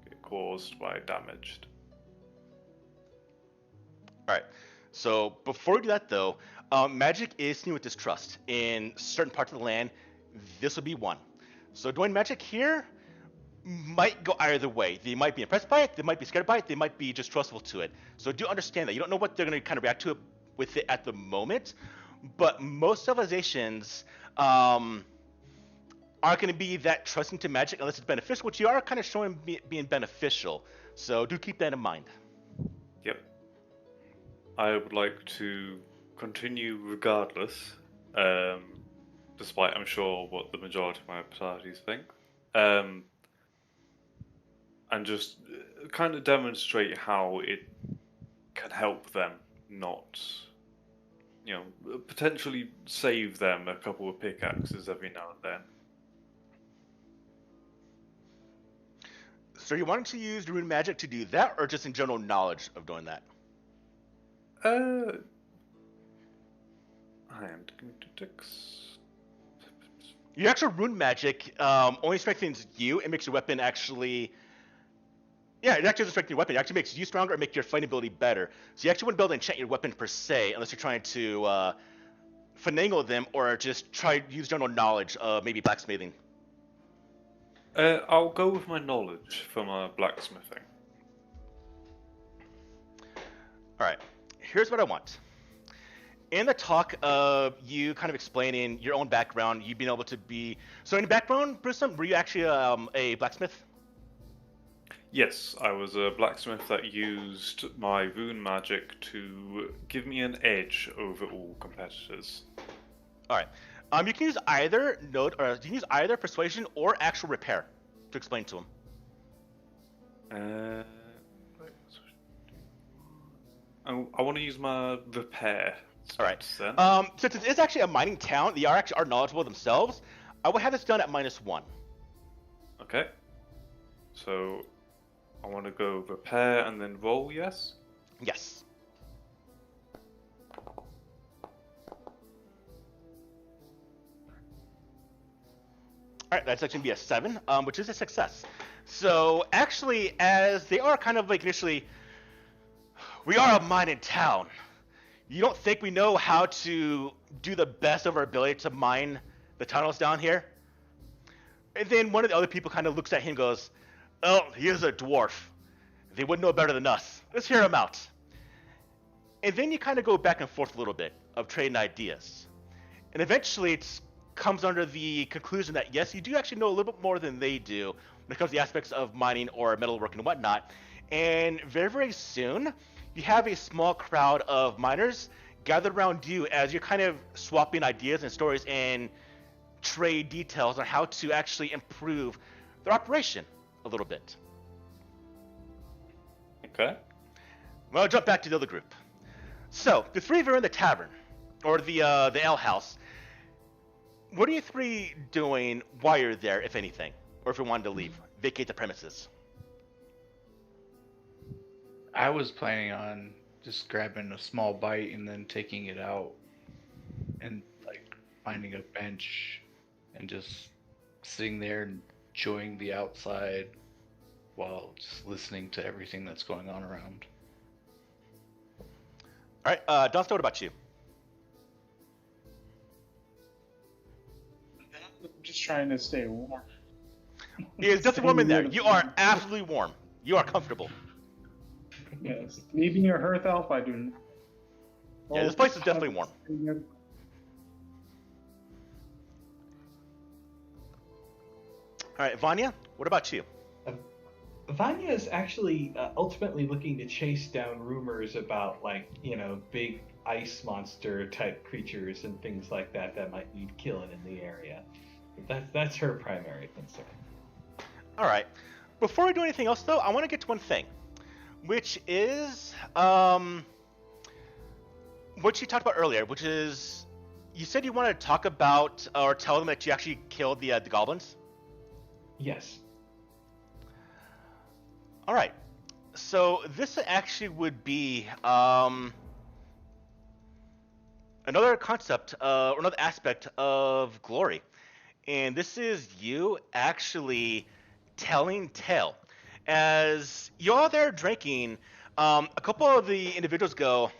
get caused by damage. All right. So before we do that, though, magic is seen with distrust. In certain parts of the land, this would be one. So doing magic here might go either way. They might be impressed by it, they might be scared by it, they might be just trustful to it. So do understand that. You don't know what they're going to kind of react to it with it at the moment, but most civilizations aren't going to be that trusting to magic unless it's beneficial, which you are kind of showing being beneficial. So do keep that in mind. Yep. I would like to continue regardless, despite I'm sure what the majority of my parties think, and just kind of demonstrate how it can help them, not, potentially save them a couple of pickaxes every now and then. So you wanted to use rune magic to do that, or just in general knowledge of doing that? I am going to ticks. Your actual rune magic only strengthens you and makes your weapon actually. Yeah, it actually doesn't strengthen your weapon. It actually makes you stronger and make your fighting ability better. So you actually wouldn't be able to enchant your weapon per se, unless you're trying to finagle them or just try to use general knowledge of maybe blacksmithing. I'll go with my knowledge from blacksmithing. All right, here's what I want. In the talk of you kind of explaining your own background, you being able to be... So in your background, Brucem, were you actually a blacksmith? Yes, I was a blacksmith that used my rune magic to give me an edge over all competitors. All right. You can use either persuasion or actual repair to explain to him. I want to use my repair. All right. Then. Since it is actually a mining town, they are knowledgeable themselves. I will have this done at -1. Okay. So I want to go repair and then roll. Yes. Yes. All right, that's actually going to be a 7, which is a success. So actually, as they are kind of like initially, we are a mining town. You don't think we know how to do the best of our ability to mine the tunnels down here? And then one of the other people kind of looks at him and goes, "Oh, he is a dwarf. They would know better than us. Let's hear him out." And then you kind of go back and forth a little bit of trading ideas. And eventually it comes under the conclusion that, yes, you do actually know a little bit more than they do when it comes to the aspects of mining or metalworking and whatnot. And very, very soon, you have a small crowd of miners gathered around you as you're kind of swapping ideas and stories and trade details on how to actually improve their operation a little bit. Okay. Well, I'll jump back to the other group. So, the three of you are in the tavern, or the ale house. What are you three doing while you're there, if anything? Or if you wanted to leave, vacate the premises? I was planning on just grabbing a small bite and then taking it out and like finding a bench and just sitting there and enjoying the outside while just listening to everything that's going on around. All right, Dunstan, what about you? I'm just trying to stay warm. It's just warm in there. You are absolutely warm. You are comfortable. Yes. Me being a hearth elf, I do not. Yeah, this place is definitely warm. All right, Vanya, what about you? Vanya is actually ultimately looking to chase down rumors about, like, big ice monster type creatures and things like that that might need killing in the area. That's her primary concern. All right. Before we do anything else, though, I want to get to one thing, which is what you talked about earlier, which is you said you wanted to talk about or tell them that you actually killed the goblins. Yes. All right. So this actually would be another concept or another aspect of glory, and this is you actually telling tale. As you're all there drinking, a couple of the individuals go,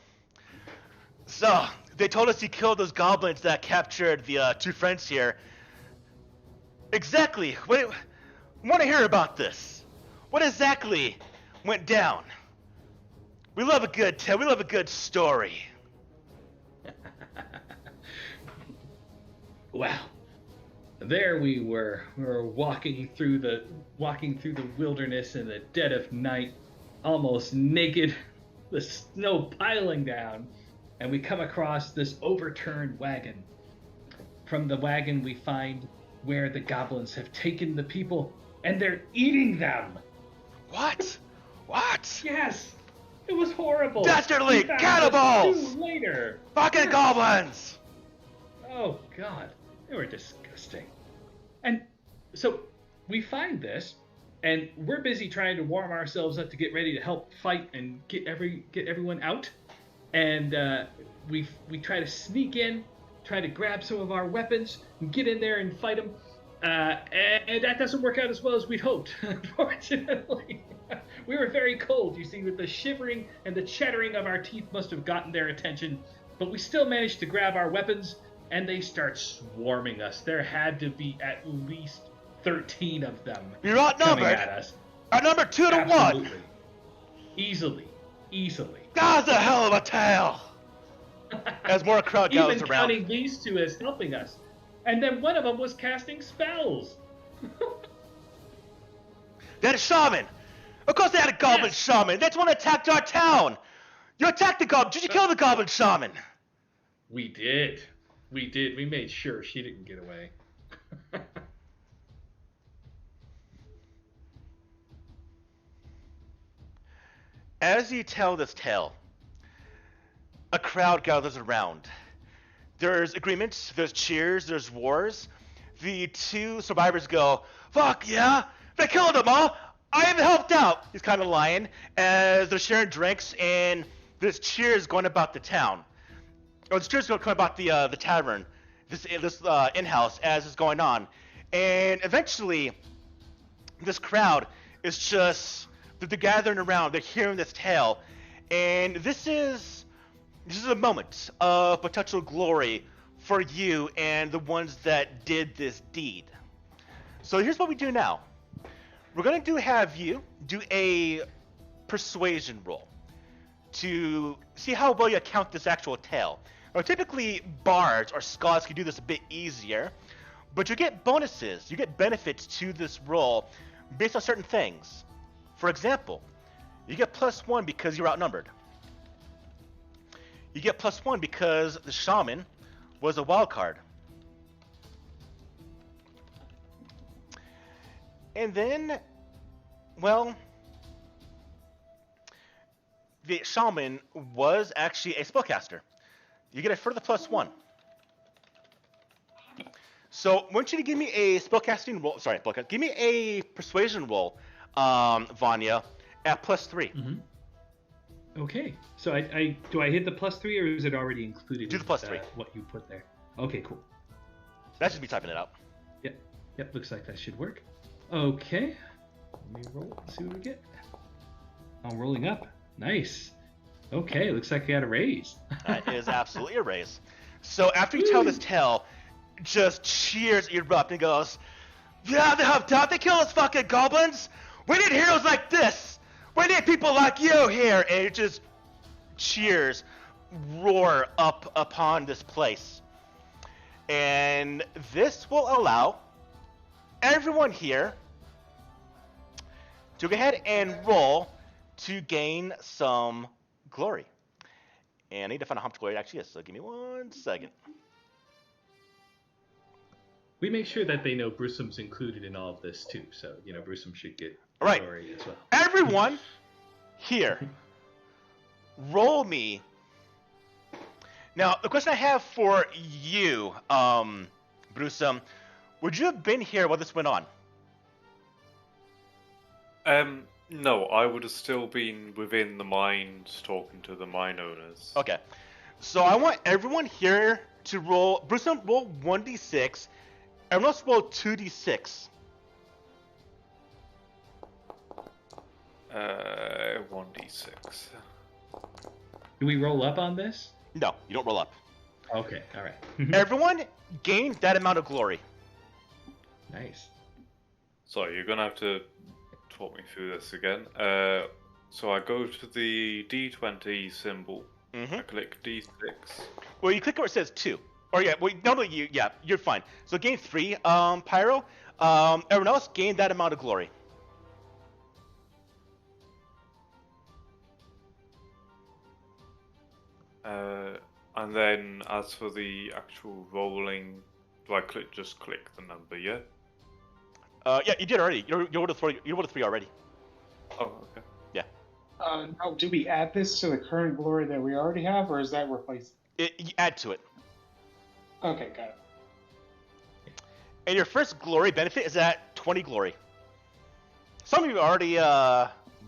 "So, they told us you killed those goblins that captured the two friends here. Exactly. I want to hear about this. What exactly went down? We love a good tale. We love a good story." Well, there we were. We were walking through the wilderness in the dead of night, almost naked, the snow piling down, and we come across this overturned wagon. From the wagon we find where the goblins have taken the people, and they're eating them. What? What? Yes, it was horrible. Dastardly We found cannibals! this too later. Fucking goblins! Oh God, they were disgusting. And so we find this, and we're busy trying to warm ourselves up to get ready to help fight and get everyone out. And we try to sneak in, try to grab some of our weapons, and get in there and fight them. And that doesn't work out as well as we'd hoped, unfortunately. We were very cold, you see, with the shivering and the chattering of our teeth must have gotten their attention. But we still managed to grab our weapons, and they start swarming us. There had to be at least 13 of them You're coming outnumbered. at us. Outnumbered 2 to 1. Absolutely. Easily. That's a hell of a tale. As more crowd gathers Even around. counting these two as helping us. And then one of them was casting spells. They had a shaman. Of course they had a goblin Yes. shaman. That's one that attacked our town. You attacked the goblin. Did you kill the goblin shaman? We did. We made sure she didn't get away. As you tell this tale, a crowd gathers around. There's agreements, there's cheers, there's wars. The two survivors go, "Fuck yeah! They killed them all! I even helped out!" He's kind of lying as they're sharing drinks and there's cheers going about the town. Or there's cheers going about the tavern, this in-house as it's going on. And eventually, this crowd is just, they're gathering around, they're hearing this tale. And this is a moment of potential glory for you and the ones that did this deed. So here's what we do now. We're going to have you do a persuasion roll to see how well you account this actual tale. Now, typically, bards or scholars can do this a bit easier, but you get bonuses, you get benefits to this roll based on certain things. For example, you get +1 because you're outnumbered. You get +1 because the shaman was a wild card. And then, well, the shaman was actually a spellcaster. You get a further +1. So, I want you to give me a spellcasting roll. Sorry, give me a persuasion roll, Vanya, at +3. Mm-hmm. Okay. So I do I hit the +3 or is it already included? Do the +3. What you put there. Okay, cool. That should be typing it out. Yep. Looks like that should work. Okay. Let me roll. See what we get. I'm rolling up. Nice. Okay. Looks like I got a raise. That is absolutely a raise. So after you tell this tale, just cheers erupt and goes, "Yeah, they have time to kill us fucking goblins. We need heroes like this. We need people like you here." And it just cheers roar up upon this place. And this will allow everyone here to go ahead and roll to gain some glory. And I need to find out how much glory it actually is, so give me 1 second. We make sure that they know Brusum's included in all of this too, so Brusum should get All right. glory as well. Everyone here, roll me. Now, the question I have for you, Brusum, would you have been here while this went on? No, I would have still been within the mines talking to the mine owners. Okay. So I want everyone here to roll. Brusum, roll 1d6. Everyone else roll 2d6. 1d6. Do we roll up on this? No, you don't roll up. Okay, all right. Everyone gain that amount of glory. Nice. So you're gonna have to talk me through this again. So I go to the D20 symbol. I click D6. Well, you click where it says 2. Or normally you're fine. So gain 3, Pyro. Everyone else gain that amount of glory. And then as for the actual rolling, do I just click the number, yeah? Yeah, you did already. You rolled a 3 already. Oh, okay. Yeah. Now, do we add this to the current glory that we already have, or is that replaced? You add to it. Okay, got it. And your first glory benefit is at 20 glory. Some of you are already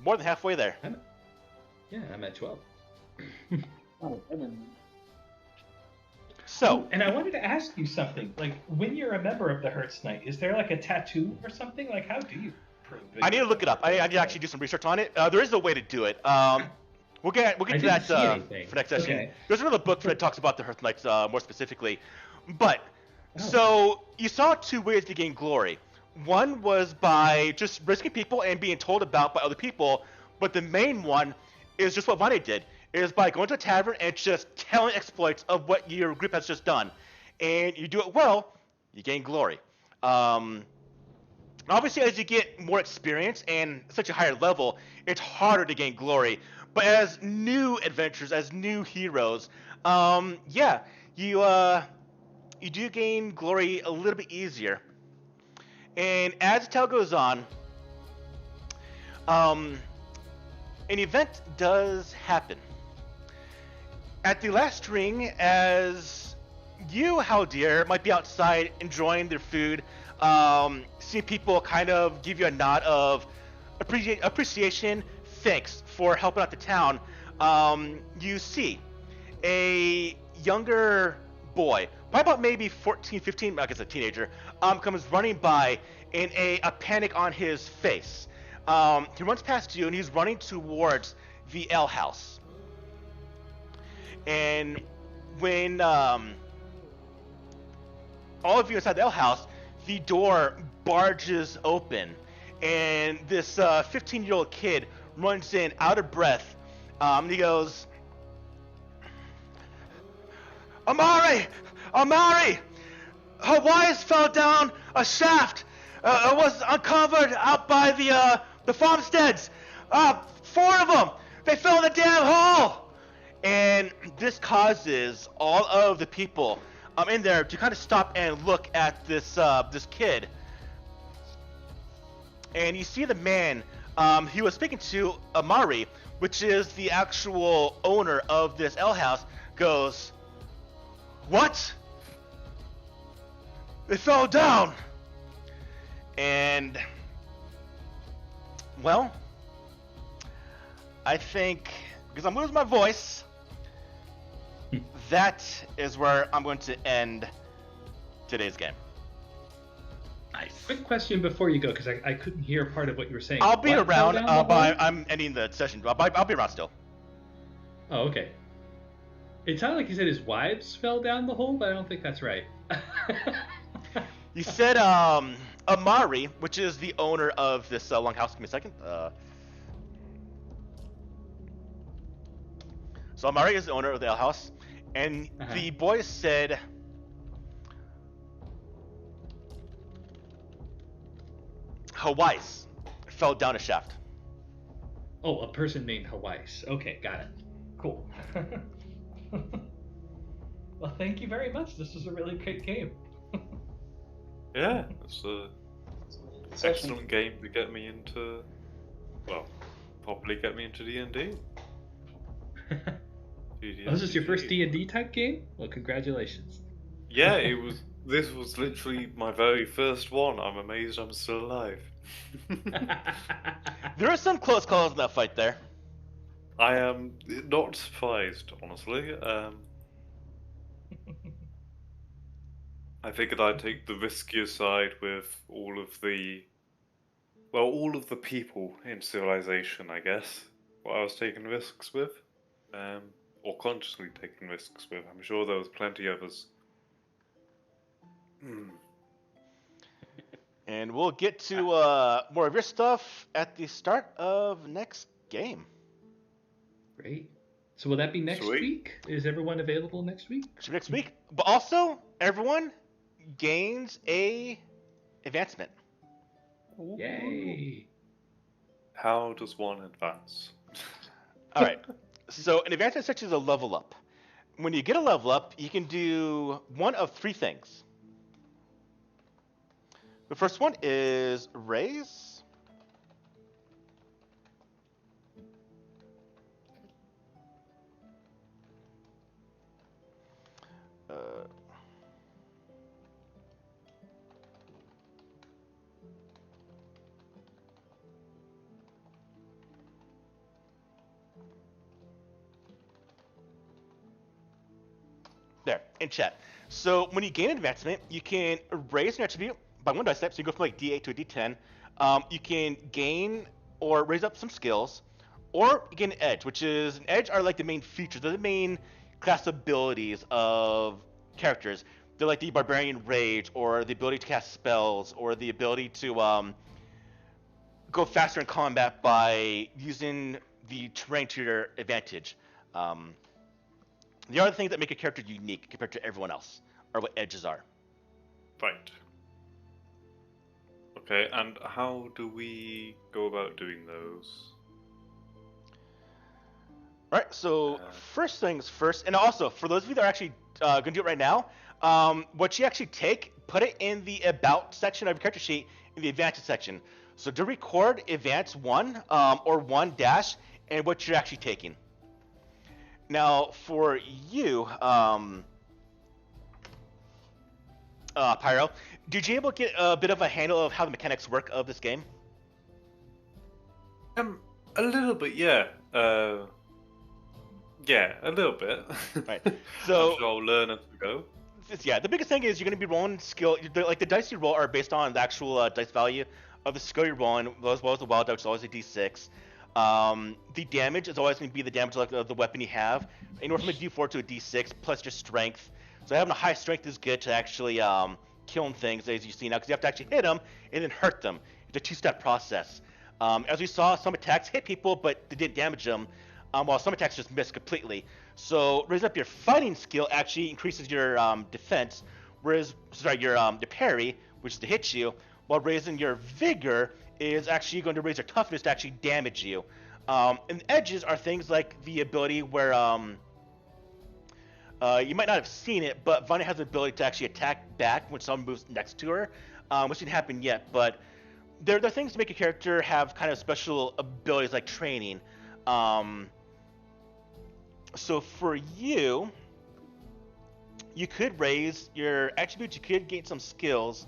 more than halfway there. I'm at 12. Oh, I didn't. So, and I wanted to ask you something. Like, when you're a member of the Hertz Knight, is there like a tattoo or something? Like, how do you prove it? I need to look it up. I need to actually do some research on it. There is a way to do it. We'll get to that for next session. Okay. There's another book that talks about the Hertz Knights more specifically. But, so you saw 2 ways to gain glory. One was by just risking people and being told about by other people, but the main one is just what Vanya did. Is by going to a tavern and just telling exploits of what your group has just done. And you do it well, you gain glory. Obviously, as you get more experience and such a higher level, it's harder to gain glory. But as new adventurers, as new heroes, you do gain glory a little bit easier. And as the tale goes on, an event does happen. At the last ring, as you, Haldir, might be outside enjoying their food, seeing people kind of give you a nod of appreciation, thanks for helping out the town, you see a younger boy, probably about maybe 14, 15, I guess a teenager, comes running by in a panic on his face. He runs past you and he's running towards the ale house. And when all of you inside the ale house, the door barges open, and this 15-year-old kid runs in out of breath. And he goes, Amari! Amari! Hawaii's fell down a shaft. It was uncovered out by the farmsteads. 4 of them. They fell in the damn hole. And this causes all of the people in there to kind of stop and look at this kid. And you see the man he was speaking to, Amari, which is the actual owner of this ale house, goes, "What? They fell down." And, well, I think, because I'm losing my voice, that is where I'm going to end today's game. Nice. Quick question before you go, because I couldn't hear part of what you were saying. I'll be What around, fell down the but hole? I'm ending the session. I'll be around still. Oh, okay. It sounded like you said his wives fell down the hole, but I don't think that's right. You said Amari, which is the owner of this longhouse. Give me a second. So Amari is the owner of the ale house, and the boys said Hawaii's fell down a shaft. Oh, a person named Hawaii's. Okay, got it. Cool. Well, thank you very much. This was a really great game. Yeah, it's a Session. excellent game to get me into. Well, probably get me into D&D. Oh, this is your first D&D type game? Well, congratulations. Yeah, it was. This was literally my very first one. I'm amazed I'm still alive. There are some close calls in that fight there. I am not surprised, honestly. I figured I'd take the riskier side with all of the people in civilization, I guess. What I was taking risks with, or consciously taking risks with. I'm sure there was plenty others. And we'll get to more of your stuff at the start of next game. Great. So will that be next Sweet. week? Is everyone available next week? Should be next week. But also, everyone gains a advancement. Yay. How does one advance? All right. So an advancement essentially is a level up. When you get a level up, you can do one of 3 things. The first one is raise. There, in chat. So when you gain advancement, you can raise an attribute by 1 dice type, so you go from like D8 to a D10. You can gain or raise up some skills, or you gain an edge, which is an edge are like the main features, they're the main class abilities of characters. They're like the Barbarian Rage, or the ability to cast spells, or the ability to go faster in combat by using the terrain to your advantage. The other things that make a character unique compared to everyone else are what edges are. Right. Okay, and how do we go about doing those? All right, so first things first, and also for those of you that are actually going to do it right now, what you actually take, put it in the About section of your character sheet in the Advanced section. So to record Advance 1 or 1 dash and what you're actually taking. Now for you, Pyro, did you able to get a bit of a handle of how the mechanics work of this game? A little bit, yeah. Yeah, a little bit. Right. So I'm sure I'll learn as we go. Yeah, the biggest thing is you're going to be rolling skill. Like the dice you roll are based on the actual dice value of the skill you're rolling, as well as the wild die, which is always a d6. The damage is always going to be the damage of the weapon you have, anywhere from a d4 to a d6 plus your strength. So having a high strength is good to actually killing things as you see now, because you have to actually hit them and then hurt them. It's a two-step process. As we saw, some attacks hit people, but they didn't damage them, while some attacks just missed completely. So raising up your fighting skill actually increases your defense, whereas your parry, which is to hit you, while raising your vigor is actually going to raise your toughness to actually damage you. And edges are things like the ability where you might not have seen it, but Vanya has the ability to actually attack back when someone moves next to her, which didn't happen yet, but there are things to make your character have kind of special abilities like training. So for you, you could raise your attributes, you could gain some skills,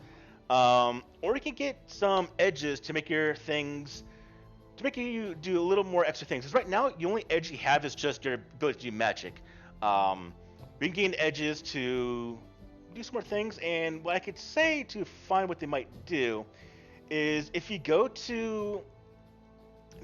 or you can get some edges to make your things, to make you do a little more extra things. Because right now, the only edge you have is just your ability to do magic. We can gain edges to do some more things, and what I could say to find what they might do is if you go to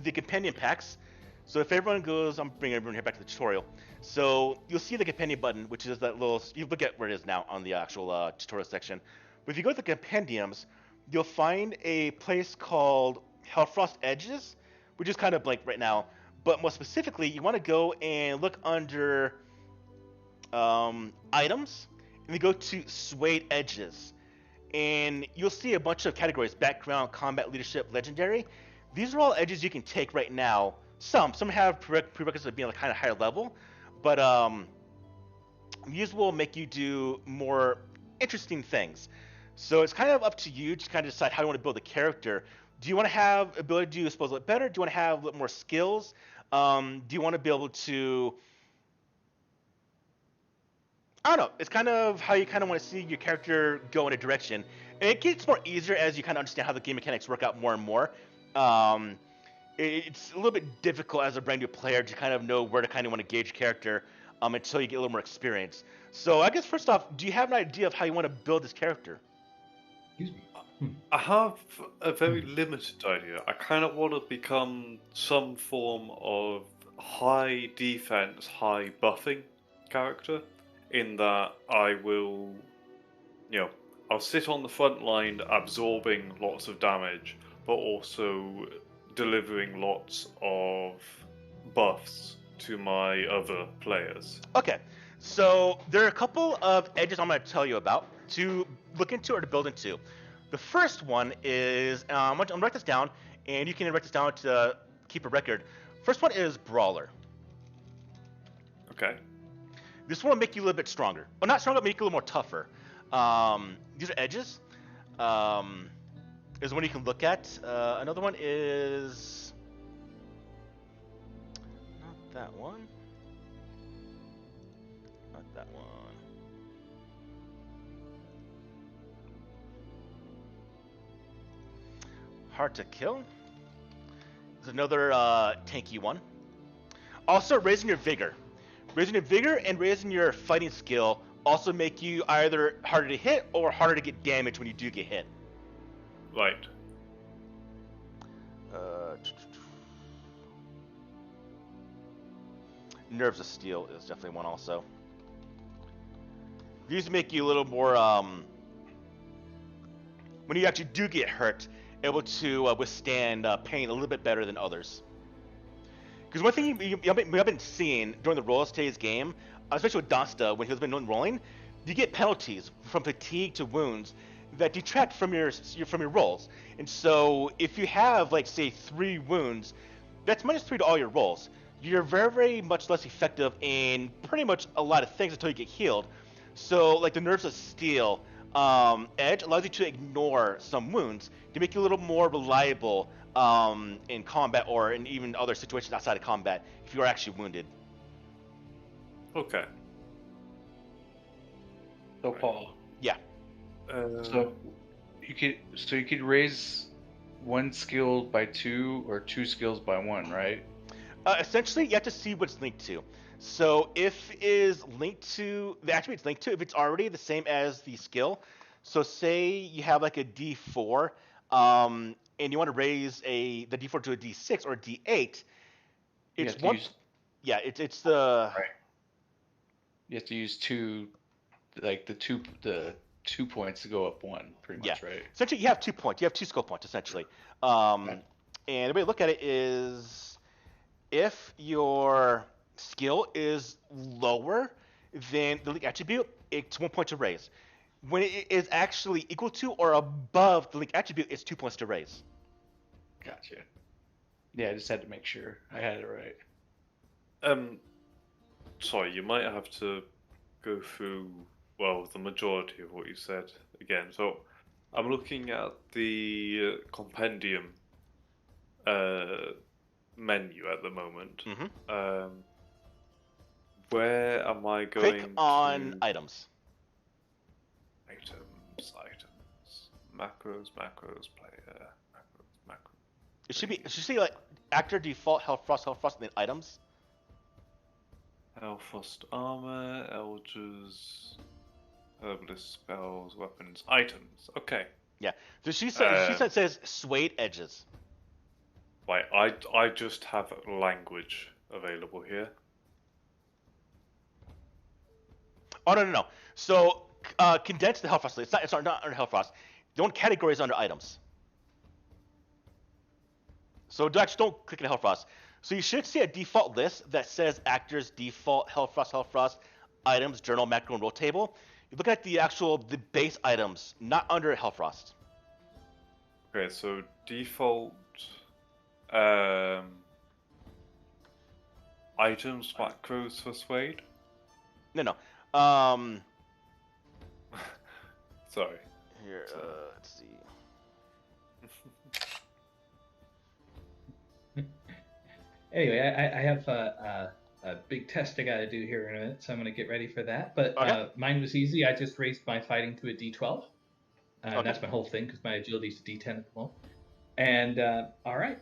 the companion packs, so if everyone goes, I'm bringing everyone here back to the tutorial. So you'll see the companion button, which is that little, you look at where it is now on the actual tutorial section. But if you go to the compendiums, you'll find a place called Hellfrost Edges, which is kind of blank right now. But more specifically, you want to go and look under items, and then go to Suede Edges. And you'll see a bunch of categories: background, combat, leadership, legendary. These are all edges you can take right now. Some have prerequisites of being like kind of higher level, but these will make you do more interesting things. So it's kind of up to you to kind of decide how you want to build a character. Do you want to have ability to do suppose a little better? Do you want to have a little more skills? Do you want to be able to, I don't know. It's kind of how you kind of want to see your character go in a direction. And it gets more easier as you kind of understand how the game mechanics work out more and more. It's a little bit difficult as a brand new player to kind of know where to kind of want to gauge your character until you get a little more experience. So I guess first off, do you have an idea of how you want to build this character? Excuse me. I have a very limited idea. I kind of want to become some form of high defense, high buffing character, in that I will, I'll sit on the front line absorbing lots of damage, but also delivering lots of buffs to my other players. Okay, so there are a couple of edges I'm going to tell you about to look into or to build into. The first one is, I'm going to write this down, and you can write this down to keep a record. First one is Brawler. Okay. This one will make you a little bit stronger. Well, not stronger, but make you a little more tougher. These are edges. Is one you can look at. Another one is not that one. Not that one. Hard to kill. There's another tanky one. Also, raising your vigor. Raising your vigor and raising your fighting skill also make you either harder to hit or harder to get damage when you do get hit. Right. Nerves of Steel is definitely one also. These make you a little more, when you actually do get hurt, able to withstand pain a little bit better than others. Because one thing we have been seeing during the rolls today's game, especially with Dasta, when he's been rolling, you get penalties from fatigue to wounds that detract from your rolls. And so if you have, like, say, 3 wounds, that's -3 to all your rolls. You're very, very much less effective in pretty much a lot of things until you get healed. So, like, the Nerves of Steel edge allows you to ignore some wounds to make you a little more reliable in combat or in even other situations outside of combat if you are actually wounded. Okay. So Paul. Yeah. So you could raise one skill by 2 or 2 skills by 1, right? Essentially, you have to see what it's linked to. So if it is linked to the attribute it's linked to, if it's already the same as the skill, so say you have like a D4, and you want to raise the D4 to a D6 or a D8, it's one. Yeah, it's the. Right. You have to use 2, like the 2 points to go up 1, pretty much, right? Essentially, you have 2 points. You have 2 skill points, essentially. And the way to look at it is if your skill is lower than the league attribute, it's 1 point to raise. When it is actually equal to or above the league attribute, it's 2 points to raise. Gotcha. Yeah, I just had to make sure I had it right. Sorry, you might have to go through, well, the majority of what you said again. So, I'm looking at the compendium menu at the moment. Mm-hmm. Where am I going Click on to... items. Items. Macros, player, macros. It should say like actor default, Hellfrost, and then items. Hellfrost armor, Elders, herbalist spells, weapons, items. Okay. Yeah. So she says suede edges. Right, I just have language available here. Oh no. So condense the Hellfrost. It's not under Hellfrost. The one category is under items. So don't click on Hellfrost. So you should see a default list that says actors, default, Hellfrost, items, journal, macro, and roll table. You look at the base items, not under Hellfrost. Okay, so default items, macros for Suede. No. Sorry. Here, let's see. Anyway, I have a big test I got to do here in a minute, so I'm going to get ready for that. But Okay. mine was easy. I just raised my fighting to a D12. Okay. That's my whole thing because my agility is a D10 at the moment. And all right,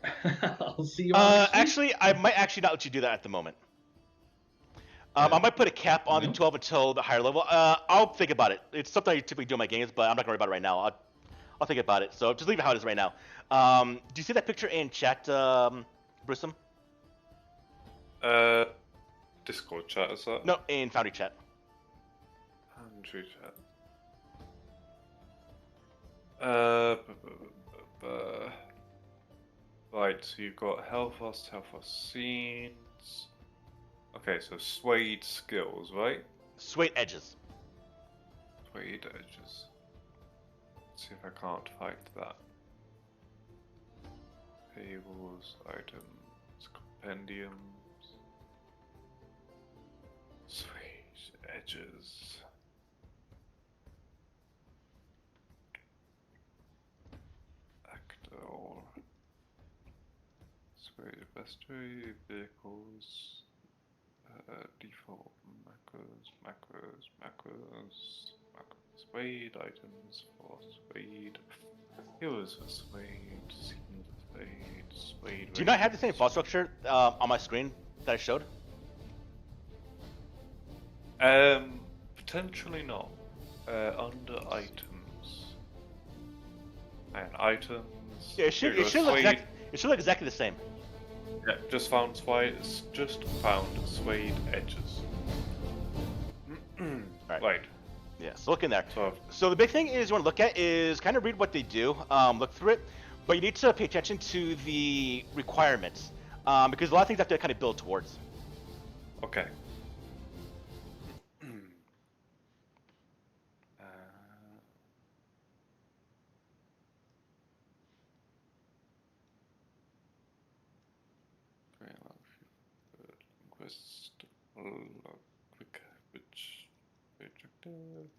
I'll see you. On Actually, I might actually not let you do that at the moment. I might put a cap on the 12 until the higher level. I'll think about it. It's something I typically do in my games, but I'm not going to worry about it right now. I'll think about it. So just leave it how it is right now. Do you see that picture in chat, Brewsome? Discord chat, is that? No, in Foundry chat. Foundry chat. Right, so you've got Hellfrost scenes. Okay, so Suede skills, right? Suede edges. Suede edges. Let's see if I can't fight that. Tables, items, compendiums. Suede edges. Actor. Suede vestry, vehicles. Default macros, suede items for suede, heroes for suede, scenes for suede. Do you not have the same font structure on my screen that I showed? Potentially not. Under items. And items. Yeah, it should look exactly the same. Yeah, just found suede edges. Right. Yeah, so look in there. So, So the big thing is you want to look at is kind of read what they do, look through it, but you need to pay attention to the requirements because a lot of things have to kind of build towards. okay. Quest, quick, which objective?